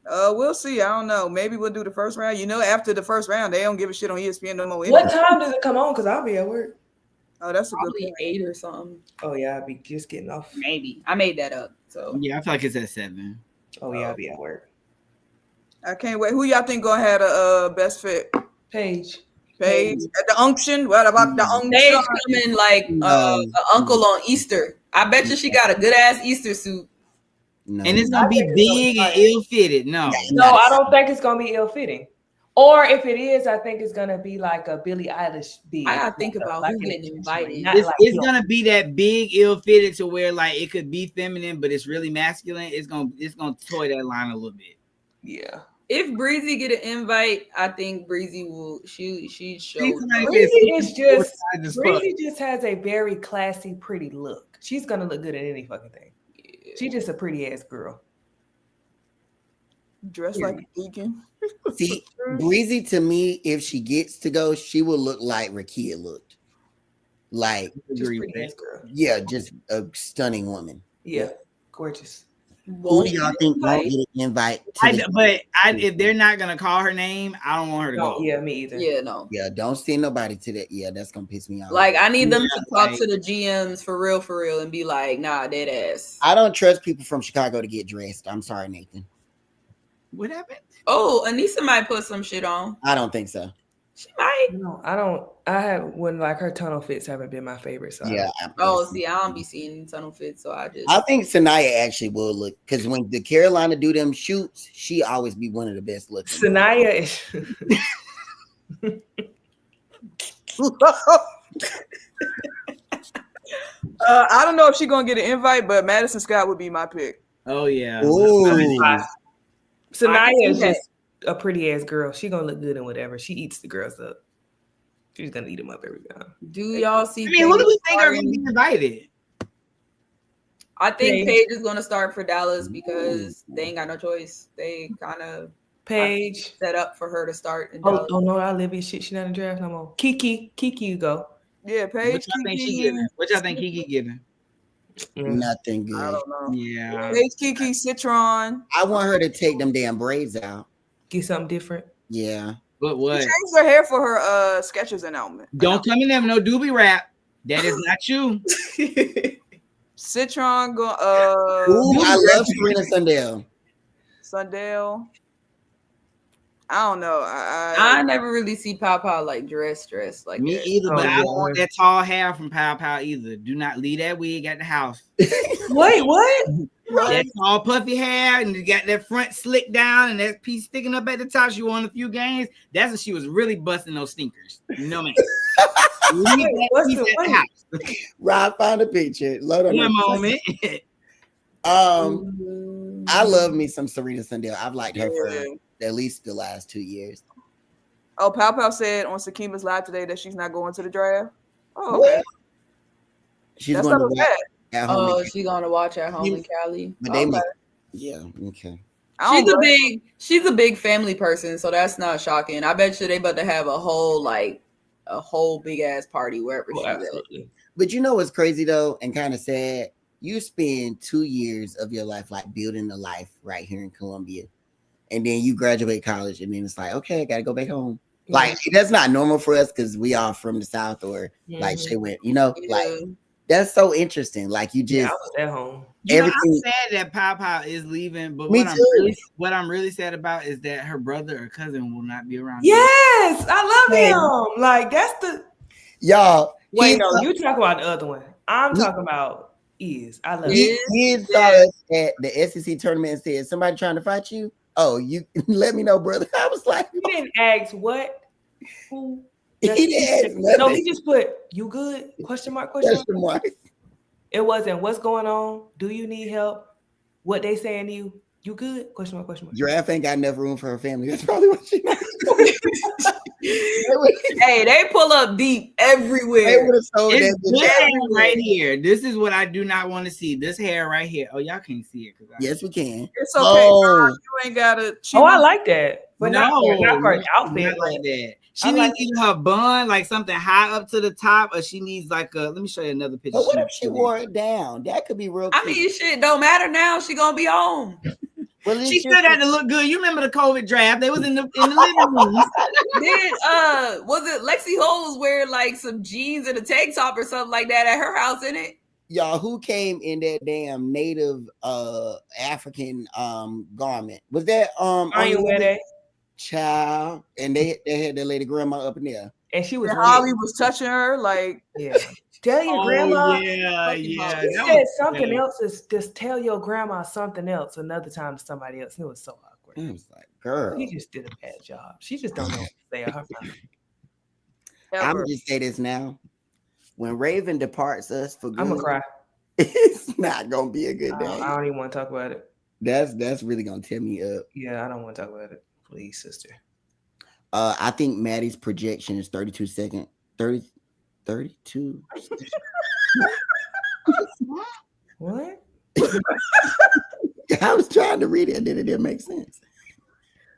We'll see. I don't know. Maybe we'll do the first round. You know, after the first round, they don't give a shit on ESPN no more. What time does it come on? Because I'll be at work. Oh, that's a Probably good point. 8 or something. Oh yeah, I'll be just getting off. Maybe. I made that up. So yeah, I feel like it's at 7. Oh yeah, I'll be at work. I can't wait. Who y'all think gonna have the best fit? Paige. At the unction. What about the unction? Paige coming like the uncle on Easter. I bet you she got a good ass Easter suit. No. And it's gonna be big and ill-fitted. No, I don't think it's gonna be ill-fitting. Or if it is, I think it's gonna be like a Billie Eilish beat. I gotta think about who getting invited. It's gonna be that big ill-fitted to where like it could be feminine, but it's really masculine. It's gonna toy that line a little bit. Yeah. If Breezy get an invite, I think Breezy will. She showed. Breezy just has a very classy, pretty look. She's gonna look good in any fucking thing. Yeah. She's just a pretty ass girl. Dressed like a deacon. See, Breezy to me, if she gets to go, she will look like Rakia looked. Like just pretty ass girl. Yeah, just a stunning woman. Yeah, gorgeous. Who do y'all think won't get an invite? If they're not gonna call her name, I don't want her to go. Yeah, me either. Yeah, no. Yeah, don't send nobody to that. Yeah, that's gonna piss me off. Like, I need them to talk to the GMs for real, and be like, nah, dead ass. I don't trust people from Chicago to get dressed. I'm sorry, Nathan. What happened? Oh, Anissa might put some shit on. I don't think so. She might. No, I don't. I have when like her tunnel fits haven't been my favorite. So yeah. I don't be seeing tunnel fits, so I think Sanaya actually will look, because when the Carolina do them shoots, she always be one of the best looking. Sanaya is. I don't know if she's gonna get an invite, but Madison Scott would be my pick. Oh yeah. Sanaya is just a pretty ass girl. She gonna look good in whatever. She eats the girls up. She's gonna eat them up every time. Do y'all see? I mean, who do we think are gonna be invited? I think Paige is gonna start for Dallas because they ain't got no choice. They kind of Paige set up for her to start. In Dallas. Oh no, Olivia shit. She not in the draft no more. Kiki, you go. Yeah, Paige. What y'all think she giving? What y'all think Kiki giving? Nothing good. I don't know. Yeah. Paige, Kiki, Citron. I want her to take them damn braids out. Get something different. Yeah. But what? She changed her hair for her Skechers announcement. Don't come in there with no doobie wrap. That is not you. Citron go. Ooh, I love Serena Sundell. I don't know. I never really see Pow like dress like me that. either. But I don't want that tall hair from Pow either. Do not leave that wig at the house. Wait, what? That tall puffy hair and you got that front slick down and that piece sticking up at the top. She won a few games. That's when she was really busting those stinkers. You know what I mean? Leave that piece at the house. Rob, find a picture. Load on one moment. I love me some Serena Sundell. I've liked her for at least the last 2 years. Oh, Pow said on Sakima's live today that she's not going to the draft. Oh, okay. She's going to watch at home. She's going to watch at home in Cali. But they okay. She's a big family person, so that's not shocking. I bet you they about to have a whole like a whole big ass party wherever she's at. But you know what's crazy though, and kind of sad? You spend 2 years of your life like building a life right here in Columbia, and then you graduate college, and then it's like, okay, I gotta go back home. Like that's not normal for us because we are from the South, or like Shay went, like that's so interesting. Like you just I was at home. I'm sad that Pow is leaving, but what I'm really sad about is that her brother or cousin will not be around. Yes, I love him. Like that's the y'all. Wait, no, you talk about the other one. I'm talking about I love him. He saw us at the SEC tournament and said, "Somebody trying to fight you? Oh, you let me know, brother." I was like, he didn't ask what. Who? He didn't ask nothing. No, he just put, "You good?" Question mark. It wasn't, "What's going on? Do you need help? What they saying to you? You good?" Question mark. Giraffe ain't got enough room for her family. That's probably what she knows. Hey, they pull up deep everywhere. They would have sold this hair right here. This is what I do not want to see. This hair right here. Oh, y'all can't see it. Yes, we can. It's okay. Girl, you ain't gotta. I like that. But not for an outfit like that. She needs either her bun, like something high up to the top, or she needs like a. Let me show you another picture. But what if she wore it down? That could be real. I mean, shit don't matter now. She gonna be home. Well, she still got to look good. You remember the COVID draft? They was in the living room. Then was it Lexi Holes wearing like some jeans and a tank top or something like that at her house, in it? Y'all, who came in that damn native African garment? Was that child? And they had that lady grandma up in there. And she was Holly was touching her like tell your grandma. Yeah. She said something else is just tell your grandma something else another time to somebody else. It was so awkward. It was like, girl, she just did a bad job. She just don't know what to say her mouth. I'm gonna just say this now. When Raven departs us for good, I'm gonna cry. It's not gonna be a good day. I don't even want to talk about it. That's really gonna tear me up. Yeah, I don't want to talk about it. Please, sister. I think Maddie's projection is 32 seconds. 32. What? I was trying to read it and then it didn't make sense.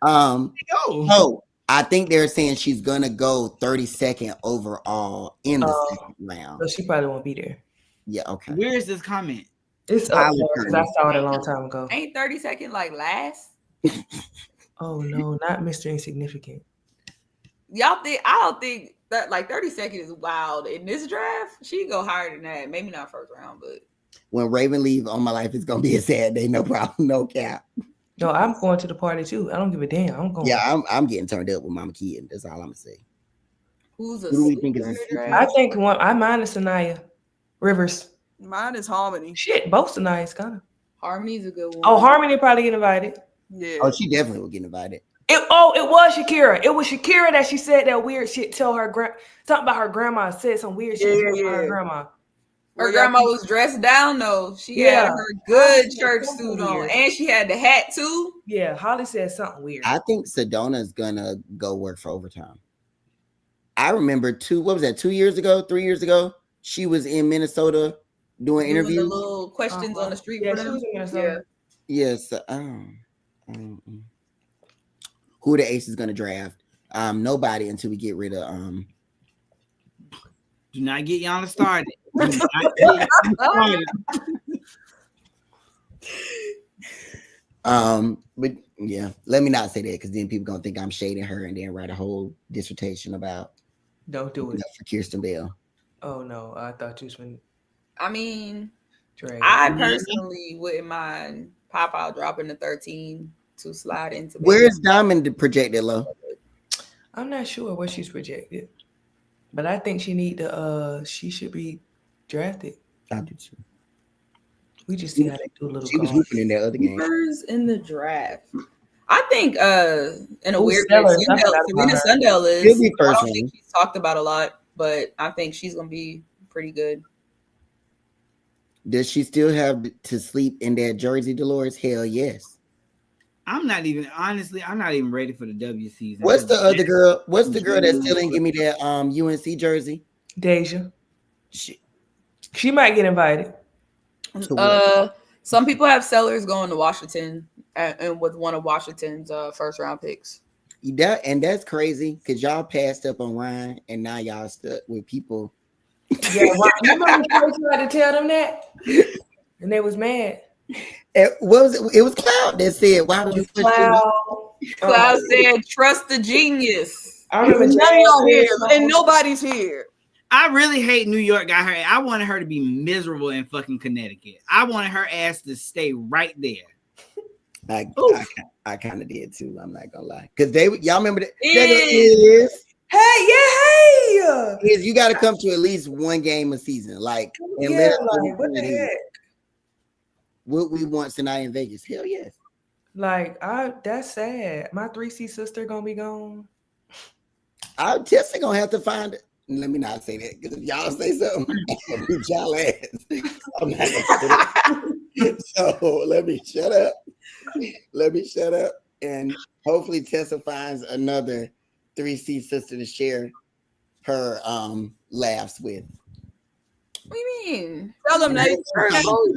I think they're saying she's gonna go 32nd overall in the second round. So she probably won't be there. Yeah, okay. Where is this comment? It's up because I saw it a long time ago. Ain't 32nd like last? Oh no, not Mr. Insignificant. Y'all think I don't think that like 32nd is wild in this draft. She can go higher than that. Maybe not first round, but when Raven leave on my life, it's gonna be a sad day. No problem, no cap. No, I'm going to the party too. I don't give a damn. I'm going. Yeah, I'm getting turned up with Mama Kid. That's all I'm gonna say. Who do we think is? I think mine is Sanaya Rivers. Mine is Harmony. Shit, both Sanaya's kind of. Harmony's a good one. Oh, Harmony probably get invited. Yeah. Oh, she definitely will get invited. It was Shakira. It was Shakira that she said that weird shit. Tell her something about her grandma. Said some weird shit about her grandma. Her grandma was dressed down though. She had her good church suit on, and she had the hat too. Yeah, Holly said something weird. I think Sedona's gonna go work for overtime. I remember 2 years ago, 3 years ago, she was in Minnesota doing interviews. The little questions on the street. Yeah, she was in Minnesota. Yes. Who the Ace is gonna draft? Nobody until we get rid of Do not get Yana started. But yeah, let me not say that because then people gonna think I'm shading her and then write a whole dissertation about. Don't do it for Kirsten Bell. Oh no, I thought you was been. I mean, Drake. I personally wouldn't mind Pop-Out dropping the 13 to slide into. Where's Diamond projected low? I'm not sure where she's projected, but I think she should be drafted. I do too. We just see how they do a little. She was hooping in that other game. Who's in the draft? I think in a weird way, Serena Sundell is. I don't think she's talked about a lot, but I think she's gonna be pretty good. Does she still have to sleep in that jersey, Dolores? Hell yes. I'm not even ready for the W season. What's the other girl? What's the girl that still didn't give me that UNC jersey? Deja. She might get invited. Some people have Sellers going to Washington and with one of Washington's first round picks. And that's crazy because y'all passed up on Ryan and now y'all stuck with people. Yeah, well, you remember when you tried to tell them that? And they was mad. What was it? It was Cloud that said, "Why would you push Cloud said, "Trust the genius." I remember None of Jay y'all here, said and nobody's here. I really hate New York got her. I wanted her to be miserable in fucking Connecticut. I wanted her ass to stay right there. I kind of did too. I'm not gonna lie, because y'all remember that Is. Hey, you got to come to at least one game a season, like and yeah, let us like what the heck? What we want tonight in Vegas. Hell yes. Like that's sad. My 3C sister gonna be gone. I'm just gonna have to find it. Let me not say that because if y'all say something, I'm gonna beat y'all ass. I'm not gonna say that. So let me shut up. Let me shut up. And hopefully Tessa finds another 3C sister to share her laughs with. What do you mean? Tell them that.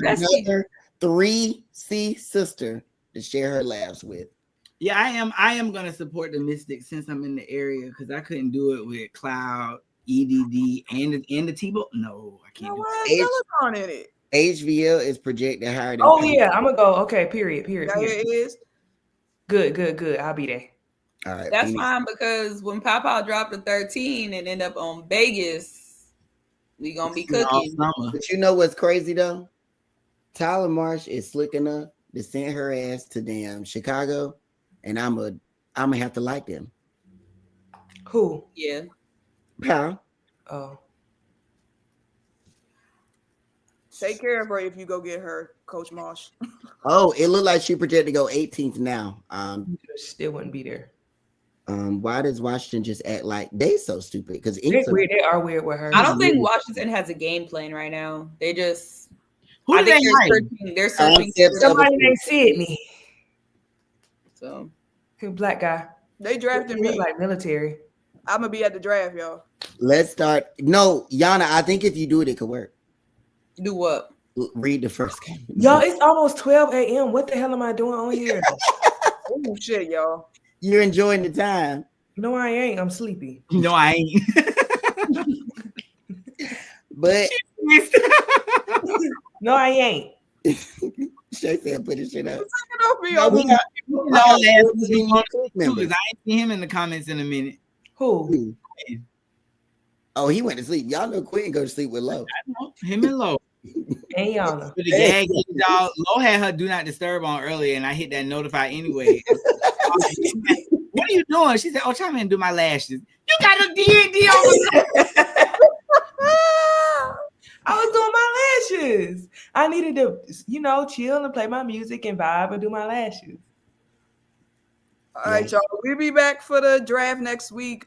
Another 3C sister to share her laughs with. Yeah, I am gonna support the Mystics since I'm in the area because I couldn't do it with Cloud, EDD, and the T-Ball. No, I can't do it. On in it. HVL is projected higher than. Oh yeah, I'm gonna go. Okay, period. Yeah, it is. Good. I'll be there. All right, That's fine because when Papa dropped to 13 and end up on Vegas, we gonna be cooking. But you know what's crazy though? Tyler Marsh is slick enough to send her ass to damn Chicago, and I'm gonna have to like them. Who? Yeah. Pal. Oh. Take care of her if you go get her, Coach Marsh. Oh, it looked like she projected to go 18th now. Still wouldn't be there. Why does Washington just act like they so stupid? Because They are weird with her. I don't think Washington has a game plan right now. They just Who I do think they they're searching somebody named Sydney. So black guy. They drafted me like military. I'm gonna be at the draft, y'all. Let's start. No, Yana, I think if you do it, it could work. Do what? Read the first game. Y'all, it's almost 12 a.m. What the hell am I doing on here? Oh shit, y'all. You're enjoying the time. No, I ain't. I'm sleepy. No, I ain't. But no, I ain't. Shay said, "Put his shit up." I ain't see him in the comments in a minute. Who? Oh, he went to sleep. Y'all know Quinn go to sleep with Lo. I know him and Lo. And Yana. The gag, dog. Lo had her do not disturb on earlier, and I hit that notify anyway. What are you doing? She said, "Oh, chime in and do my lashes." You got a D&D on. I was doing my lashes. I needed to, chill and play my music and vibe and do my lashes. All right, y'all. We'll be back for the draft next week.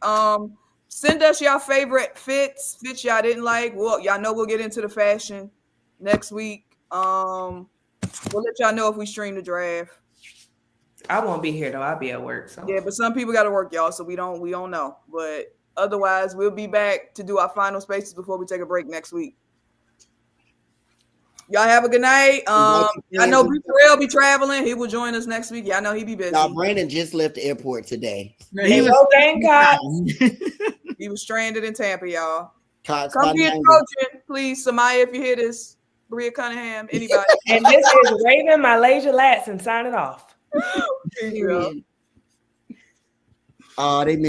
Send us y'all favorite fits y'all didn't like. Well, y'all know we'll get into the fashion next week. We'll let y'all know if we stream the draft. I won't be here though. I'll be at work. So yeah, but some people got to work, y'all. So we don't know. But otherwise, we'll be back to do our final spaces before we take a break next week. Y'all have a good night. I know B. Terrell be traveling. He will join us next week. Y'all know he be busy. Now, Brandon just left the airport today. He was stranded in Tampa, y'all. Come be a Trojan, please. Samaya, if you hear this. Bria Cunningham, anybody. And this is Raven Malaysia Latson signing off. Peace, y'all. Oh, they missed